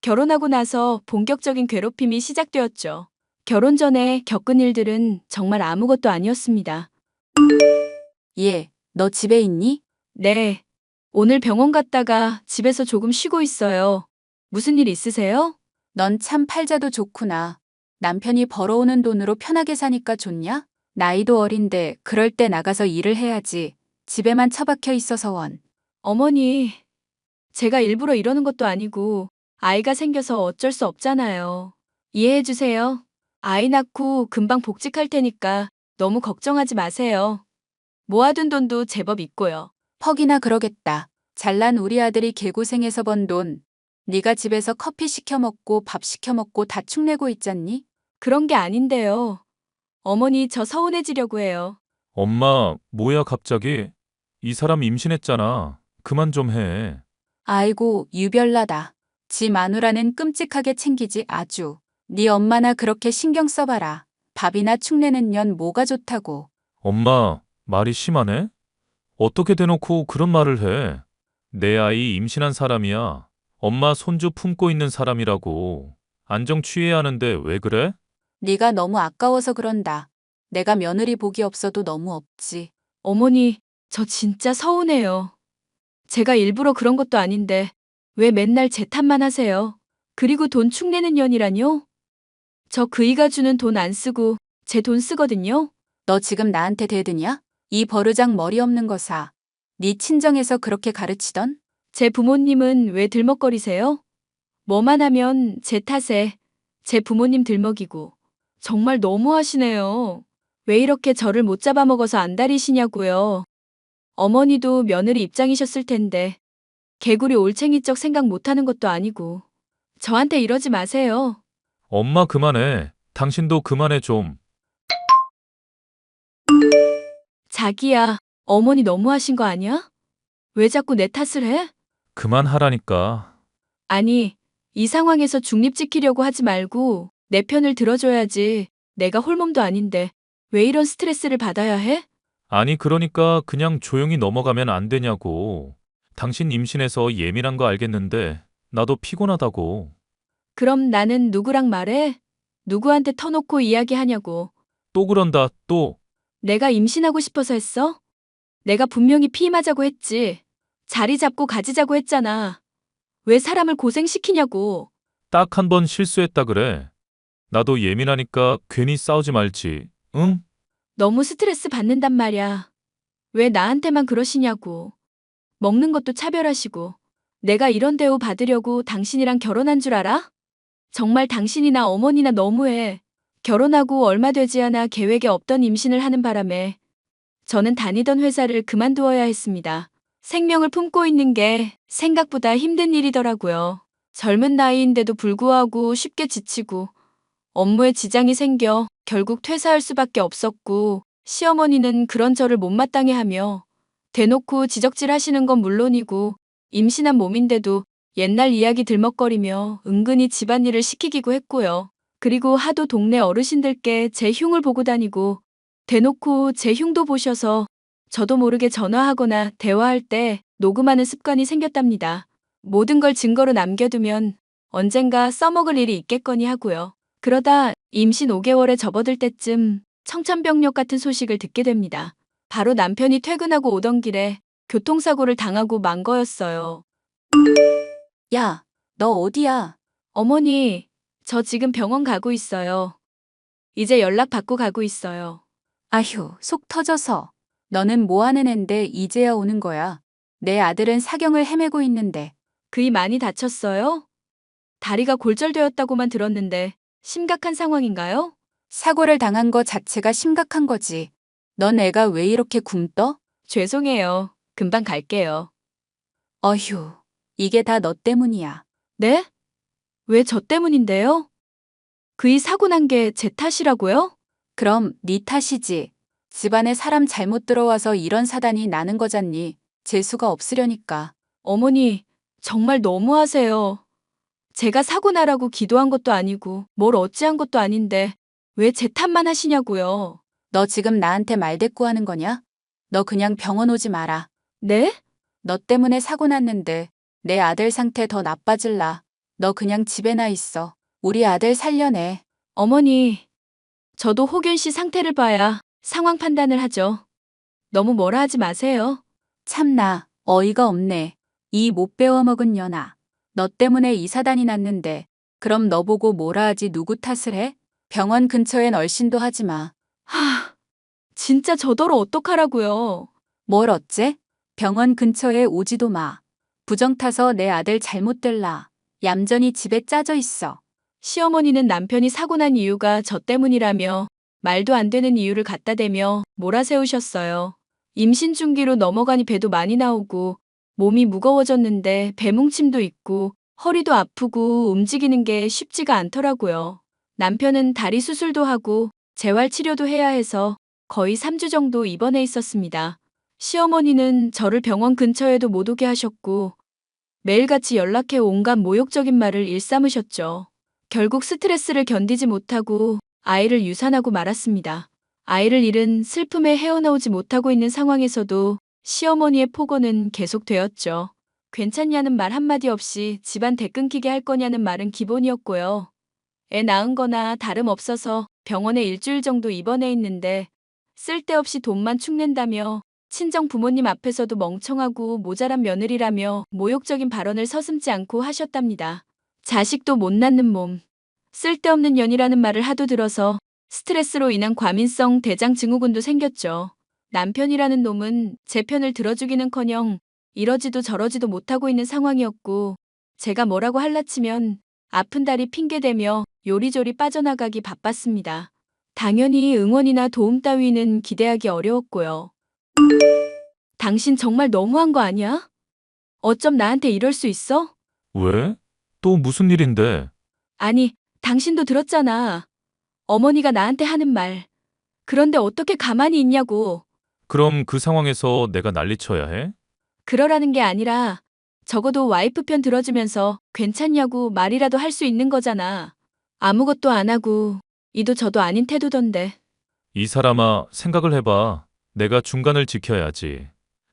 결혼하고 나서 본격적인 괴롭힘이 시작되었죠. 결혼 전에 겪은 일들은 정말 아무것도 아니었습니다. 얘, 너 집에 있니? 네. 오늘 병원 갔다가 집에서 조금 쉬고 있어요. 무슨 일 있으세요? 넌 참 팔자도 좋구나. 남편이 벌어오는 돈으로 편하게 사니까 좋냐? 나이도 어린데 그럴 때 나가서 일을 해야지. 집에만 처박혀 있어서 원. 어머니, 제가 일부러 이러는 것도 아니고 아이가 생겨서 어쩔 수 없잖아요. 이해해주세요. 아이 낳고 금방 복직할 테니까 너무 걱정하지 마세요. 모아둔 돈도 제법 있고요. 퍽이나 그러겠다. 잘난 우리 아들이 개고생해서 번 돈. 네가 집에서 커피 시켜 먹고 밥 시켜 먹고 다 축내고 있잖니? 그런 게 아닌데요. 어머니 저 서운해지려고 해요. 엄마, 뭐야 갑자기? 이 사람 임신했잖아. 그만 좀 해. 아이고 유별나다. 지 마누라는 끔찍하게 챙기지 아주. 네 엄마나 그렇게 신경 써봐라. 밥이나 축내는 년 뭐가 좋다고. 엄마, 말이 심하네? 어떻게 대놓고 그런 말을 해? 내 아이 임신한 사람이야. 엄마 손주 품고 있는 사람이라고. 안정 취해야 하는데 왜 그래? 네가 너무 아까워서 그런다. 내가 며느리 복이 없어도 너무 없지. 어머니, 저 진짜 서운해요. 제가 일부러 그런 것도 아닌데 왜 맨날 제 탓만 하세요? 그리고 돈 축내는 년이라뇨? 저 그이가 주는 돈 안 쓰고 제 돈 쓰거든요. 너 지금 나한테 대드냐? 이 버르장 머리 없는 거사. 네 친정에서 그렇게 가르치던? 제 부모님은 왜 들먹거리세요? 뭐만 하면 제 탓에 제 부모님 들먹이고. 정말 너무하시네요. 왜 이렇게 저를 못 잡아먹어서 안달이시냐고요. 어머니도 며느리 입장이셨을 텐데 개구리 올챙이적 생각 못하는 것도 아니고 저한테 이러지 마세요. 엄마 그만해. 당신도 그만해 좀. 자기야, 어머니 너무하신 거 아니야? 왜 자꾸 내 탓을 해? 그만하라니까. 아니, 이 상황에서 중립 지키려고 하지 말고 내 편을 들어줘야지. 내가 홀몸도 아닌데 왜 이런 스트레스를 받아야 해? 아니 그러니까 그냥 조용히 넘어가면 안 되냐고. 당신 임신해서 예민한 거 알겠는데 나도 피곤하다고. 그럼 나는 누구랑 말해? 누구한테 터놓고 이야기하냐고. 또 그런다 또. 내가 임신하고 싶어서 했어? 내가 분명히 피임하자고 했지. 자리 잡고 가지자고 했잖아. 왜 사람을 고생시키냐고. 딱 한 번 실수했다 그래. 나도 예민하니까 괜히 싸우지 말지. 응? 너무 스트레스 받는단 말야. 왜 나한테만 그러시냐고. 먹는 것도 차별하시고. 내가 이런 대우 받으려고 당신이랑 결혼한 줄 알아? 정말 당신이나 어머니나 너무해. 결혼하고 얼마 되지 않아 계획에 없던 임신을 하는 바람에 저는 다니던 회사를 그만두어야 했습니다. 생명을 품고 있는 게 생각보다 힘든 일이더라고요. 젊은 나이인데도 불구하고 쉽게 지치고 업무에 지장이 생겨 결국 퇴사할 수밖에 없었고 시어머니는 그런 저를 못마땅해 하며 대놓고 지적질 하시는 건 물론이고 임신한 몸인데도 옛날 이야기 들먹거리며 은근히 집안일을 시키기고 했고요. 그리고 하도 동네 어르신들께 제 흉을 보고 다니고 대놓고 제 흉도 보셔서 저도 모르게 전화하거나 대화할 때 녹음하는 습관이 생겼답니다. 모든 걸 증거로 남겨두면 언젠가 써먹을 일이 있겠거니 하고요. 그러다 임신 5개월에 접어들 때쯤 청천벽력 같은 소식을 듣게 됩니다. 바로 남편이 퇴근하고 오던 길에 교통사고를 당하고 만 거였어요. 야, 너 어디야? 어머니, 저 지금 병원 가고 있어요. 이제 연락 받고 가고 있어요. 아휴, 속 터져서. 너는 뭐 하는 앤데 이제야 오는 거야. 내 아들은 사경을 헤매고 있는데. 그이 많이 다쳤어요? 다리가 골절되었다고만 들었는데 심각한 상황인가요? 사고를 당한 거 자체가 심각한 거지. 넌 애가 왜 이렇게 굼떠? 죄송해요. 금방 갈게요. 어휴, 이게 다 너 때문이야. 네? 왜 저 때문인데요? 그이 사고 난 게 제 탓이라고요? 그럼 네 탓이지. 집안에 사람 잘못 들어와서 이런 사단이 나는 거잖니. 재수가 없으려니까. 어머니, 정말 너무하세요. 제가 사고 나라고 기도한 것도 아니고 뭘 어찌한 것도 아닌데 왜 제 탓만 하시냐고요. 너 지금 나한테 말대꾸하는 거냐? 너 그냥 병원 오지 마라. 네? 너 때문에 사고 났는데 내 아들 상태 더 나빠질라. 너 그냥 집에나 있어. 우리 아들 살려내. 어머니, 저도 호균 씨 상태를 봐야 상황 판단을 하죠. 너무 뭐라 하지 마세요. 참나, 어이가 없네. 이 못 배워먹은 년아. 너 때문에 이 사단이 났는데 그럼 너 보고 뭐라 하지 누구 탓을 해? 병원 근처엔 얼씬도 하지 마. 하, 진짜 저더러 어떡하라고요. 뭘 어째? 병원 근처에 오지도 마. 부정 타서 내 아들 잘못 될라. 얌전히 집에 짜져 있어. 시어머니는 남편이 사고 난 이유가 저 때문이라며 말도 안 되는 이유를 갖다 대며 몰아세우셨어요. 임신 중기로 넘어가니 배도 많이 나오고 몸이 무거워졌는데 배뭉침도 있고 허리도 아프고 움직이는 게 쉽지가 않더라고요. 남편은 다리 수술도 하고 재활 치료도 해야 해서 거의 3주 정도 입원해 있었습니다. 시어머니는 저를 병원 근처에도 못 오게 하셨고 매일같이 연락해 온갖 모욕적인 말을 일삼으셨죠. 결국 스트레스를 견디지 못하고 아이를 유산하고 말았습니다. 아이를 잃은 슬픔에 헤어나오지 못하고 있는 상황에서도 시어머니의 폭언은 계속되었죠. 괜찮냐는 말 한마디 없이 집안 대 끊기게 할 거냐는 말은 기본이었고요. 애 낳은 거나 다름없어서 병원에 일주일 정도 입원해 있는데 쓸데없이 돈만 축낸다며 친정 부모님 앞에서도 멍청하고 모자란 며느리라며 모욕적인 발언을 서슴지 않고 하셨답니다. 자식도 못 낳는 몸, 쓸데없는 년이라는 말을 하도 들어서 스트레스로 인한 과민성 대장 증후군도 생겼죠. 남편이라는 놈은 제 편을 들어주기는커녕 이러지도 저러지도 못하고 있는 상황이었고 제가 뭐라고 할라치면 아픈 다리 핑계대며 요리조리 빠져나가기 바빴습니다. 당연히 응원이나 도움 따위는 기대하기 어려웠고요. 당신 정말 너무한 거 아니야? 어쩜 나한테 이럴 수 있어? 왜? 또 무슨 일인데? 아니, 당신도 들었잖아. 어머니가 나한테 하는 말. 그런데 어떻게 가만히 있냐고. 그럼 그 상황에서 내가 난리쳐야 해? 그러라는 게 아니라 적어도 와이프 편 들어주면서 괜찮냐고 말이라도 할 수 있는 거잖아. 아무것도 안 하고 이도 저도 아닌 태도던데. 이 사람아, 생각을 해봐. 내가 중간을 지켜야지.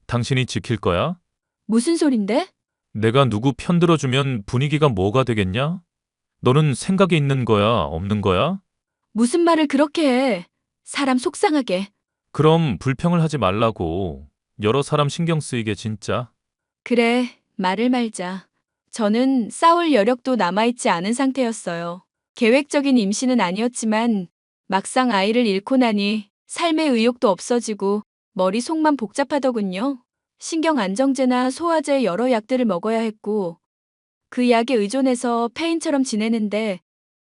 당신이 지킬 거야? 무슨 소린데? 내가 누구 편 들어주면 분위기가 뭐가 되겠냐? 너는 생각이 있는 거야, 없는 거야? 무슨 말을 그렇게 해. 사람 속상하게. 그럼 불평을 하지 말라고. 여러 사람 신경 쓰이게 진짜. 그래, 말을 말자. 저는 싸울 여력도 남아있지 않은 상태였어요. 계획적인 임신은 아니었지만 막상 아이를 잃고 나니 삶의 의욕도 없어지고 머릿속만 복잡하더군요. 신경안정제나 소화제 여러 약들을 먹어야 했고 그 약에 의존해서 폐인처럼 지내는데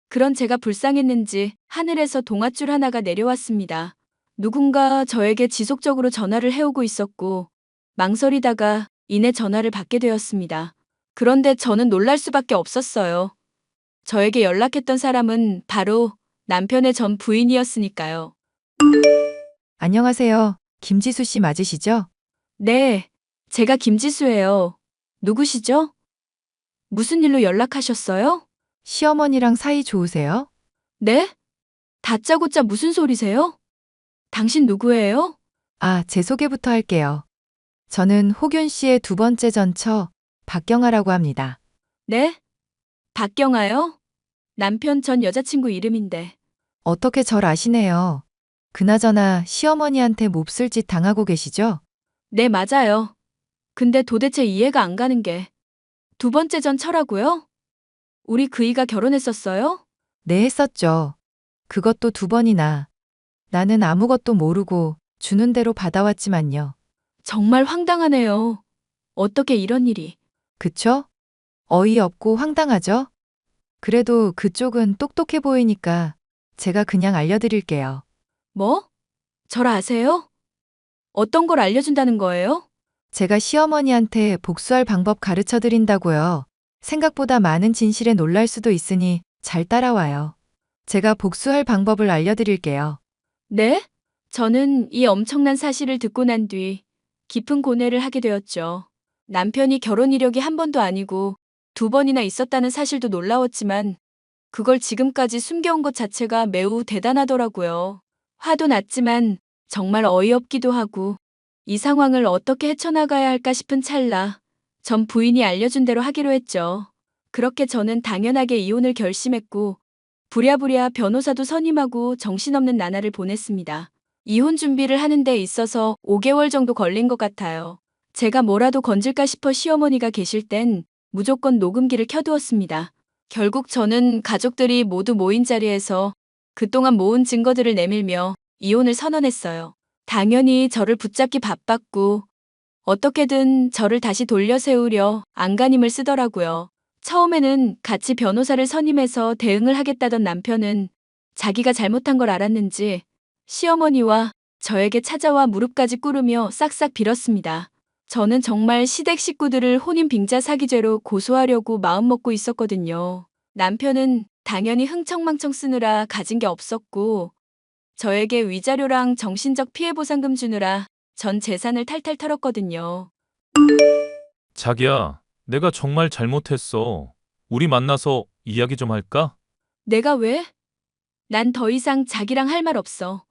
그런 제가 불쌍했는지 하늘에서 동아줄 하나가 내려왔습니다. 누군가 저에게 지속적으로 전화를 해오고 있었고 망설이다가 이내 전화를 받게 되었습니다. 그런데 저는 놀랄 수밖에 없었어요. 저에게 연락했던 사람은 바로 남편의 전 부인이었으니까요. 안녕하세요. 김지수 씨 맞으시죠? 네, 제가 김지수예요. 누구시죠? 무슨 일로 연락하셨어요? 시어머니랑 사이 좋으세요? 네? 다짜고짜 무슨 소리세요? 당신 누구예요? 아, 제 소개부터 할게요. 저는 호균 씨의 두 번째 전처 박경아라고 합니다. 네? 박경아요? 남편 전 여자친구 이름인데. 어떻게 절 아시네요. 그나저나 시어머니한테 몹쓸 짓 당하고 계시죠? 네, 맞아요. 근데 도대체 이해가 안 가는 게 두 번째 전처라고요? 우리 그이가 결혼했었어요? 네, 했었죠. 그것도 두 번이나. 나는 아무것도 모르고 주는 대로 받아왔지만요. 정말 황당하네요. 어떻게 이런 일이. 그쵸? 어이없고 황당하죠? 그래도 그쪽은 똑똑해 보이니까 제가 그냥 알려드릴게요. 뭐? 절 아세요? 어떤 걸 알려준다는 거예요? 제가 시어머니한테 복수할 방법 가르쳐 드린다고요. 생각보다 많은 진실에 놀랄 수도 있으니 잘 따라와요. 제가 복수할 방법을 알려드릴게요. 네? 저는 이 엄청난 사실을 듣고 난 뒤 깊은 고뇌를 하게 되었죠. 남편이 결혼 이력이 한 번도 아니고 두 번이나 있었다는 사실도 놀라웠지만 그걸 지금까지 숨겨온 것 자체가 매우 대단하더라고요. 화도 났지만 정말 어이없기도 하고 이 상황을 어떻게 헤쳐나가야 할까 싶은 찰나 전 부인이 알려준 대로 하기로 했죠. 그렇게 저는 당연하게 이혼을 결심했고 부랴부랴 변호사도 선임하고 정신없는 나날을 보냈습니다. 이혼 준비를 하는 데 있어서 5개월 정도 걸린 것 같아요. 제가 뭐라도 건질까 싶어 시어머니가 계실 땐 무조건 녹음기를 켜두었습니다. 결국 저는 가족들이 모두 모인 자리에서 그동안 모은 증거들을 내밀며 이혼을 선언했어요. 당연히 저를 붙잡기 바빴고 어떻게든 저를 다시 돌려 세우려 안간힘을 쓰더라고요. 처음에는 같이 변호사를 선임해서 대응을 하겠다던 남편은 자기가 잘못한 걸 알았는지 시어머니와 저에게 찾아와 무릎까지 꿇으며 싹싹 빌었습니다. 저는 정말 시댁 식구들을 혼인 빙자 사기죄로 고소하려고 마음먹고 있었거든요. 남편은 당연히 흥청망청 쓰느라 가진 게 없었고 저에게 위자료랑 정신적 피해 보상금 주느라 전 재산을 탈탈 털었거든요. 자기야, 내가 정말 잘못했어. 우리 만나서 이야기 좀 할까? 내가 왜? 난 더 이상 자기랑 할 말 없어.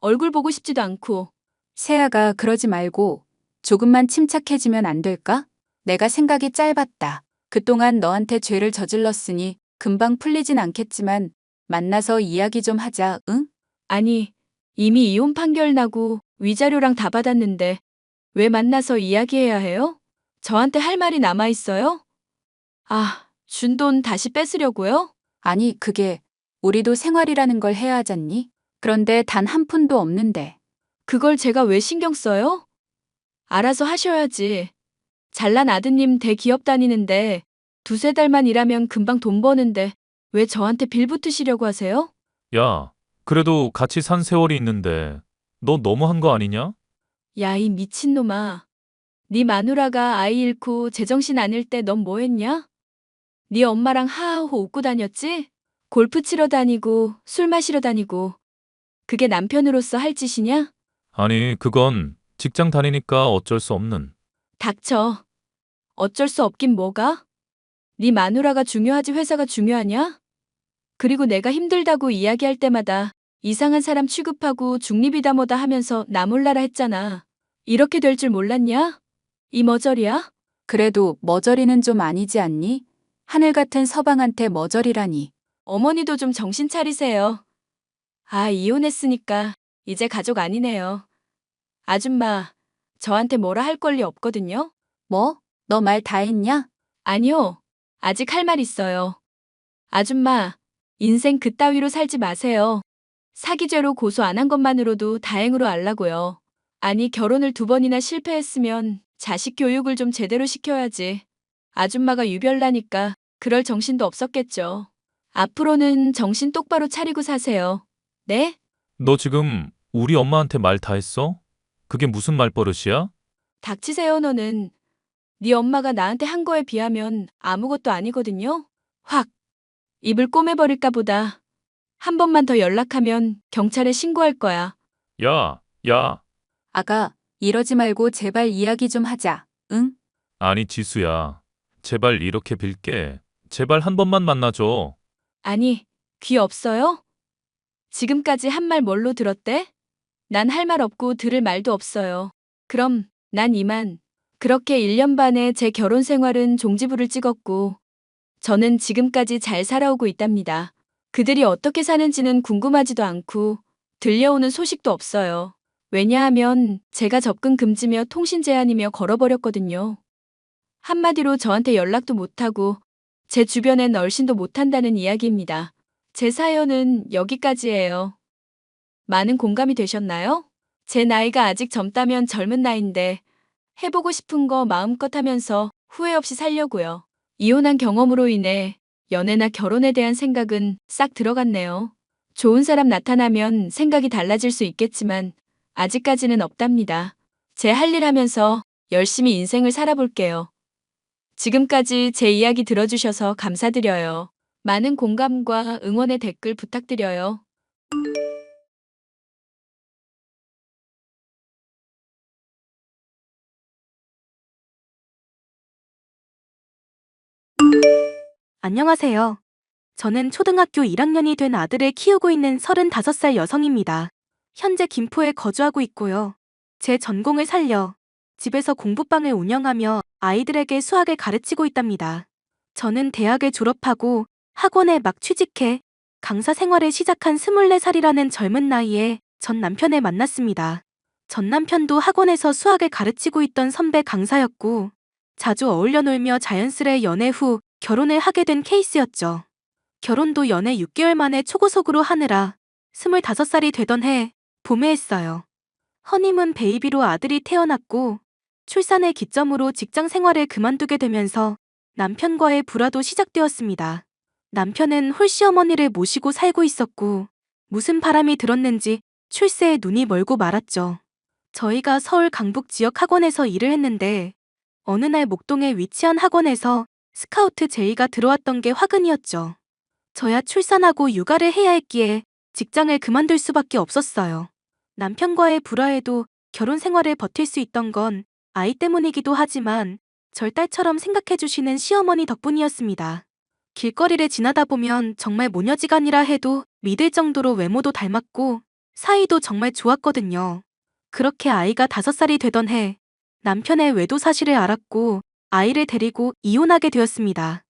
얼굴 보고 싶지도 않고. 세아가 그러지 말고 조금만 침착해지면 안 될까? 내가 생각이 짧았다. 그동안 너한테 죄를 저질렀으니 금방 풀리진 않겠지만 만나서 이야기 좀 하자, 응? 아니, 이미 이혼 판결 나고 위자료랑 다 받았는데 왜 만나서 이야기해야 해요? 저한테 할 말이 남아 있어요? 아, 준 돈 다시 뺏으려고요? 아니, 그게 우리도 생활이라는 걸 해야 하잖니? 그런데 단 한 푼도 없는데. 그걸 제가 왜 신경 써요? 알아서 하셔야지. 잘난 아드님 대기업 다니는데 두세 달만 일하면 금방 돈 버는데 왜 저한테 빌 붙으시려고 하세요? 야, 그래도 같이 산 세월이 있는데 너 너무한 거 아니냐? 야, 이 미친놈아. 네 마누라가 아이 잃고 제정신 아닐 때 넌 뭐 했냐? 네 엄마랑 하하호 웃고 다녔지? 골프 치러 다니고 술 마시러 다니고. 그게 남편으로서 할 짓이냐? 아니, 그건 직장 다니니까 어쩔 수 없는. 닥쳐. 어쩔 수 없긴 뭐가? 네 마누라가 중요하지 회사가 중요하냐? 그리고 내가 힘들다고 이야기할 때마다 이상한 사람 취급하고 중립이다 뭐다 하면서 나 몰라라 했잖아. 이렇게 될 줄 몰랐냐? 이 머저리야? 그래도 머저리는 좀 아니지 않니? 하늘 같은 서방한테 머저리라니. 어머니도 좀 정신 차리세요. 아, 이혼했으니까 이제 가족 아니네요. 아줌마, 저한테 뭐라 할 권리 없거든요? 뭐? 너 말 다 했냐? 아니요. 아직 할 말 있어요. 아줌마, 인생 그따위로 살지 마세요. 사기죄로 고소 안 한 것만으로도 다행으로 알라고요. 아니, 결혼을 2번이나 실패했으면 자식 교육을 좀 제대로 시켜야지. 아줌마가 유별나니까 그럴 정신도 없었겠죠. 앞으로는 정신 똑바로 차리고 사세요. 네? 너 지금 우리 엄마한테 말 다 했어? 그게 무슨 말버릇이야? 닥치세요, 너는. 네 엄마가 나한테 한 거에 비하면 아무것도 아니거든요. 확 입을 꼬매버릴까 보다. 한 번만 더 연락하면 경찰에 신고할 거야. 야, 야. 아가, 이러지 말고 제발 이야기 좀 하자. 응? 아니, 지수야. 제발 이렇게 빌게. 제발 한 번만 만나줘. 아니, 귀 없어요? 지금까지 한 말 뭘로 들었대? 난 할 말 없고 들을 말도 없어요. 그럼 난 이만. 그렇게 1년 반의 제 결혼 생활은 종지부를 찍었고 저는 지금까지 잘 살아오고 있답니다. 그들이 어떻게 사는지는 궁금하지도 않고 들려오는 소식도 없어요. 왜냐하면 제가 접근 금지며 통신 제한이며 걸어버렸거든요. 한마디로 저한테 연락도 못하고 제 주변엔 얼씬도 못한다는 이야기입니다. 제 사연은 여기까지예요. 많은 공감이 되셨나요? 제 나이가 아직 젊다면 젊은 나이인데 해보고 싶은 거 마음껏 하면서 후회 없이 살려고요. 이혼한 경험으로 인해 연애나 결혼에 대한 생각은 싹 들어갔네요. 좋은 사람 나타나면 생각이 달라질 수 있겠지만 아직까지는 없답니다. 제 할 일 하면서 열심히 인생을 살아볼게요. 지금까지 제 이야기 들어주셔서 감사드려요. 많은 공감과 응원의 댓글 부탁드려요. 안녕하세요. 저는 초등학교 1학년이 된 아들을 키우고 있는 35살 여성입니다. 현재 김포에 거주하고 있고요. 제 전공을 살려 집에서 공부방을 운영하며 아이들에게 수학을 가르치고 있답니다. 저는 대학을 졸업하고 학원에 막 취직해 강사 생활을 시작한 24살이라는 젊은 나이에 전 남편을 만났습니다. 전 남편도 학원에서 수학을 가르치고 있던 선배 강사였고 자주 어울려 놀며 자연스레 연애 후 결혼을 하게 된 케이스였죠. 결혼도 연애 6개월 만에 초고속으로 하느라 25살이 되던 해 봄에 했어요. 허니문 베이비로 아들이 태어났고 출산을 기점으로 직장 생활을 그만두게 되면서 남편과의 불화도 시작되었습니다. 남편은 홀시어머니를 모시고 살고 있었고 무슨 바람이 들었는지 출세에 눈이 멀고 말았죠. 저희가 서울 강북 지역 학원에서 일을 했는데 어느 날 목동에 위치한 학원에서 스카우트 제의가 들어왔던 게 화근이었죠. 저야 출산하고 육아를 해야 했기에 직장을 그만둘 수밖에 없었어요. 남편과의 불화에도 결혼 생활을 버틸 수 있던 건 아이 때문이기도 하지만 절 딸처럼 생각해주시는 시어머니 덕분이었습니다. 길거리를 지나다 보면 정말 모녀지간이라 해도 믿을 정도로 외모도 닮았고 사이도 정말 좋았거든요. 그렇게 아이가 5살이 되던 해 남편의 외도 사실을 알았고 아이를 데리고 이혼하게 되었습니다.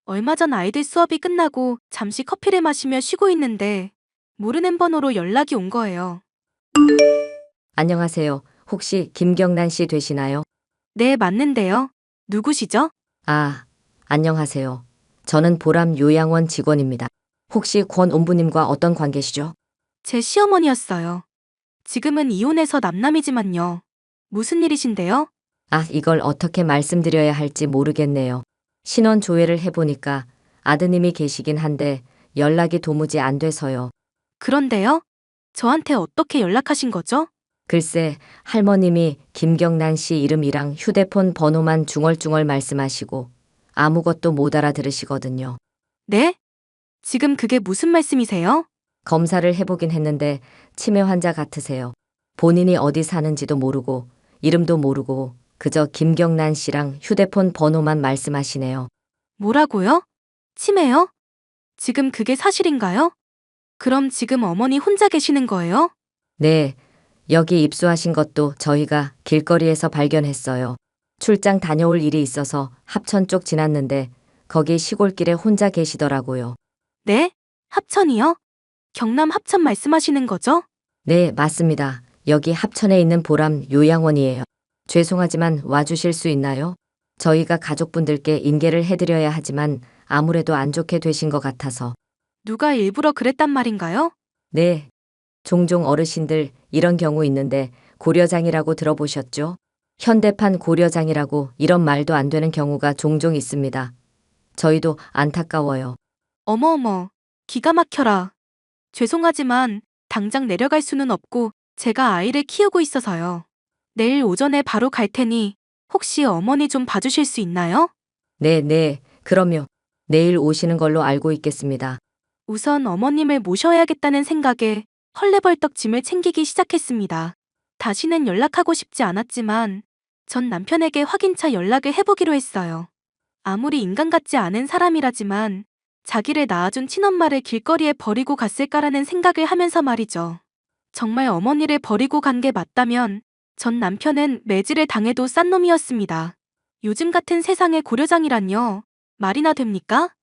얼마 전 아이들 수업이 끝나고 잠시 커피를 마시며 쉬고 있는데 모르는 번호로 연락이 온 거예요. 안녕하세요. 혹시 김경란 씨 되시나요? 네, 맞는데요. 누구시죠? 아, 안녕하세요. 저는 보람 요양원 직원입니다. 혹시 권 옴부님과 어떤 관계시죠? 제 시어머니였어요. 지금은 이혼해서 남남이지만요. 무슨 일이신데요? 아, 이걸 어떻게 말씀드려야 할지 모르겠네요. 신원 조회를 해보니까 아드님이 계시긴 한데 연락이 도무지 안 돼서요. 그런데요? 저한테 어떻게 연락하신 거죠? 글쎄, 할머님이 김경란 씨 이름이랑 휴대폰 번호만 중얼중얼 말씀하시고 아무것도 못 알아들으시거든요. 네? 지금 그게 무슨 말씀이세요? 검사를 해보긴 했는데 치매 환자 같으세요. 본인이 어디 사는지도 모르고 이름도 모르고 그저 김경란 씨랑 휴대폰 번호만 말씀하시네요. 뭐라고요? 치매요? 지금 그게 사실인가요? 그럼 지금 어머니 혼자 계시는 거예요? 네, 여기 입수하신 것도 저희가 길거리에서 발견했어요. 출장 다녀올 일이 있어서 합천 쪽 지났는데 거기 시골길에 혼자 계시더라고요. 네? 합천이요? 경남 합천 말씀하시는 거죠? 네, 맞습니다. 여기 합천에 있는 보람 요양원이에요. 죄송하지만 와주실 수 있나요? 저희가 가족분들께 인계를 해드려야 하지만 아무래도 안 좋게 되신 것 같아서. 누가 일부러 그랬단 말인가요? 네, 종종 어르신들 이런 경우 있는데 고려장이라고 들어보셨죠? 현대판 고려장이라고 이런 말도 안 되는 경우가 종종 있습니다. 저희도 안타까워요. 어머어머, 기가 막혀라. 죄송하지만 당장 내려갈 수는 없고 제가 아이를 키우고 있어서요. 내일 오전에 바로 갈 테니 혹시 어머니 좀 봐주실 수 있나요? 네, 그럼요. 내일 오시는 걸로 알고 있겠습니다. 우선 어머님을 모셔야겠다는 생각에 헐레벌떡 짐을 챙기기 시작했습니다. 다시는 연락하고 싶지 않았지만 전 남편에게 확인차 연락을 해보기로 했어요. 아무리 인간 같지 않은 사람이라지만 자기를 낳아준 친엄마를 길거리에 버리고 갔을까라는 생각을 하면서 말이죠. 정말 어머니를 버리고 간 게 맞다면 전 남편은 매질을 당해도 싼 놈이었습니다. 요즘 같은 세상에 고려장이란요. 말이나 됩니까?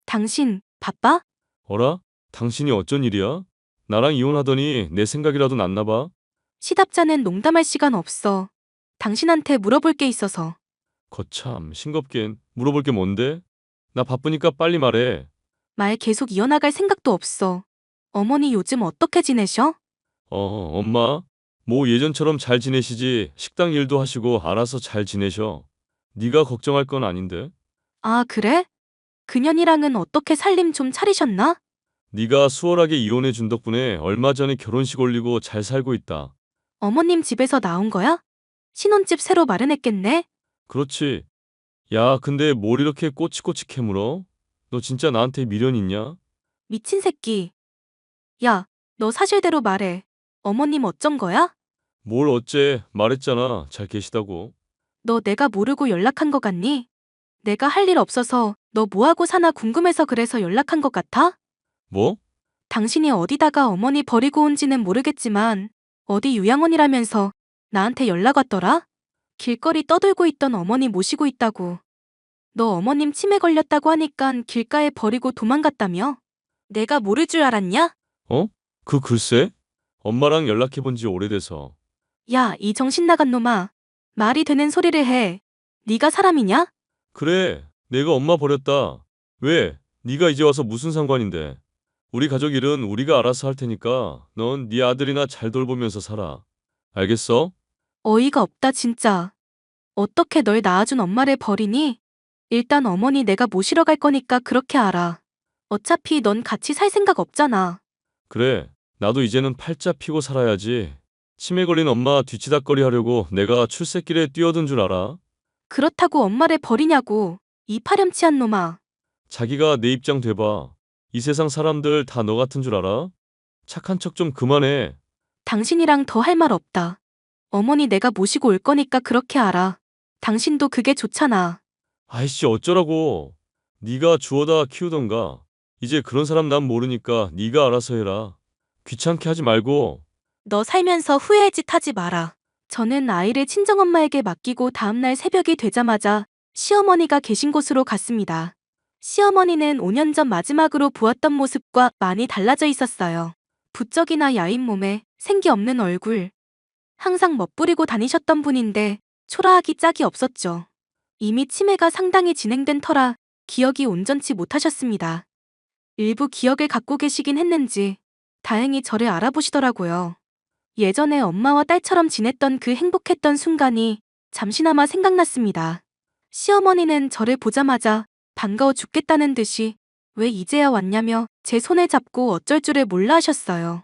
당신 바빠? 어라? 당신이 어쩐 일이야? 나랑 이혼하더니 내 생각이라도 났나 봐. 시답자는 농담할 시간 없어. 당신한테 물어볼 게 있어서. 거참, 싱겁긴. 물어볼 게 뭔데? 나 바쁘니까 빨리 말해. 말 계속 이어나갈 생각도 없어. 어머니 요즘 어떻게 지내셔? 엄마? 뭐 예전처럼 잘 지내시지. 식당 일도 하시고 알아서 잘 지내셔. 네가 걱정할 건 아닌데. 아, 그래? 그년이랑은 어떻게 살림 좀 차리셨나? 네가 수월하게 이혼해 준 덕분에 얼마 전에 결혼식 올리고 잘 살고 있다. 어머님 집에서 나온 거야? 신혼집 새로 마련했겠네? 그렇지. 야, 근데 뭘 이렇게 꼬치꼬치 캐물어? 너 진짜 나한테 미련 있냐? 미친 새끼. 야, 너 사실대로 말해. 어머님 어쩐 거야? 뭘 어째 말했잖아. 잘 계시다고. 너 내가 모르고 연락한 거 같니? 내가 할 일 없어서 너 뭐하고 사나 궁금해서 그래서 연락한 것 같아? 뭐? 당신이 어디다가 어머니 버리고 온지는 모르겠지만 어디 요양원이라면서 나한테 연락 왔더라? 길거리 떠들고 있던 어머니 모시고 있다고. 너 어머님 치매 걸렸다고 하니깐 길가에 버리고 도망갔다며? 내가 모를 줄 알았냐? 그 글쎄? 엄마랑 연락해 본 지 오래돼서. 야, 이 정신 나간 놈아. 말이 되는 소리를 해. 네가 사람이냐? 그래, 내가 엄마 버렸다. 왜? 네가 이제 와서 무슨 상관인데. 우리 가족 일은 우리가 알아서 할 테니까 넌 네 아들이나 잘 돌보면서 살아. 알겠어? 어이가 없다 진짜. 어떻게 널 낳아준 엄마를 버리니? 일단 어머니 내가 모시러 갈 거니까 그렇게 알아. 어차피 넌 같이 살 생각 없잖아. 그래, 나도 이제는 팔자 피고 살아야지. 치매 걸린 엄마 뒤치다꺼리 하려고 내가 출세길에 뛰어든 줄 알아? 그렇다고 엄마를 버리냐고. 이 파렴치한 놈아. 자기가 내 입장 돼봐. 이 세상 사람들 다 너 같은 줄 알아? 착한 척 좀 그만해. 당신이랑 더 할 말 없다. 어머니 내가 모시고 올 거니까 그렇게 알아. 당신도 그게 좋잖아. 아이씨 어쩌라고. 네가 주워다 키우던가. 이제 그런 사람 난 모르니까 네가 알아서 해라. 귀찮게 하지 말고. 너 살면서 후회할 짓 하지 마라. 저는 아이를 친정엄마에게 맡기고 다음날 새벽이 되자마자 시어머니가 계신 곳으로 갔습니다. 시어머니는 5년 전 마지막으로 보았던 모습과 많이 달라져 있었어요. 부쩍이나 야윈 몸에 생기 없는 얼굴. 항상 멋부리고 다니셨던 분인데 초라하기 짝이 없었죠. 이미 치매가 상당히 진행된 터라 기억이 온전치 못하셨습니다. 일부 기억을 갖고 계시긴 했는지 다행히 저를 알아보시더라고요. 예전에 엄마와 딸처럼 지냈던 그 행복했던 순간이 잠시나마 생각났습니다. 시어머니는 저를 보자마자 반가워 죽겠다는 듯이 왜 이제야 왔냐며 제 손을 잡고 어쩔 줄을 몰라 하셨어요.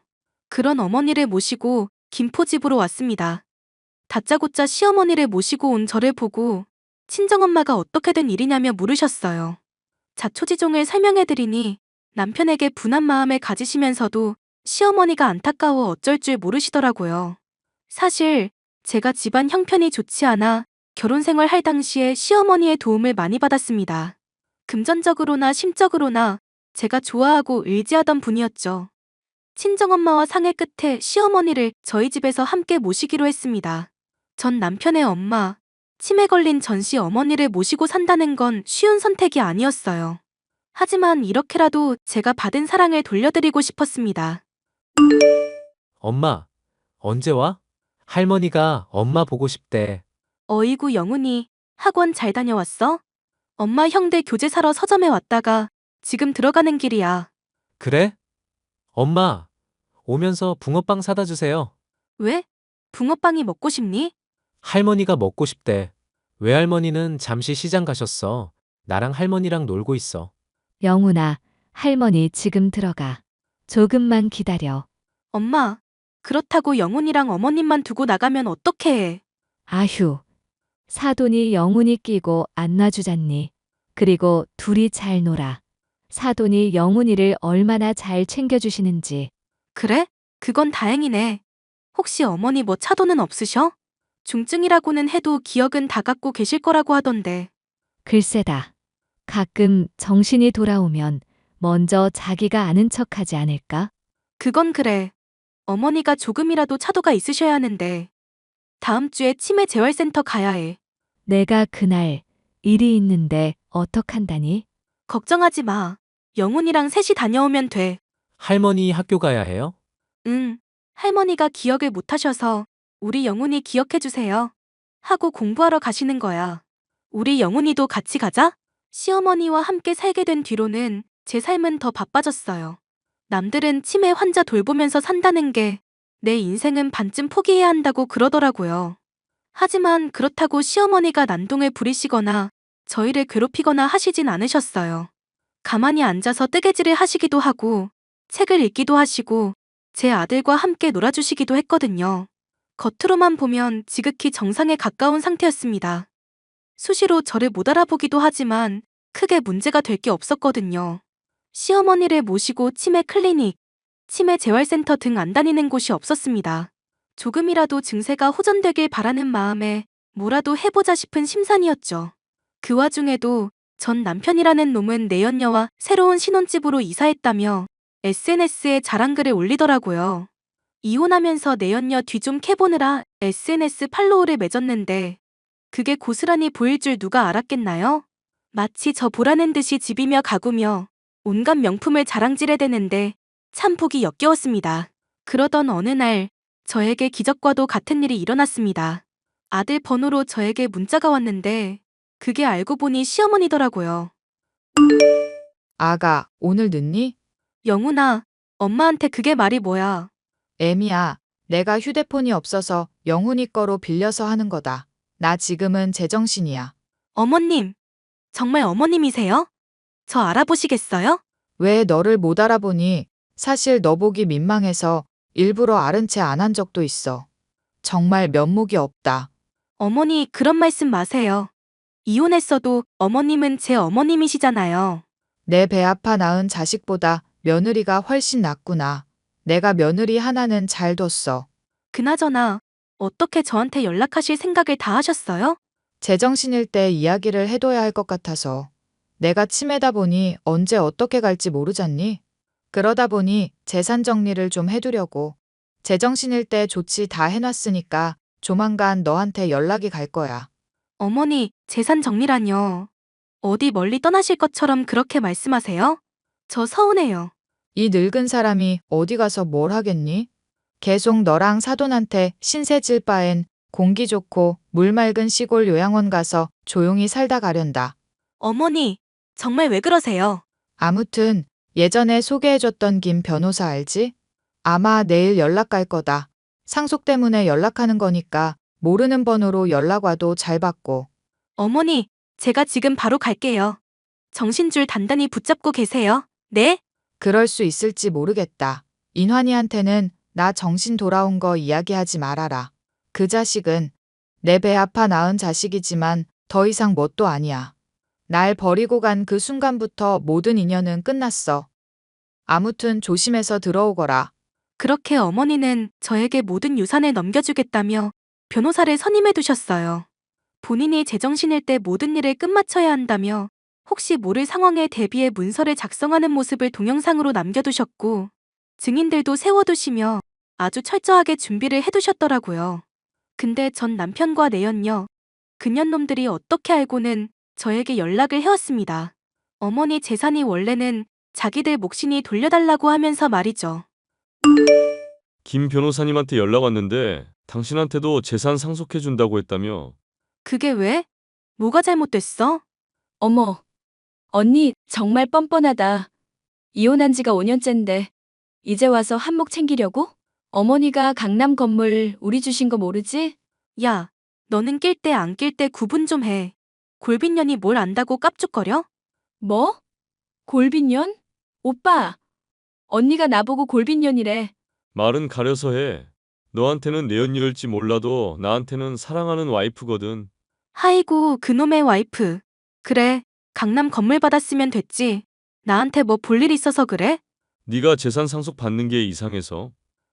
그런 어머니를 모시고 김포집으로 왔습니다. 다짜고짜 시어머니를 모시고 온 저를 보고 친정엄마가 어떻게 된 일이냐며 물으셨어요. 자초지종을 설명해드리니 남편에게 분한 마음을 가지시면서도 시어머니가 안타까워 어쩔 줄 모르시더라고요. 사실 제가 집안 형편이 좋지 않아 결혼 생활할 당시에 시어머니의 도움을 많이 받았습니다. 금전적으로나 심적으로나 제가 좋아하고 의지하던 분이었죠. 친정엄마와 상의 끝에 시어머니를 저희 집에서 함께 모시기로 했습니다. 전 남편의 엄마, 치매 걸린 전씨 어머니를 모시고 산다는 건 쉬운 선택이 아니었어요. 하지만 이렇게라도 제가 받은 사랑을 돌려드리고 싶었습니다. 엄마, 언제 와? 할머니가 엄마 보고 싶대. 어이구 영훈이, 학원 잘 다녀왔어? 엄마 형들 교재 사러 서점에 왔다가 지금 들어가는 길이야. 그래? 엄마, 오면서 붕어빵 사다 주세요. 왜? 붕어빵이 먹고 싶니? 할머니가 먹고 싶대. 외할머니는 잠시 시장 가셨어. 나랑 할머니랑 놀고 있어. 영훈아, 할머니 지금 들어가. 조금만 기다려. 엄마, 그렇다고 영훈이랑 어머님만 두고 나가면 어떡해 해. 아휴, 사돈이 영훈이 끼고 안 놔주잖니. 그리고 둘이 잘 놀아. 사돈이 영훈이를 얼마나 잘 챙겨주시는지. 그래? 그건 다행이네. 혹시 어머니 뭐 차도는 없으셔? 중증이라고는 해도 기억은 다 갖고 계실 거라고 하던데. 글쎄다. 가끔 정신이 돌아오면 먼저 자기가 아는 척하지 않을까? 그건 그래. 어머니가 조금이라도 차도가 있으셔야 하는데. 다음 주에 치매 재활센터 가야 해. 내가 그날 일이 있는데 어떡한다니? 걱정하지 마. 영훈이랑 셋이 다녀오면 돼. 할머니 학교 가야 해요? 응. 할머니가 기억을 못 하셔서 우리 영훈이 기억해 주세요. 하고 공부하러 가시는 거야. 우리 영훈이도 같이 가자? 시어머니와 함께 살게 된 뒤로는 제 삶은 더 바빠졌어요. 남들은 치매 환자 돌보면서 산다는 게 내 인생은 반쯤 포기해야 한다고 그러더라고요. 하지만 그렇다고 시어머니가 난동을 부리시거나 저희를 괴롭히거나 하시진 않으셨어요. 가만히 앉아서 뜨개질을 하시기도 하고 책을 읽기도 하시고 제 아들과 함께 놀아주시기도 했거든요. 겉으로만 보면 지극히 정상에 가까운 상태였습니다. 수시로 저를 못 알아보기도 하지만 크게 문제가 될 게 없었거든요. 시어머니를 모시고 치매 클리닉, 치매 재활센터 등 안 다니는 곳이 없었습니다. 조금이라도 증세가 호전되길 바라는 마음에 뭐라도 해보자 싶은 심산이었죠. 그 와중에도 전 남편이라는 놈은 내연녀와 새로운 신혼집으로 이사했다며 SNS에 자랑글을 올리더라고요. 이혼하면서 내연녀 뒤 좀 캐보느라 SNS 팔로우를 맺었는데 그게 고스란히 보일 줄 누가 알았겠나요? 마치 저 보라는 듯이 집이며 가구며 온갖 명품을 자랑질해대는데 참 보기 역겨웠습니다. 그러던 어느 날 저에게 기적과도 같은 일이 일어났습니다. 아들 번호로 저에게 문자가 왔는데 그게 알고 보니 시어머니더라고요. 아가, 오늘 늦니? 영훈아, 엄마한테 그게 말이 뭐야? 애미야, 내가 휴대폰이 없어서 영훈이 거로 빌려서 하는 거다. 나 지금은 제정신이야. 어머님, 정말 어머님이세요? 저 알아보시겠어요? 왜 너를 못 알아보니? 사실 너 보기 민망해서 일부러 아른 채 안 한 적도 있어. 정말 면목이 없다. 어머니, 그런 말씀 마세요. 이혼했어도 어머님은 제 어머님이시잖아요. 내 배 아파 낳은 자식보다 며느리가 훨씬 낫구나. 내가 며느리 하나는 잘 뒀어. 그나저나 어떻게 저한테 연락하실 생각을 다 하셨어요? 제정신일 때 이야기를 해둬야 할 것 같아서. 내가 치매다 보니 언제 어떻게 갈지 모르잖니? 그러다 보니 재산 정리를 좀 해두려고. 제정신일 때 조치 다 해놨으니까 조만간 너한테 연락이 갈 거야. 어머니, 재산 정리라뇨. 어디 멀리 떠나실 것처럼 그렇게 말씀하세요? 저 서운해요. 이 늙은 사람이 어디 가서 뭘 하겠니? 계속 너랑 사돈한테 신세 질 바엔 공기 좋고 물 맑은 시골 요양원 가서 조용히 살다 가련다. 어머니, 정말 왜 그러세요? 아무튼 예전에 소개해줬던 김 변호사 알지? 아마 내일 연락 갈 거다. 상속 때문에 연락하는 거니까 모르는 번호로 연락 와도 잘 받고. 어머니, 제가 지금 바로 갈게요. 정신줄 단단히 붙잡고 계세요. 네? 그럴 수 있을지 모르겠다. 인환이한테는 나 정신 돌아온 거 이야기하지 말아라. 그 자식은 내 배 아파 낳은 자식이지만 더 이상 뭣도 아니야. 날 버리고 간 그 순간부터 모든 인연은 끝났어. 아무튼 조심해서 들어오거라. 그렇게 어머니는 저에게 모든 유산을 넘겨주겠다며 변호사를 선임해 두셨어요. 본인이 제정신일 때 모든 일을 끝마쳐야 한다며 혹시 모를 상황에 대비해 문서를 작성하는 모습을 동영상으로 남겨두셨고 증인들도 세워두시며 아주 철저하게 준비를 해두셨더라고요. 근데 전 남편과 내연녀, 그년놈들이 어떻게 알고는 저에게 연락을 해왔습니다. 어머니 재산이 원래는 자기들 몫이니 돌려달라고 하면서 말이죠. 김 변호사님한테 연락 왔는데 당신한테도 재산 상속해준다고 했다며. 그게 왜? 뭐가 잘못됐어? 어머, 언니 정말 뻔뻔하다. 이혼한 지가 5년째인데 이제 와서 한몫 챙기려고? 어머니가 강남 건물 우리 주신 거 모르지? 야, 너는 낄 때 안 낄 때 구분 좀 해. 골빈년이 뭘 안다고 깝죽거려? 뭐? 골빈년? 오빠, 언니가 나보고 골빈년이래. 말은 가려서 해. 너한테는 내연녀일지 몰라도 나한테는 사랑하는 와이프거든. 아이고, 그놈의 와이프. 그래, 강남 건물 받았으면 됐지. 나한테 뭐 볼 일 있어서 그래? 네가 재산 상속 받는 게 이상해서.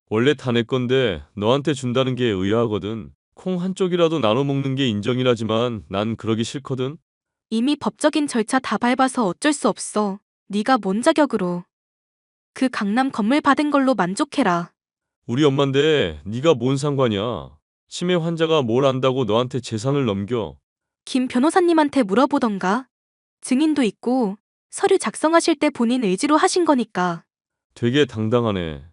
원래 다 내 건데 너한테 준다는 게 의아하거든. 콩 한쪽이라도 나눠 먹는 게 인정이라지만 난 그러기 싫거든. 이미 법적인 절차 다 밟아서 어쩔 수 없어. 네가 뭔 자격으로. 그 강남 건물 받은 걸로 만족해라. 우리 엄만데 네가 뭔 상관이야. 치매 환자가 뭘 안다고 너한테 재산을 넘겨. 김 변호사님한테 물어보던가. 증인도 있고 서류 작성하실 때 본인 의지로 하신 거니까. 되게 당당하네.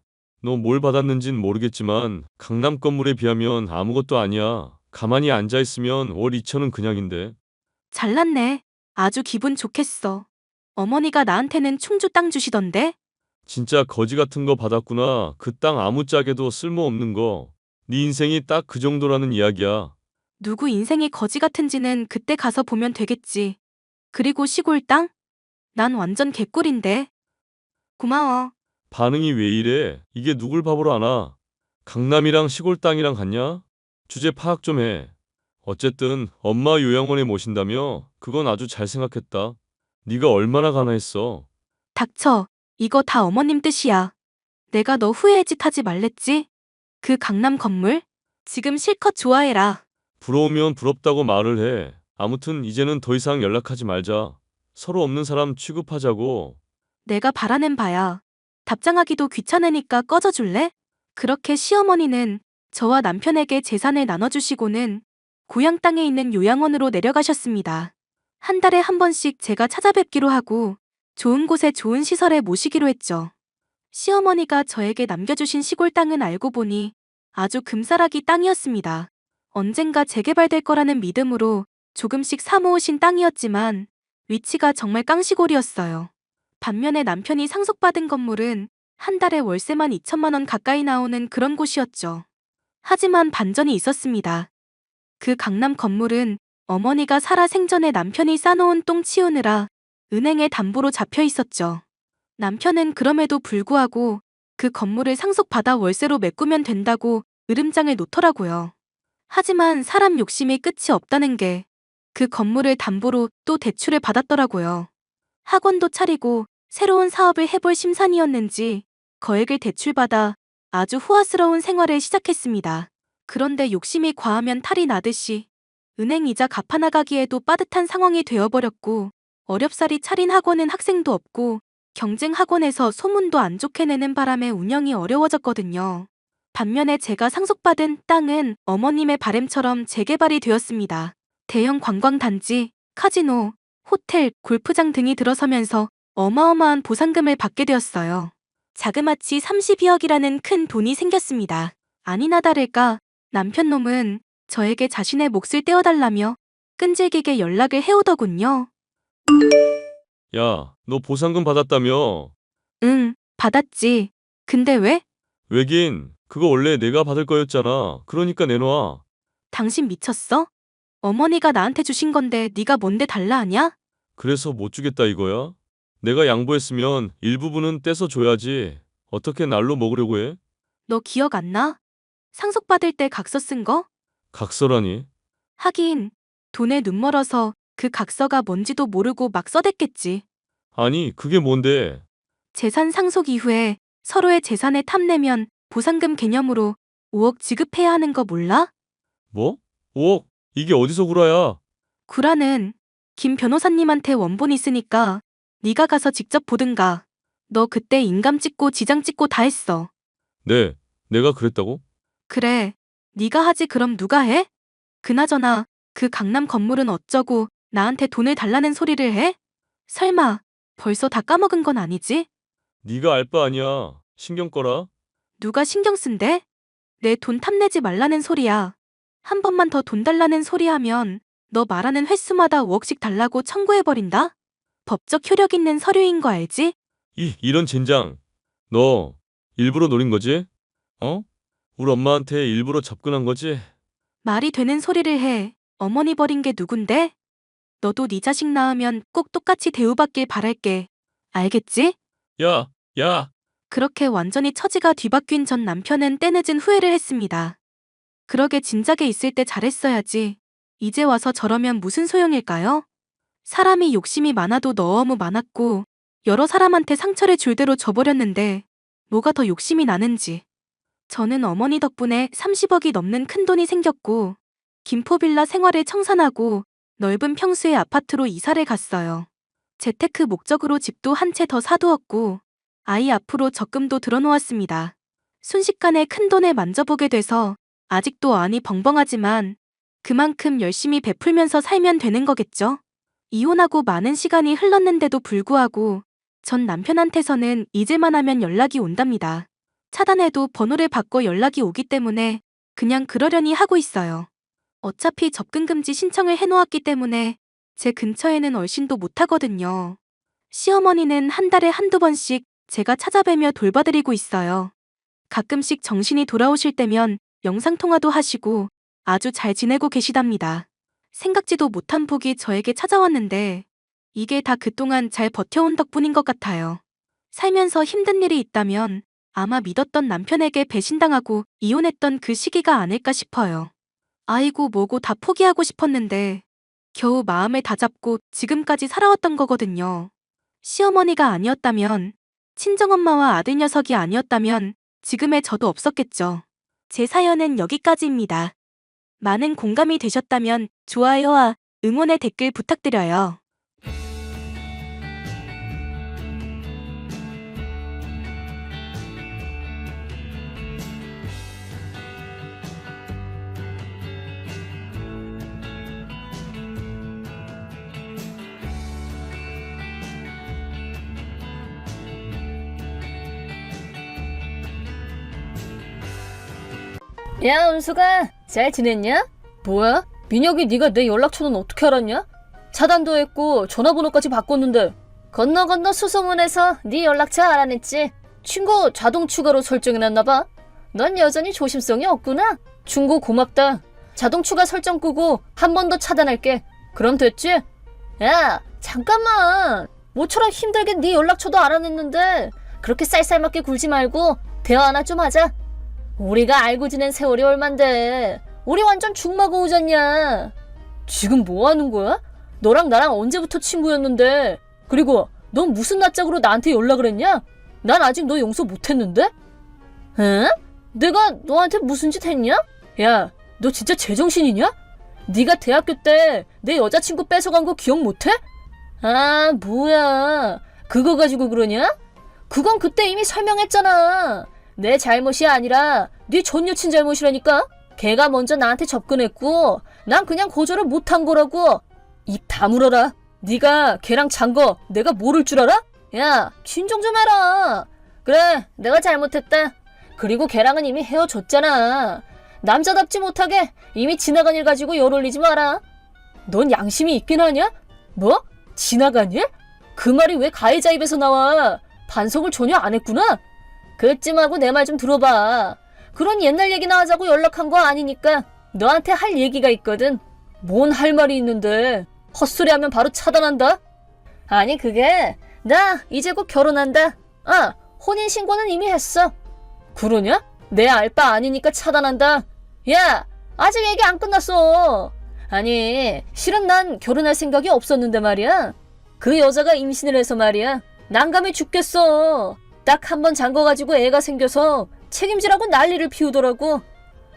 너 뭘 받았는진 모르겠지만 강남 건물에 비하면 아무것도 아니야. 가만히 앉아있으면 월 2천은 그냥인데. 잘났네. 아주 기분 좋겠어. 어머니가 나한테는 충주 땅 주시던데? 진짜 거지 같은 거 받았구나. 그 땅 아무짝에도 쓸모없는 거. 네 인생이 딱 그 정도라는 이야기야. 누구 인생이 거지 같은지는 그때 가서 보면 되겠지. 그리고 시골 땅? 난 완전 개꿀인데. 고마워. 반응이 왜 이래? 이게 누굴 바보로 아나? 강남이랑 시골 땅이랑 같냐? 주제 파악 좀 해. 어쨌든 엄마 요양원에 모신다며? 그건 아주 잘 생각했다. 네가 얼마나 가난했어. 닥쳐. 이거 다 어머님 뜻이야. 내가 너 후회의 짓 하지 말랬지? 그 강남 건물? 지금 실컷 좋아해라. 부러우면 부럽다고 말을 해. 아무튼 이제는 더 이상 연락하지 말자. 서로 없는 사람 취급하자고. 내가 바라는 바야. 답장하기도 귀찮으니까 꺼져줄래? 그렇게 시어머니는 저와 남편에게 재산을 나눠주시고는 고향 땅에 있는 요양원으로 내려가셨습니다. 한 달에 한 번씩 제가 찾아뵙기로 하고 좋은 곳에 좋은 시설에 모시기로 했죠. 시어머니가 저에게 남겨주신 시골 땅은 알고 보니 아주 금싸라기 땅이었습니다. 언젠가 재개발될 거라는 믿음으로 조금씩 사모으신 땅이었지만 위치가 정말 깡시골이었어요. 반면에 남편이 상속받은 건물은 한 달에 월세만 2천만 원 가까이 나오는 그런 곳이었죠. 하지만 반전이 있었습니다. 그 강남 건물은 어머니가 살아 생전에 남편이 싸놓은 똥 치우느라 은행에 담보로 잡혀 있었죠. 남편은 그럼에도 불구하고 그 건물을 상속받아 월세로 메꾸면 된다고 으름장을 놓더라고요. 하지만 사람 욕심이 끝이 없다는 게 그 건물을 담보로 또 대출을 받았더라고요. 학원도 차리고 새로운 사업을 해볼 심산이었는지 거액을 대출받아 아주 호화스러운 생활을 시작했습니다. 그런데 욕심이 과하면 탈이 나듯이 은행 이자 갚아나가기에도 빠듯한 상황이 되어버렸고 어렵사리 차린 학원은 학생도 없고 경쟁 학원에서 소문도 안 좋게 내는 바람에 운영이 어려워졌거든요. 반면에 제가 상속받은 땅은 어머님의 바램처럼 재개발이 되었습니다. 대형 관광단지, 카지노, 호텔, 골프장 등이 들어서면서 어마어마한 보상금을 받게 되었어요. 자그마치 32억이라는 큰 돈이 생겼습니다. 아니나 다를까 남편 놈은 저에게 자신의 몫을 떼어달라며 끈질기게 연락을 해오더군요. 야, 너 보상금 받았다며? 응, 받았지. 근데 왜? 왜긴, 그거 원래 내가 받을 거였잖아. 그러니까 내놔. 당신 미쳤어? 어머니가 나한테 주신 건데 네가 뭔데 달라 하냐? 그래서 못 주겠다 이거야? 내가 양보했으면 일부분은 떼서 줘야지. 어떻게 날로 먹으려고 해? 너 기억 안 나? 상속받을 때 각서 쓴 거? 각서라니? 하긴 돈에 눈 멀어서 그 각서가 뭔지도 모르고 막 써댔겠지. 아니, 그게 뭔데? 재산 상속 이후에 서로의 재산을 탐내면 보상금 개념으로 5억 지급해야 하는 거 몰라? 뭐? 5억? 이게 어디서 구라야? 구라는 김 변호사님한테 원본 있으니까 네가 가서 직접 보든가. 너 그때 인감 찍고 지장 찍고 다 했어. 네, 내가 그랬다고? 그래, 네가 하지 그럼 누가 해? 그나저나 그 강남 건물은 어쩌고 나한테 돈을 달라는 소리를 해? 설마 벌써 다 까먹은 건 아니지? 네가 알 바 아니야. 신경 꺼라. 누가 신경 쓴대? 내 돈 탐내지 말라는 소리야. 한 번만 더 돈 달라는 소리 하면 너 말하는 횟수마다 5억씩 달라고 청구해버린다? 법적 효력 있는 서류인 거 알지? 이런 젠장. 너 일부러 노린 거지? 어? 우리 엄마한테 일부러 접근한 거지? 말이 되는 소리를 해. 어머니 버린 게 누군데? 너도 네 자식 낳으면 꼭 똑같이 대우받길 바랄게. 알겠지? 야, 야. 그렇게 완전히 처지가 뒤바뀐 전 남편은 때늦은 후회를 했습니다. 그러게 진작에 있을 때 잘했어야지. 이제 와서 저러면 무슨 소용일까요? 사람이 욕심이 많아도 너무 많았고 여러 사람한테 상처를 줄 대로 줘버렸는데 뭐가 더 욕심이 나는지. 저는 어머니 덕분에 30억이 넘는 큰돈이 생겼고 김포빌라 생활을 청산하고 넓은 평수의 아파트로 이사를 갔어요. 재테크 목적으로 집도 한 채 더 사두었고 아이 앞으로 적금도 들어놓았습니다. 순식간에 큰돈을 만져보게 돼서 아직도 안이 벙벙하지만 그만큼 열심히 베풀면서 살면 되는 거겠죠? 이혼하고 많은 시간이 흘렀는데도 불구하고 전 남편한테서는 잊을만 하면 연락이 온답니다. 차단해도 번호를 바꿔 연락이 오기 때문에 그냥 그러려니 하고 있어요. 어차피 접근금지 신청을 해놓았기 때문에 제 근처에는 얼씬도 못하거든요. 시어머니는 한 달에 한두 번씩 제가 찾아뵈며 돌봐드리고 있어요. 가끔씩 정신이 돌아오실 때면 영상통화도 하시고 아주 잘 지내고 계시답니다. 생각지도 못한 복이 저에게 찾아왔는데 이게 다 그동안 잘 버텨온 덕분인 것 같아요. 살면서 힘든 일이 있다면 아마 믿었던 남편에게 배신당하고 이혼했던 그 시기가 아닐까 싶어요. 아이고 뭐고 다 포기하고 싶었는데 겨우 마음을 다잡고 지금까지 살아왔던 거거든요. 시어머니가 아니었다면, 친정엄마와 아들 녀석이 아니었다면 지금의 저도 없었겠죠. 제 사연은 여기까지입니다. 많은 공감이 되셨다면 좋아요와 응원의 댓글 부탁드려요. 야, 은수가 잘 지냈냐? 뭐야? 민혁이 네가 내 연락처는 어떻게 알았냐? 차단도 했고 전화번호까지 바꿨는데. 건너 수소문해서 네 연락처 알아냈지. 친구 자동 추가로 설정해놨나봐. 넌 여전히 조심성이 없구나. 충고 고맙다. 자동 추가 설정 끄고 한 번 더 차단할게. 그럼 됐지? 야, 잠깐만. 모처럼 힘들게 네 연락처도 알아냈는데 그렇게 쌀쌀맞게 굴지 말고 대화 하나 좀 하자. 우리가 알고 지낸 세월이 얼만데 우리 완전 죽마고 오졌냐. 지금 뭐 하는 거야? 너랑 나랑 언제부터 친구였는데. 그리고 넌 무슨 낯짝으로 나한테 연락을 했냐? 난 아직 너 용서 못했는데? 응? 내가 너한테 무슨 짓 했냐? 야, 너 진짜 제정신이냐? 네가 대학교 때 내 여자친구 뺏어간 거 기억 못해? 아, 뭐야. 그거 가지고 그러냐? 그건 그때 이미 설명했잖아. 내 잘못이 아니라 네 전 여친 잘못이라니까. 걔가 먼저 나한테 접근했고 난 그냥 거절을 못한 거라고. 입 다물어라. 네가 걔랑 잔 거 내가 모를 줄 알아? 야, 진정 좀 해라. 그래, 내가 잘못했다. 그리고 걔랑은 이미 헤어졌잖아. 남자답지 못하게 이미 지나간 일 가지고 열 올리지 마라. 넌 양심이 있긴 하냐? 뭐? 지나간 일? 그 말이 왜 가해자 입에서 나와? 반성을 전혀 안 했구나? 그쯤하고 내 말 좀 들어봐. 그런 옛날 얘기나 하자고 연락한 거 아니니까 너한테 할 얘기가 있거든. 뭔 할 말이 있는데 헛소리하면 바로 차단한다? 아니 그게 나 이제 곧 결혼한다. 아, 혼인신고는 이미 했어. 그러냐? 내 알 바 아니니까 차단한다. 야, 아직 얘기 안 끝났어. 아니, 실은 난 결혼할 생각이 없었는데 말이야. 그 여자가 임신을 해서 말이야. 난감해 죽겠어. 딱 한 번 잔 거 가지고 애가 생겨서 책임지라고 난리를 피우더라고.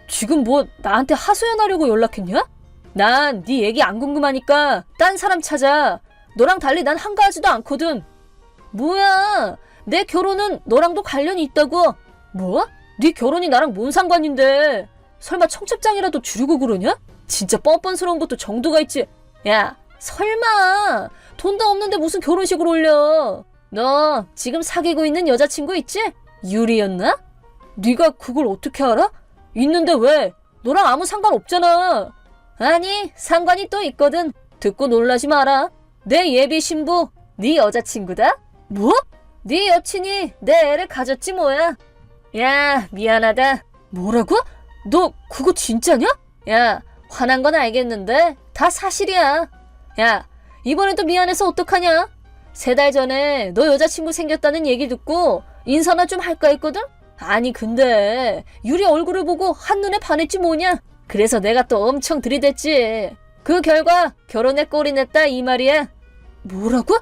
지금 뭐 나한테 하소연하려고 연락했냐? 난 네 얘기 안 궁금하니까 딴 사람 찾아. 너랑 달리 난 한가하지도 않거든. 뭐야, 내 결혼은 너랑도 관련이 있다고. 뭐? 네 결혼이 나랑 뭔 상관인데. 설마 청첩장이라도 주려고 그러냐? 진짜 뻔뻔스러운 것도 정도가 있지. 야, 설마 돈도 없는데 무슨 결혼식을 올려. 너 지금 사귀고 있는 여자친구 있지? 유리였나? 네가 그걸 어떻게 알아? 있는데 왜? 너랑 아무 상관 없잖아. 아니, 상관이 또 있거든. 듣고 놀라지 마라. 내 예비 신부 네 여자친구다? 뭐? 네 여친이 내 애를 가졌지 뭐야. 야, 미안하다. 뭐라고? 너 그거 진짜냐? 야, 화난 건 알겠는데 다 사실이야. 야, 이번에도 미안해서 어떡하냐? 3달 전에 너 여자친구 생겼다는 얘기 듣고 인사나 좀 할까 했거든? 아니 근데 유리 얼굴을 보고 한눈에 반했지 뭐냐? 그래서 내가 또 엄청 들이댔지. 그 결과 결혼에 꼴이 냈다 이 말이야. 뭐라고?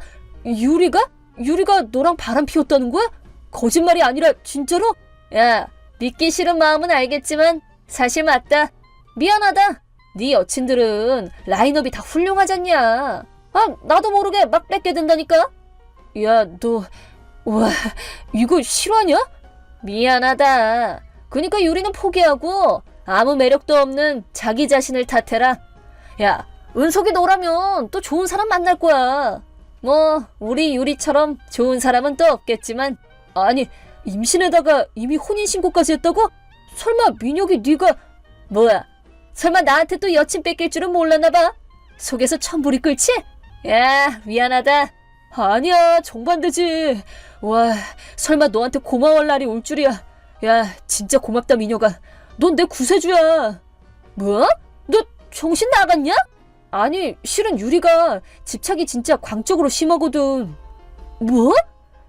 유리가? 유리가 너랑 바람 피웠다는 거야? 거짓말이 아니라 진짜로? 야, 믿기 싫은 마음은 알겠지만 사실 맞다. 미안하다. 네 여친들은 라인업이 다 훌륭하잖냐. 아, 나도 모르게 막 뺏게 된다니까. 야, 너 와, 이거 실화냐? 미안하다. 그니까 유리는 포기하고 아무 매력도 없는 자기 자신을 탓해라. 야, 은석이 너라면 또 좋은 사람 만날 거야. 뭐 우리 유리처럼 좋은 사람은 또 없겠지만. 아니, 임신에다가 이미 혼인신고까지 했다고? 설마 민혁이 네가 뭐야? 설마 나한테 또 여친 뺏길 줄은 몰랐나 봐. 속에서 천불이 끓지? 야, 미안하다. 아니야, 정반대지. 와, 설마 너한테 고마워할 날이 올 줄이야. 야, 진짜 고맙다 민혁아. 넌 내 구세주야. 뭐? 너 정신 나갔냐? 아니, 실은 유리가 집착이 진짜 광적으로 심하거든. 뭐?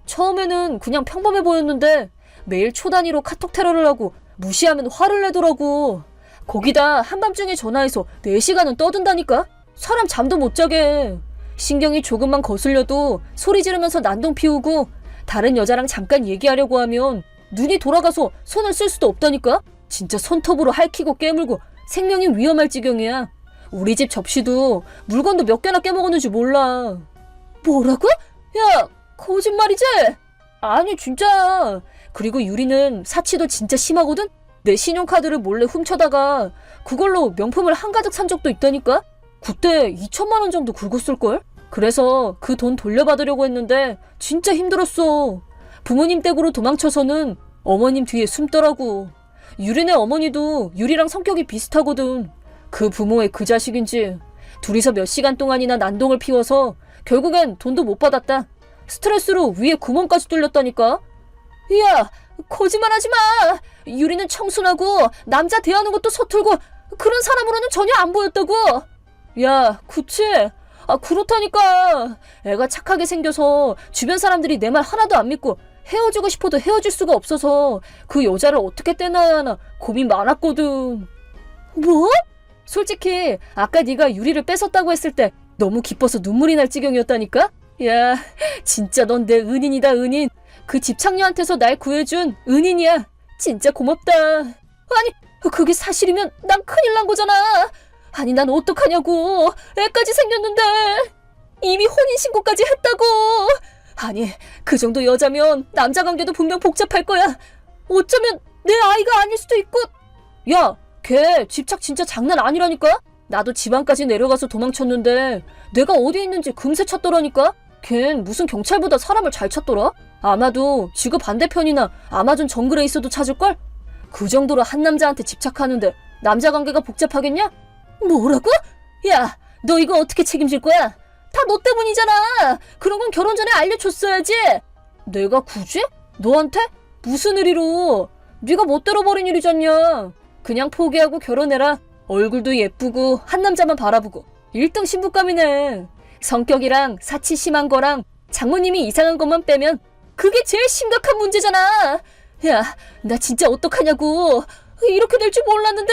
처음에는 그냥 평범해 보였는데 매일 초단위로 카톡 테러를 하고 무시하면 화를 내더라고. 거기다 한밤중에 전화해서 4시간은 떠든다니까? 사람 잠도 못 자게. 신경이 조금만 거슬려도 소리 지르면서 난동 피우고 다른 여자랑 잠깐 얘기하려고 하면 눈이 돌아가서 손을 쓸 수도 없다니까? 진짜 손톱으로 핥히고 깨물고 생명이 위험할 지경이야. 우리 집 접시도 물건도 몇 개나 깨먹었는지 몰라. 뭐라고? 야, 거짓말이지? 아니 진짜. 그리고 유리는 사치도 진짜 심하거든? 내 신용카드를 몰래 훔쳐다가 그걸로 명품을 한가득 산 적도 있다니까? 그때 2천만 원 정도 긁었을걸? 그래서 그 돈 돌려받으려고 했는데 진짜 힘들었어. 부모님 댁으로 도망쳐서는 어머님 뒤에 숨더라고. 유리네 어머니도 유리랑 성격이 비슷하거든. 그 부모의 그 자식인지 둘이서 몇 시간 동안이나 난동을 피워서 결국엔 돈도 못 받았다. 스트레스로 위에 구멍까지 뚫렸다니까. 이야, 거짓말하지 마. 유리는 청순하고 남자 대하는 것도 서툴고 그런 사람으로는 전혀 안 보였다고. 야, 그치? 그렇다니까. 애가 착하게 생겨서 주변 사람들이 내 말 하나도 안 믿고 헤어지고 싶어도 헤어질 수가 없어서 그 여자를 어떻게 떼놔야 하나 고민 많았거든. 뭐? 솔직히 아까 네가 유리를 뺏었다고 했을 때 너무 기뻐서 눈물이 날 지경이었다니까? 야, 진짜 넌 내 은인이다, 은인. 그 집착녀한테서 날 구해준 은인이야. 진짜 고맙다. 아니, 그게 사실이면 난 큰일 난 거잖아. 아니, 난 어떡하냐고. 애까지 생겼는데. 이미 혼인신고까지 했다고. 아니, 그 정도 여자면 남자 관계도 분명 복잡할 거야. 어쩌면 내 아이가 아닐 수도 있고. 야, 걔 집착 진짜 장난 아니라니까? 나도 지방까지 내려가서 도망쳤는데 내가 어디 있는지 금세 찾더라니까? 걘 무슨 경찰보다 사람을 잘 찾더라? 아마도 지구 반대편이나 아마존 정글에 있어도 찾을걸? 그 정도로 한 남자한테 집착하는데 남자 관계가 복잡하겠냐? 뭐라고? 야, 너 이거 어떻게 책임질 거야? 다 너 때문이잖아. 그런 건 결혼 전에 알려줬어야지. 내가 굳이? 너한테? 무슨 의리로? 네가 멋대로 버린 일이잖냐. 그냥 포기하고 결혼해라. 얼굴도 예쁘고 한 남자만 바라보고 1등 신부감이네. 성격이랑 사치 심한 거랑 장모님이 이상한 것만 빼면 그게 제일 심각한 문제잖아. 야, 나 진짜 어떡하냐고. 이렇게 될 줄 몰랐는데.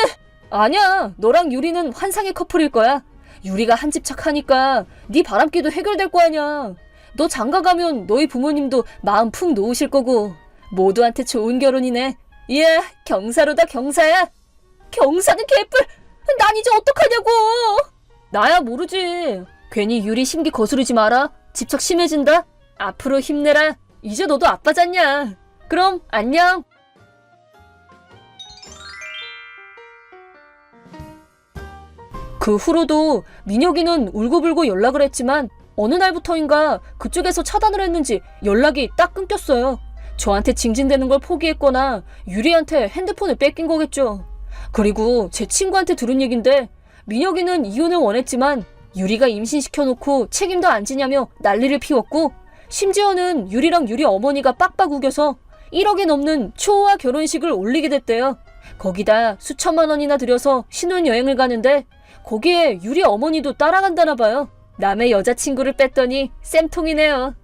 아니야, 너랑 유리는 환상의 커플일 거야. 유리가 한 집 착하니까 네 바람기도 해결될 거 아니야. 너 장가 가면 너희 부모님도 마음 푹 놓으실 거고 모두한테 좋은 결혼이네. 이야, 경사로다 경사야. 경사는 개뿔. 난 이제 어떡하냐고. 나야 모르지. 괜히 유리 심기 거스르지 마라. 집착 심해진다. 앞으로 힘내라. 이제 너도 아빠잖냐. 그럼 안녕. 그 후로도 민혁이는 울고불고 연락을 했지만 어느 날부터인가 그쪽에서 차단을 했는지 연락이 딱 끊겼어요. 저한테 징징대는 걸 포기했거나 유리한테 핸드폰을 뺏긴 거겠죠. 그리고 제 친구한테 들은 얘긴데 민혁이는 이혼을 원했지만 유리가 임신시켜놓고 책임도 안 지냐며 난리를 피웠고 심지어는 유리랑 유리 어머니가 빡빡 우겨서 1억이 넘는 초호화 결혼식을 올리게 됐대요. 거기다 수천만 원이나 들여서 신혼여행을 가는데 거기에 유리 어머니도 따라간다나 봐요. 남의 여자친구를 뺐더니 쌤통이네요.